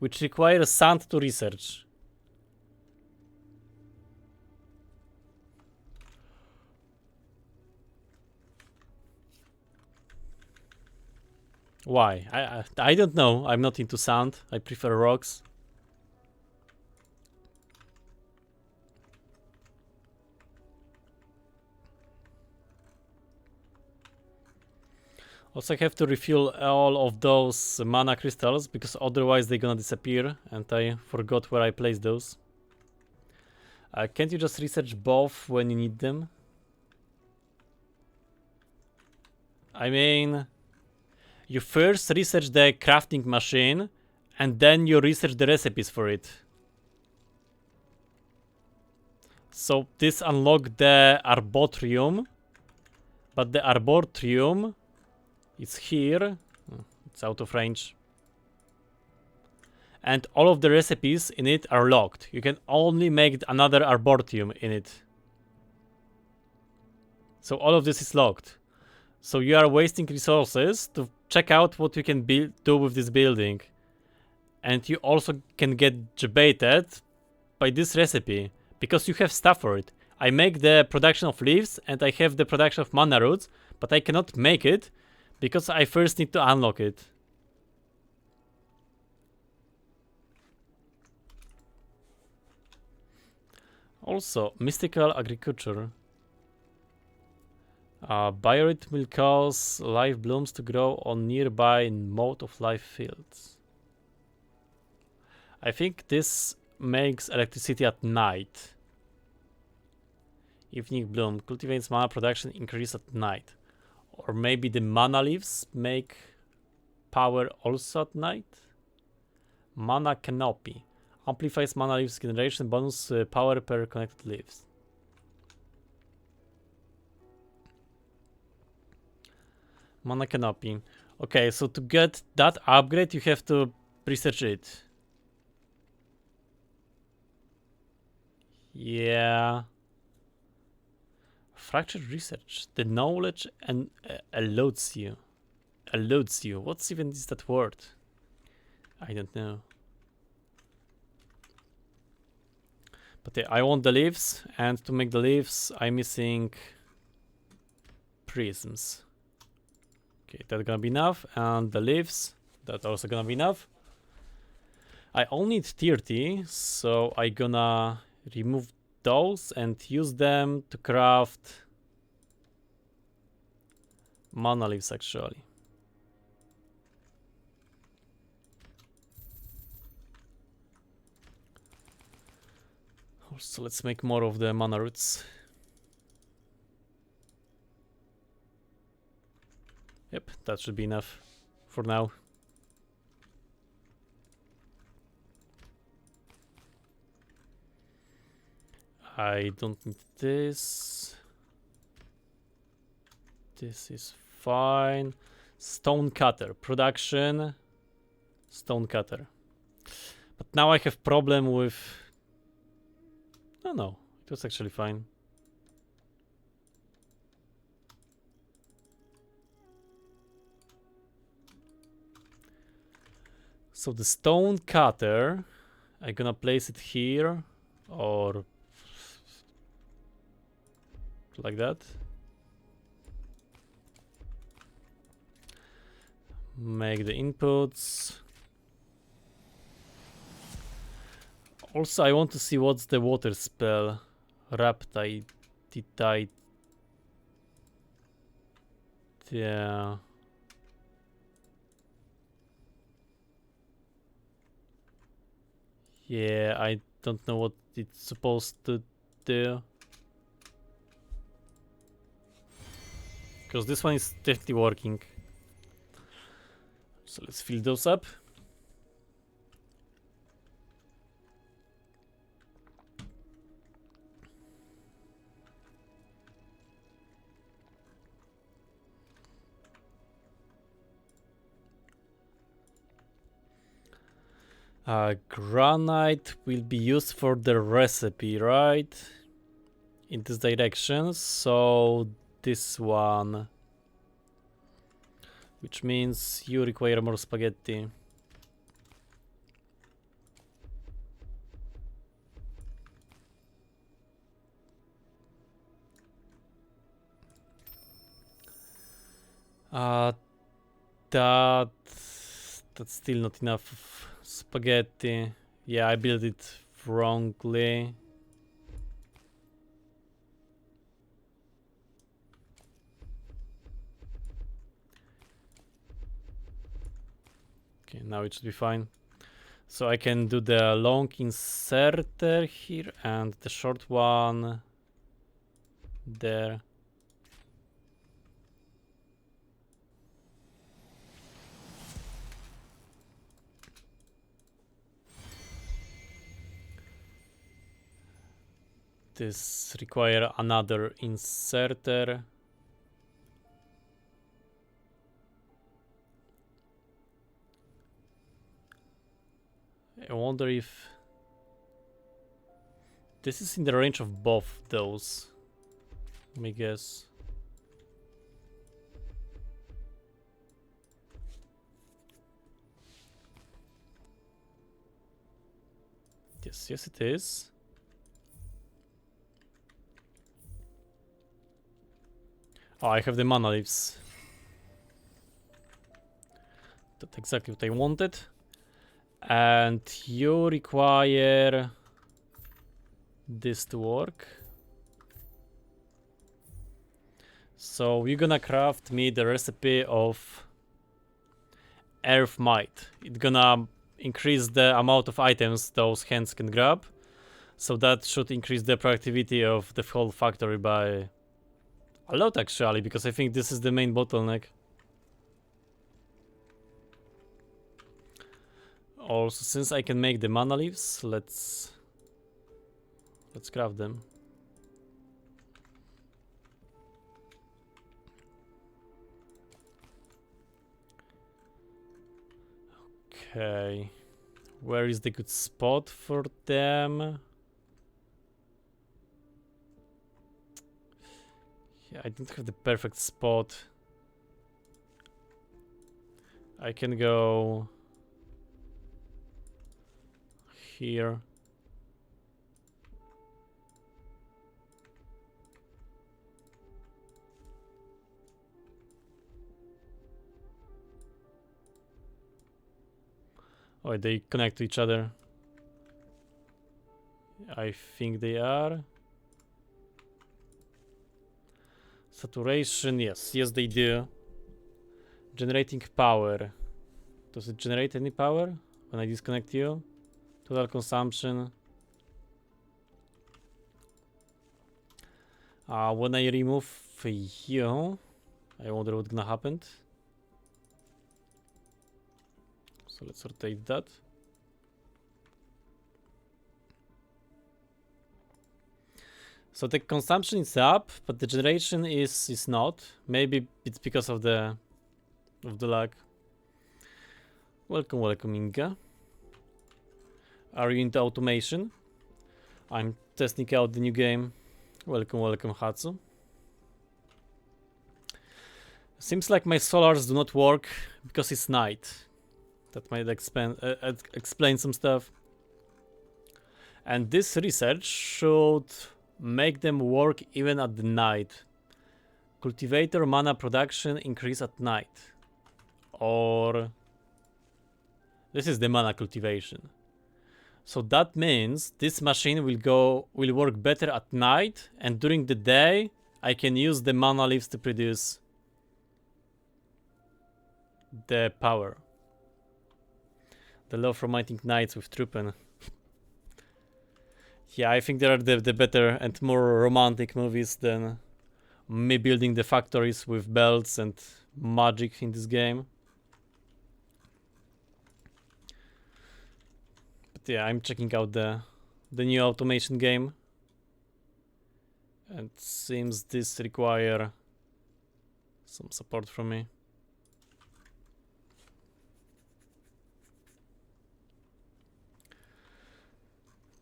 which requires sand to research. Why? I don't know. I'm not into sand. I prefer rocks. Also, I have to refill all of those mana crystals because otherwise they're gonna disappear, and I forgot where I placed those. Can't you just research both when you need them? I mean, you first research the crafting machine and then you research the recipes for it. So this unlocked the arboretum, but the arboretum is here. It's out of range. And all of the recipes in it are locked. You can only make another arboretum in it. So all of this is locked. So you are wasting resources to check out what you can do with this building. And you also can get debated by this recipe, because you have stuff for it. I make the production of leaves and I have the production of mana roots, but I cannot make it because I first need to unlock it. Also, mystical agriculture. Biorhythm will cause live blooms to grow on nearby mote of life fields. I think this makes electricity at night. Evening bloom cultivates mana production increase at night. Or maybe the mana leaves make power also at night? Mana canopy amplifies mana leaves generation bonus power per connected leaves. Mana canopy. Okay, so to get that upgrade you have to research it. Yeah. Fractured research. The knowledge and allows you. Allows you. What's even is that word? I don't know. But yeah, I want the leaves, and to make the leaves, I'm missing prisms. Okay, that's gonna be enough, and the leaves, that's also gonna be enough. I only need 30, so I gonna remove those and use them to craft mana leaves actually. Also, let's make more of the mana roots. Yep, that should be enough for now. I don't need this. This is fine. Stone cutter production. Stone cutter. But now I have problem with. No, it was actually fine. So the stone cutter, I'm gonna place it here or like that. Make the inputs. Also, I want to see what's the water spell. Raptide. Yeah. Yeah, I don't know what it's supposed to do. Because this one is definitely working. So let's fill those up. Granite will be used for the recipe, right? In this direction, so this one. Which means you require more spaghetti. That's still not enough spaghetti. Yeah, I built it wrongly. Okay, now it should be fine. So I can do the long inserter here and the short one there. This require another inserter. I wonder if this is in the range of both those. Let me guess. Yes, it is. Oh, I have the mana leaves. That's exactly what I wanted. And you require this to work. So you're gonna craft me the recipe of Earth Might. It's gonna increase the amount of items those hands can grab. So that should increase the productivity of the whole factory by a lot actually, because I think this is the main bottleneck. Also, since I can make the mana leaves, let's craft them. Okay, where is the good spot for them? Yeah, I don't have the perfect spot. I can go here. Oh, they connect to each other. I think they are. Saturation, yes, they do. Generating power. Does it generate any power when I disconnect you? Total consumption. When I remove you, I wonder what's gonna happen. So let's rotate that. So the consumption is up, but the generation is not. Maybe it's because of the lag. Welcome, Inga. Are you into automation? I'm testing out the new game. Welcome, Hatsu. Seems like my solars do not work because it's night. That might explain some stuff. And this research should make them work even at the night. Cultivator mana production increase at night. Or this is the mana cultivation. So that means this machine will work better at night, and during the day I can use the mana leaves to produce the power. The love for mighty knights with Truppen. Yeah, I think there are the better and more romantic movies than me building the factories with belts and magic in this game. But yeah, I'm checking out the new automation game. And seems this require some support from me.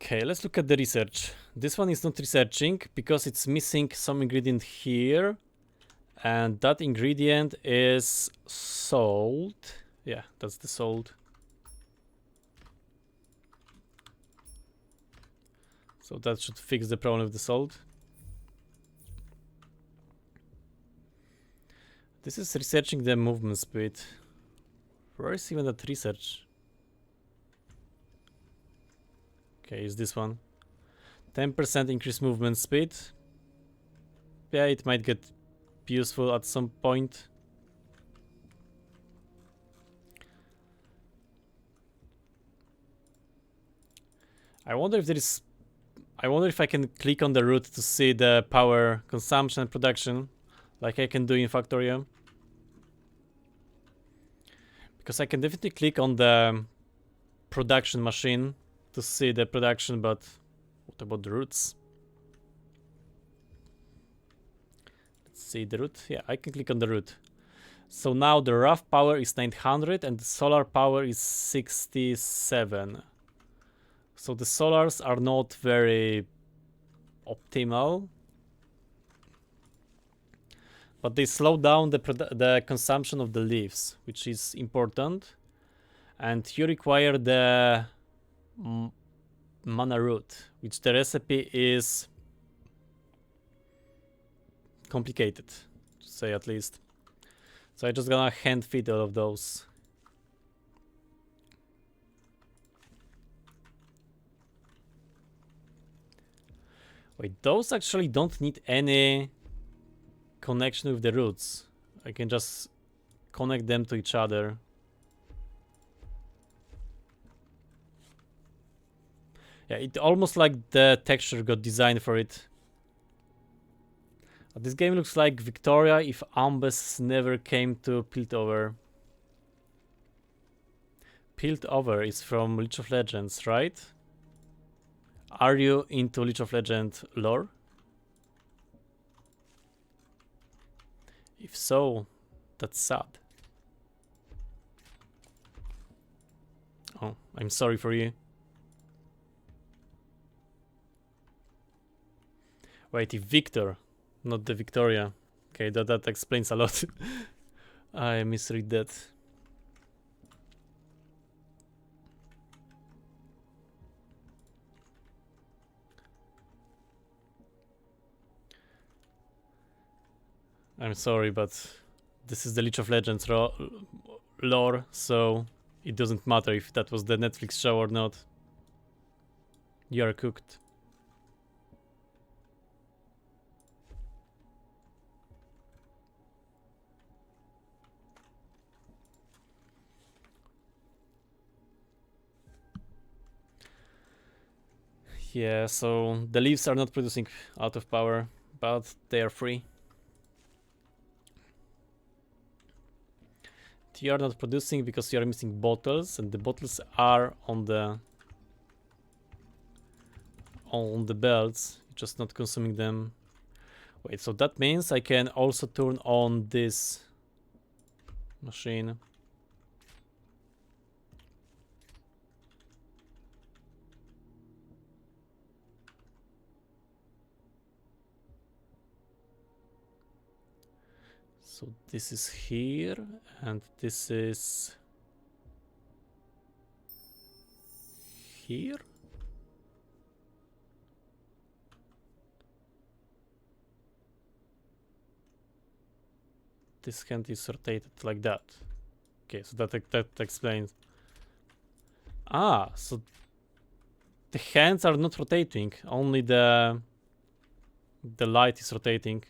Okay, let's look at the research. This one is not researching because it's missing some ingredient here. And that ingredient is salt. Yeah, that's the salt. So that should fix the problem with the salt. This is researching the movement speed. Where is even that research? Okay, is this one. 10% increased movement speed. Yeah, it might get useful at some point. I wonder if I can click on the root to see the power consumption and production, like I can do in Factorio. Because I can definitely click on the production machine to see the production, but what about the roots? Let's see the root. Yeah, I can click on the root. So now the rough power is 900 and the solar power is 67. So the solars are not very optimal, but they slow down the consumption of the leaves, which is important. And you require the mana root, which the recipe is complicated, to say at least. So I'm just gonna hand feed all of those. Wait, those actually don't need any connection with the roots. I can just connect them to each other. Yeah, it almost like the texture got designed for it. This game looks like Victoria if Ambes never came to Piltover. Piltover is from League of Legends, right? Are you into League of Legends lore? If so, that's sad. Oh, I'm sorry for you. Wait, if Victor, not the Victoria. Okay, that explains a lot. I misread that. I'm sorry, but this is the League of Legends lore, so it doesn't matter if that was the Netflix show or not. You are cooked. Yeah, so the leaves are not producing out of power, but they are free. You are not producing because you are missing bottles, and the bottles are on the belts. You're just not consuming them. Wait, so that means I can also turn on this machine. So this is here, and this is here. This hand is rotated like that. Okay, so that explains. Ah, so the hands are not rotating, only the light is rotating.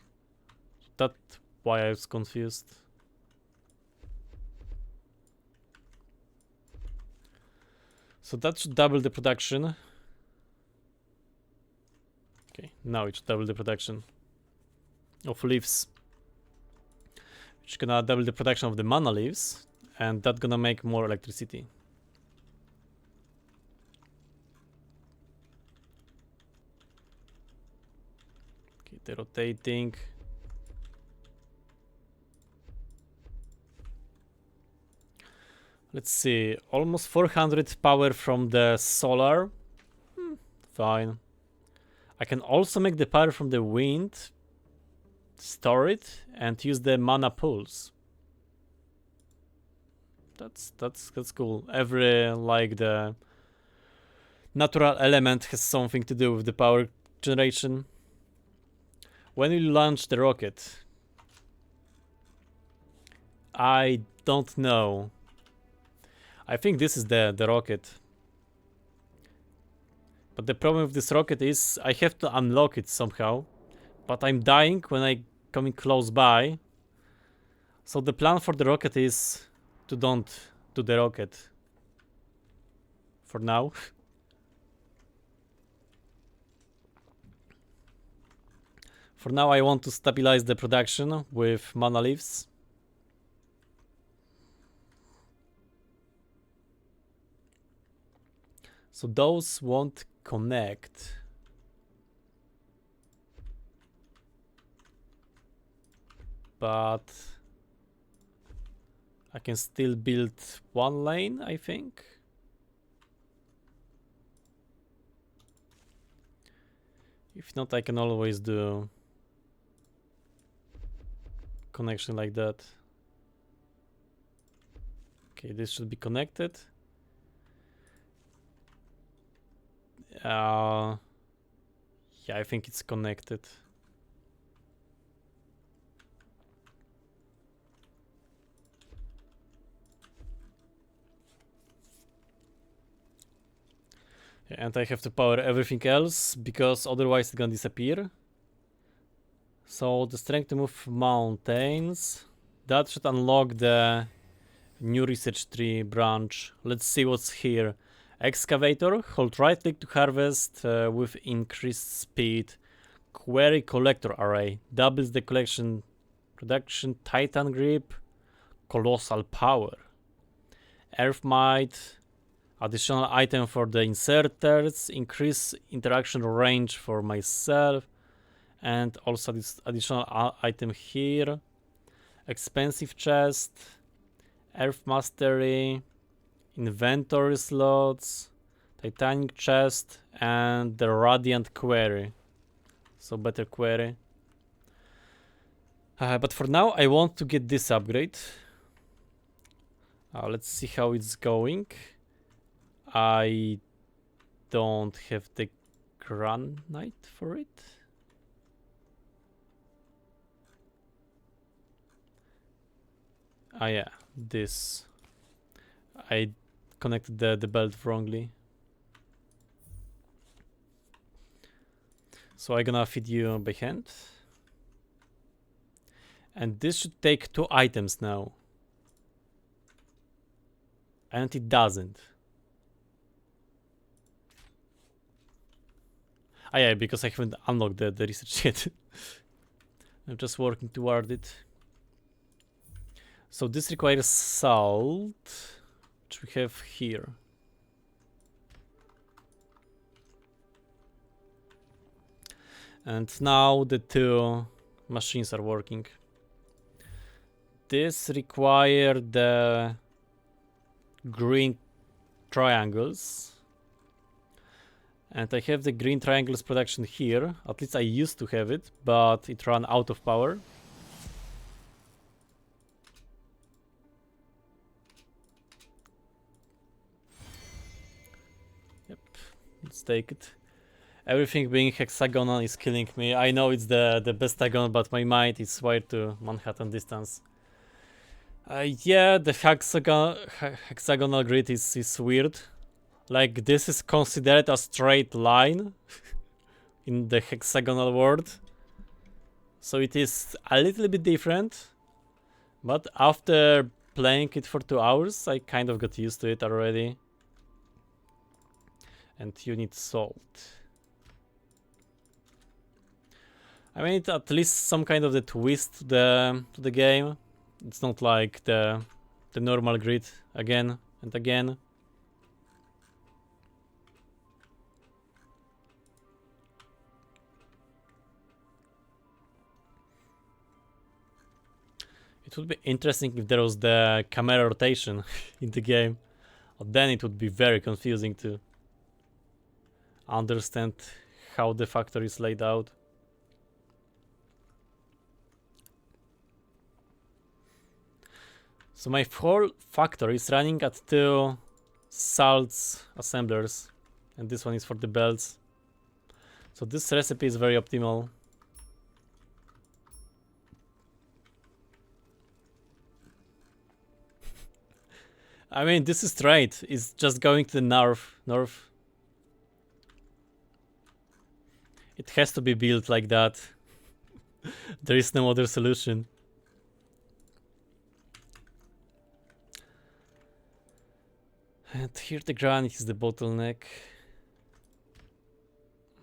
That's why I was confused. So that should double the production. Okay, now it should double the production of leaves. Which is gonna double the production of the mana leaves, and that's gonna make more electricity. Okay, they're rotating. Let's see, almost 400 power from the solar. Fine. I can also make the power from the wind, store it, and use the mana pools. That's cool. Every, like, the natural element has something to do with the power generation. When will you launch the rocket? I don't know. I think this is the rocket. But the problem with this rocket is I have to unlock it somehow. But I'm dying when I coming close by. So the plan for the rocket is to don't do the rocket. For now. For now I want to stabilize the production with mana leaves. So those won't connect. But I can still build one lane, I think. If not, I can always do connection like that. Okay, this should be connected. Yeah, I think it's connected. And I have to power everything else because otherwise it's gonna disappear. So the strength to move mountains, that should unlock the new research tree branch. Let's see what's here. Excavator, hold right click to harvest with increased speed. Query collector array, doubles the collection production. Titan grip, colossal power. Earthmite, additional item for the inserters, increase interaction range for myself, and also this additional item here. Expensive chest, Earth Mastery, inventory slots, Titanic chest, and the Radiant query. So better query. But for now, I want to get this upgrade. Let's see how it's going. I don't have the granite for it. Yeah, this. I connected the belt wrongly. So I'm gonna feed you by hand. And this should take 2 items now. And it doesn't. Yeah, because I haven't unlocked the research yet. I'm just working toward it. So this requires salt, which we have here. And now the 2 machines are working. This requires the green triangles. And I have the green triangles production here. At least I used to have it, but it ran out of power. Yep, let's take it. Everything being hexagonal is killing me. I know it's the bestagon, but my mind is wired to Manhattan distance. Yeah, the hexagonal grid is weird. Like, this is considered a straight line in the hexagonal world. So it is a little bit different. But after playing it for 2 hours, I kind of got used to it already. And you need salt. I mean, it's at least some kind of the twist to the game. It's not like the normal grid again and again. It would be interesting if there was the camera rotation in the game. Then it would be very confusing to understand how the factory is laid out. So my whole factory is running at 2 salts assemblers, and this one is for the belts. So this recipe is very optimal. I mean, this is straight. It's just going to the north. It has to be built like that. There is no other solution. And here the granite is the bottleneck.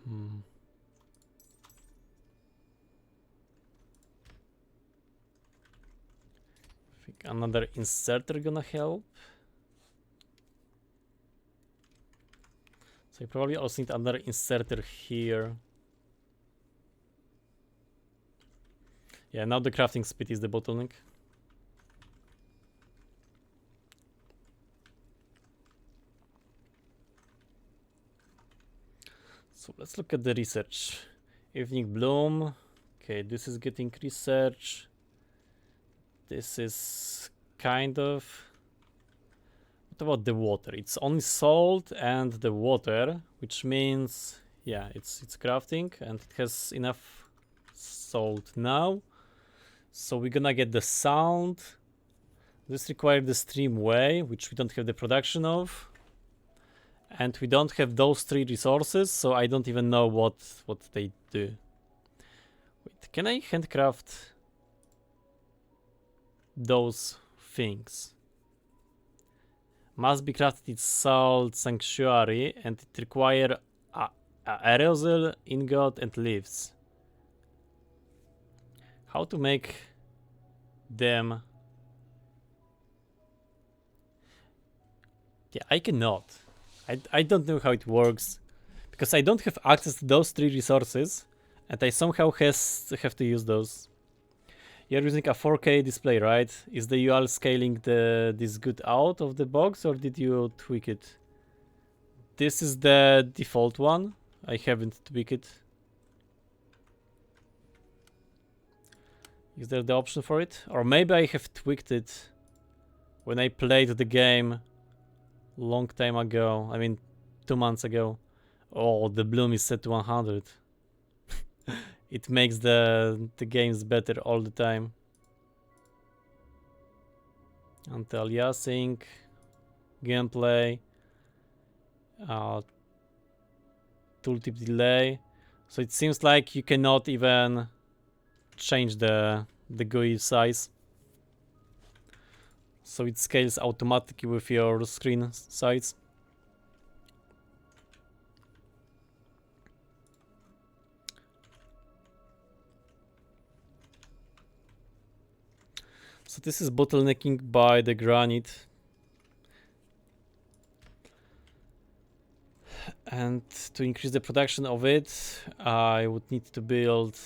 I think another inserter gonna help. So I probably also need another inserter here. Yeah, now the crafting speed is the bottleneck. So let's look at the research. Evening bloom. Okay, this is getting research. This is kind of... What about the water? It's only salt and the water, which means, yeah, it's crafting, and it has enough salt now. So we're gonna get the sound. This requires the Streamway, which we don't have the production of. And we don't have those 3 resources, so I don't even know what they do. Wait, can I handcraft those things? Must be crafted in Salt Sanctuary, and it requires aerosol, ingot, and leaves. How to make them? Yeah, I cannot. I don't know how it works, because I don't have access to those 3 resources, and I somehow have to use those. You're using a 4K display, right? Is the UL scaling this good out of the box, or did you tweak it? This is the default one. I haven't tweaked it. Is there the option for it? Or maybe I have tweaked it when I played the game long time ago. I mean, 2 months ago. Oh, the bloom is set to 100. It makes the games better all the time. Anti-aliasing, gameplay, tooltip delay. So it seems like you cannot even change the GUI size. So it scales automatically with your screen size. So this is bottlenecking by the granite. And to increase the production of it, I would need to build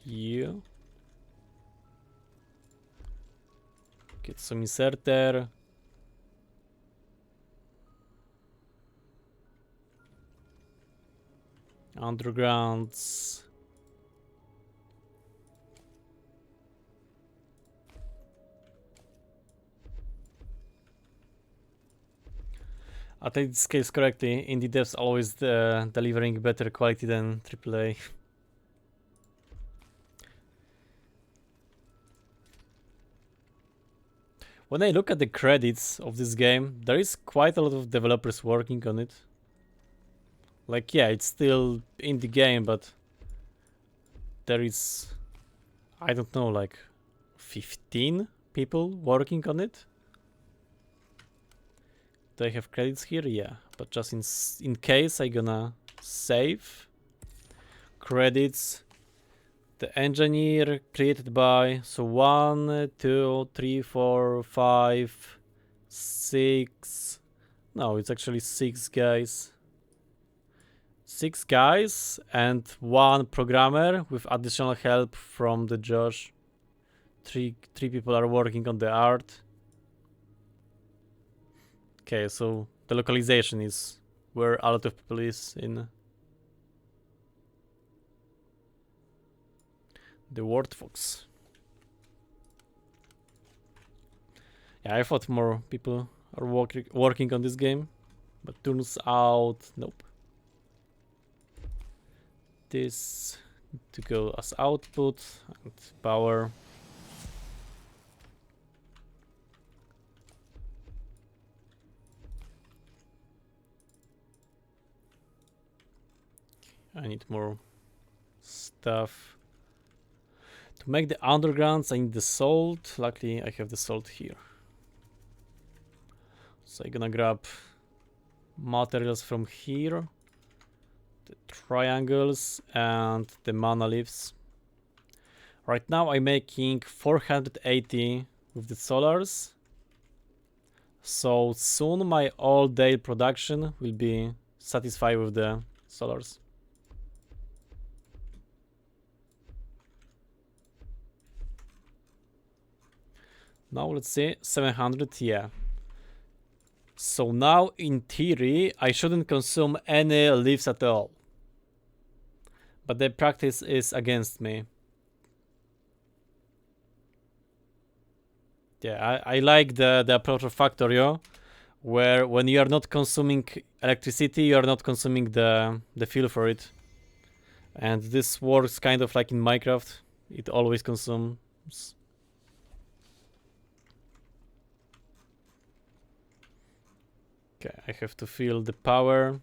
here. Get some inserter. Undergrounds. I think it scales correctly. Indie devs always delivering better quality than AAA. When I look at the credits of this game, there is quite a lot of developers working on it. Like, yeah, it's still indie game, but there is, I don't know, like 15 people working on it. Do I have credits here? Yeah, but just in case I gonna save credits. The engineer created by, so 1, 2, 3, 4, 5, 6. No, it's actually 6 guys. 6 guys and 1 programmer with additional help from the Josh. 3 people are working on the art. Okay, so the localization is where a lot of people is in. The Word Fox. Yeah, I thought more people are working on this game, but turns out nope. This to go as output and power. I need more stuff. To make the undergrounds, I need the salt. Luckily, I have the salt here. So I'm gonna grab materials from here. The triangles and the mana leaves. Right now, I'm making 480 with the solars. So soon my all-day production will be satisfied with the solars. Now let's see, 700, yeah. So now in theory, I shouldn't consume any leaves at all. but the practice is against me. Yeah, I like the approach of Factorio, where when you are not consuming electricity, you are not consuming the fuel for it. And this works kind of like in Minecraft. It always consumes. Okay, I have to fill the power.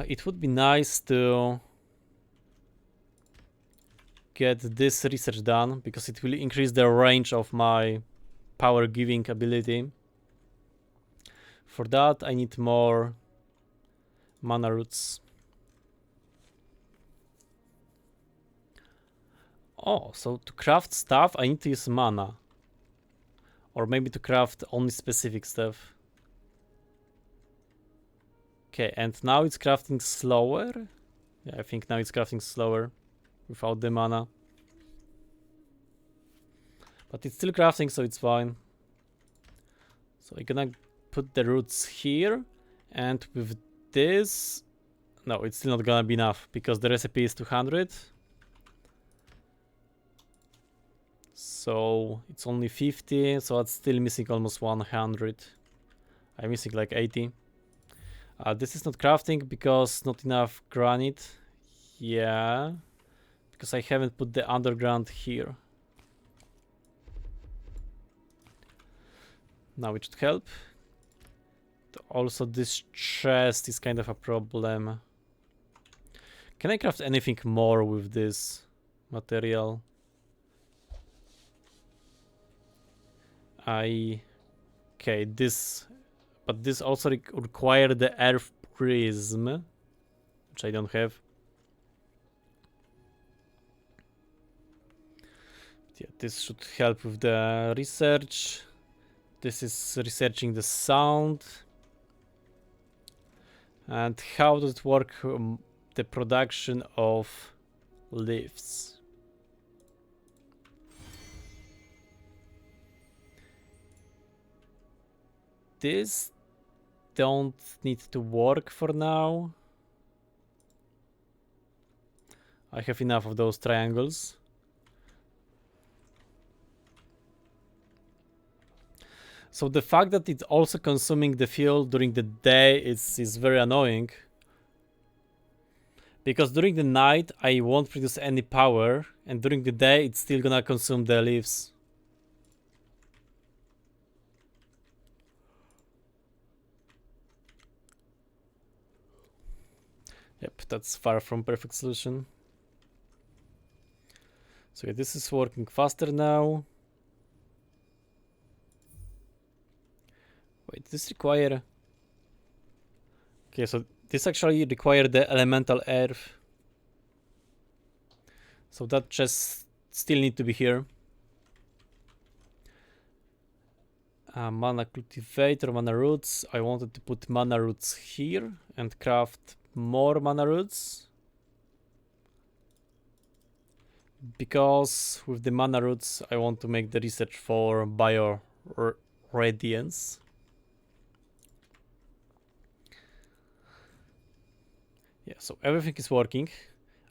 It would be nice to get this research done, because it will increase the range of my power giving ability. For that I need more mana roots. Oh, so to craft stuff I need to use mana. Or maybe to craft only specific stuff. Okay, and now it's crafting slower? Yeah, I think now it's crafting slower without the mana. But it's still crafting, so it's fine. So I'm gonna put the roots here, and with this... No, it's still not gonna be enough, because the recipe is 200. So it's only 50, so it's still missing almost 100. I'm missing like 80. This is not crafting because not enough granite. Yeah, because I haven't put the underground here. Now it should help. Also, this chest is kind of a problem. Can I craft anything more with this material? Okay, this... But this also require the earth prism, which I don't have. Yeah, this should help with the research. This is researching the sound. And how does it work, the production of leaves? This don't need to work for now. I have enough of those triangles. So the fact that it's also consuming the fuel during the day is very annoying. Because during the night I won't produce any power, and during the day it's still gonna consume the leaves. Yep, that's far from perfect solution. So yeah, this is working faster now. Wait, this require... Okay, so this actually require the elemental earth. So that just still need to be here. Mana cultivator, mana roots. I wanted to put mana roots here and craft more mana roots. Because with the mana roots I want to make the research for bio radiance. Yeah, so everything is working.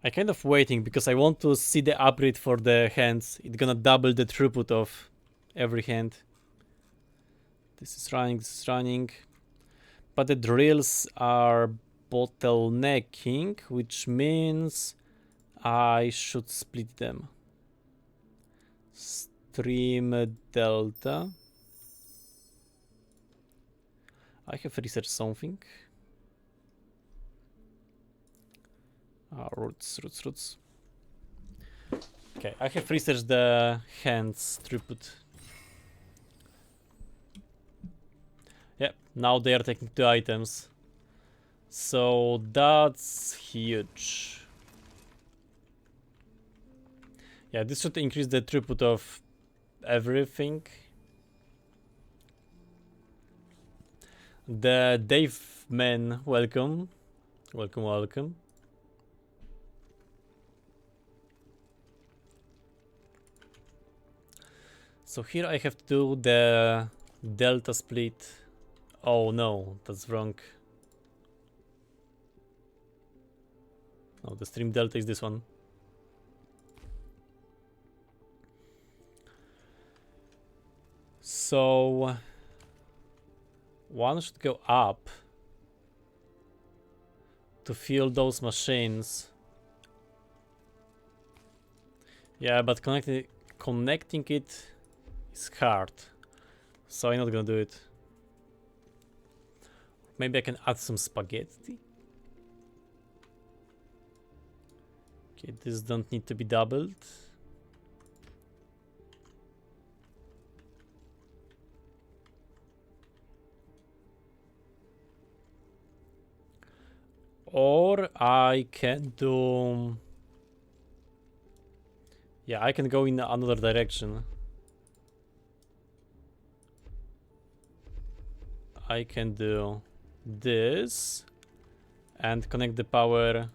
I kind of waiting because I want to see the upgrade for the hands. It's gonna double the throughput of every hand. This is running. But the drills are bottlenecking, which means I should split them. Stream delta. I have researched something. Roots. Okay, I have researched the hands throughput. Yeah, now they are taking 2 items. So that's huge. Yeah, this should increase the throughput of everything. The Dave man, welcome. Welcome. So here I have to do the delta split. Oh no, that's wrong. No, the stream delta is this one. So one should go up to fill those machines. Yeah, but connecting it is hard, so I'm not gonna do it. Maybe I can add some spaghetti. Okay, this don't need to be doubled. Or I can do... Yeah, I can go in another direction. I can do this and connect the power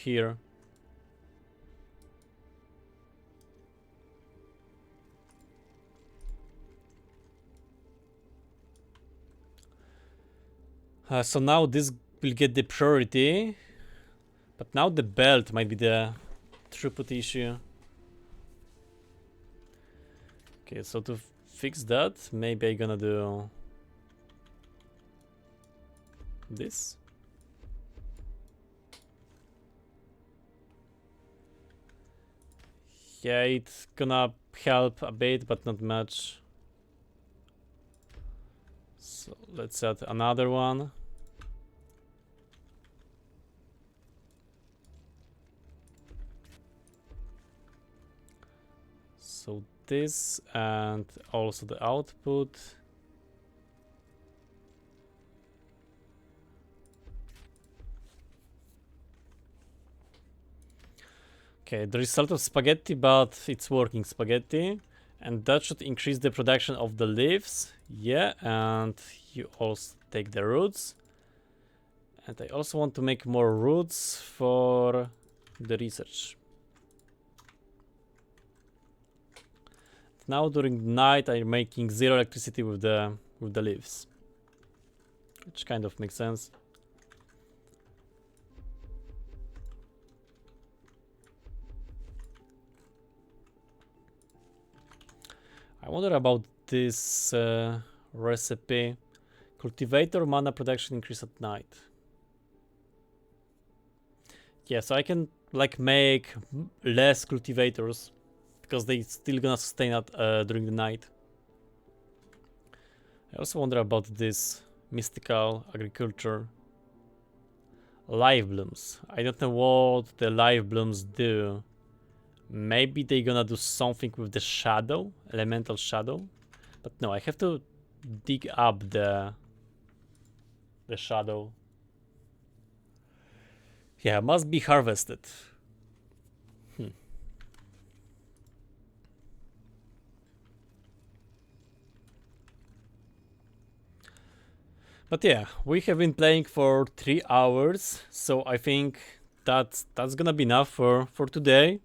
here. So now this will get the priority, but now the belt might be the throughput issue. Okay, so to fix that, maybe I'm gonna do this. Yeah, it's gonna help a bit, but not much. So let's add another one. So this and also the output. Okay, there is sort of spaghetti, but it's working spaghetti, and that should increase the production of the leaves. Yeah, and you also take the roots, and I also want to make more roots for the research. Now during the night I'm making 0 electricity with the leaves, which kind of makes sense. I wonder about this recipe. Cultivator mana production increase at night. Yeah, so I can like make less cultivators because they still gonna sustain at during the night. I also wonder about this mystical agriculture. Live blooms. I don't know what the live blooms do. Maybe they're gonna do something with the shadow, elemental shadow. But no, I have to dig up the shadow. Yeah, must be harvested. But yeah, we have been playing for 3 hours, so I think that's gonna be enough for today.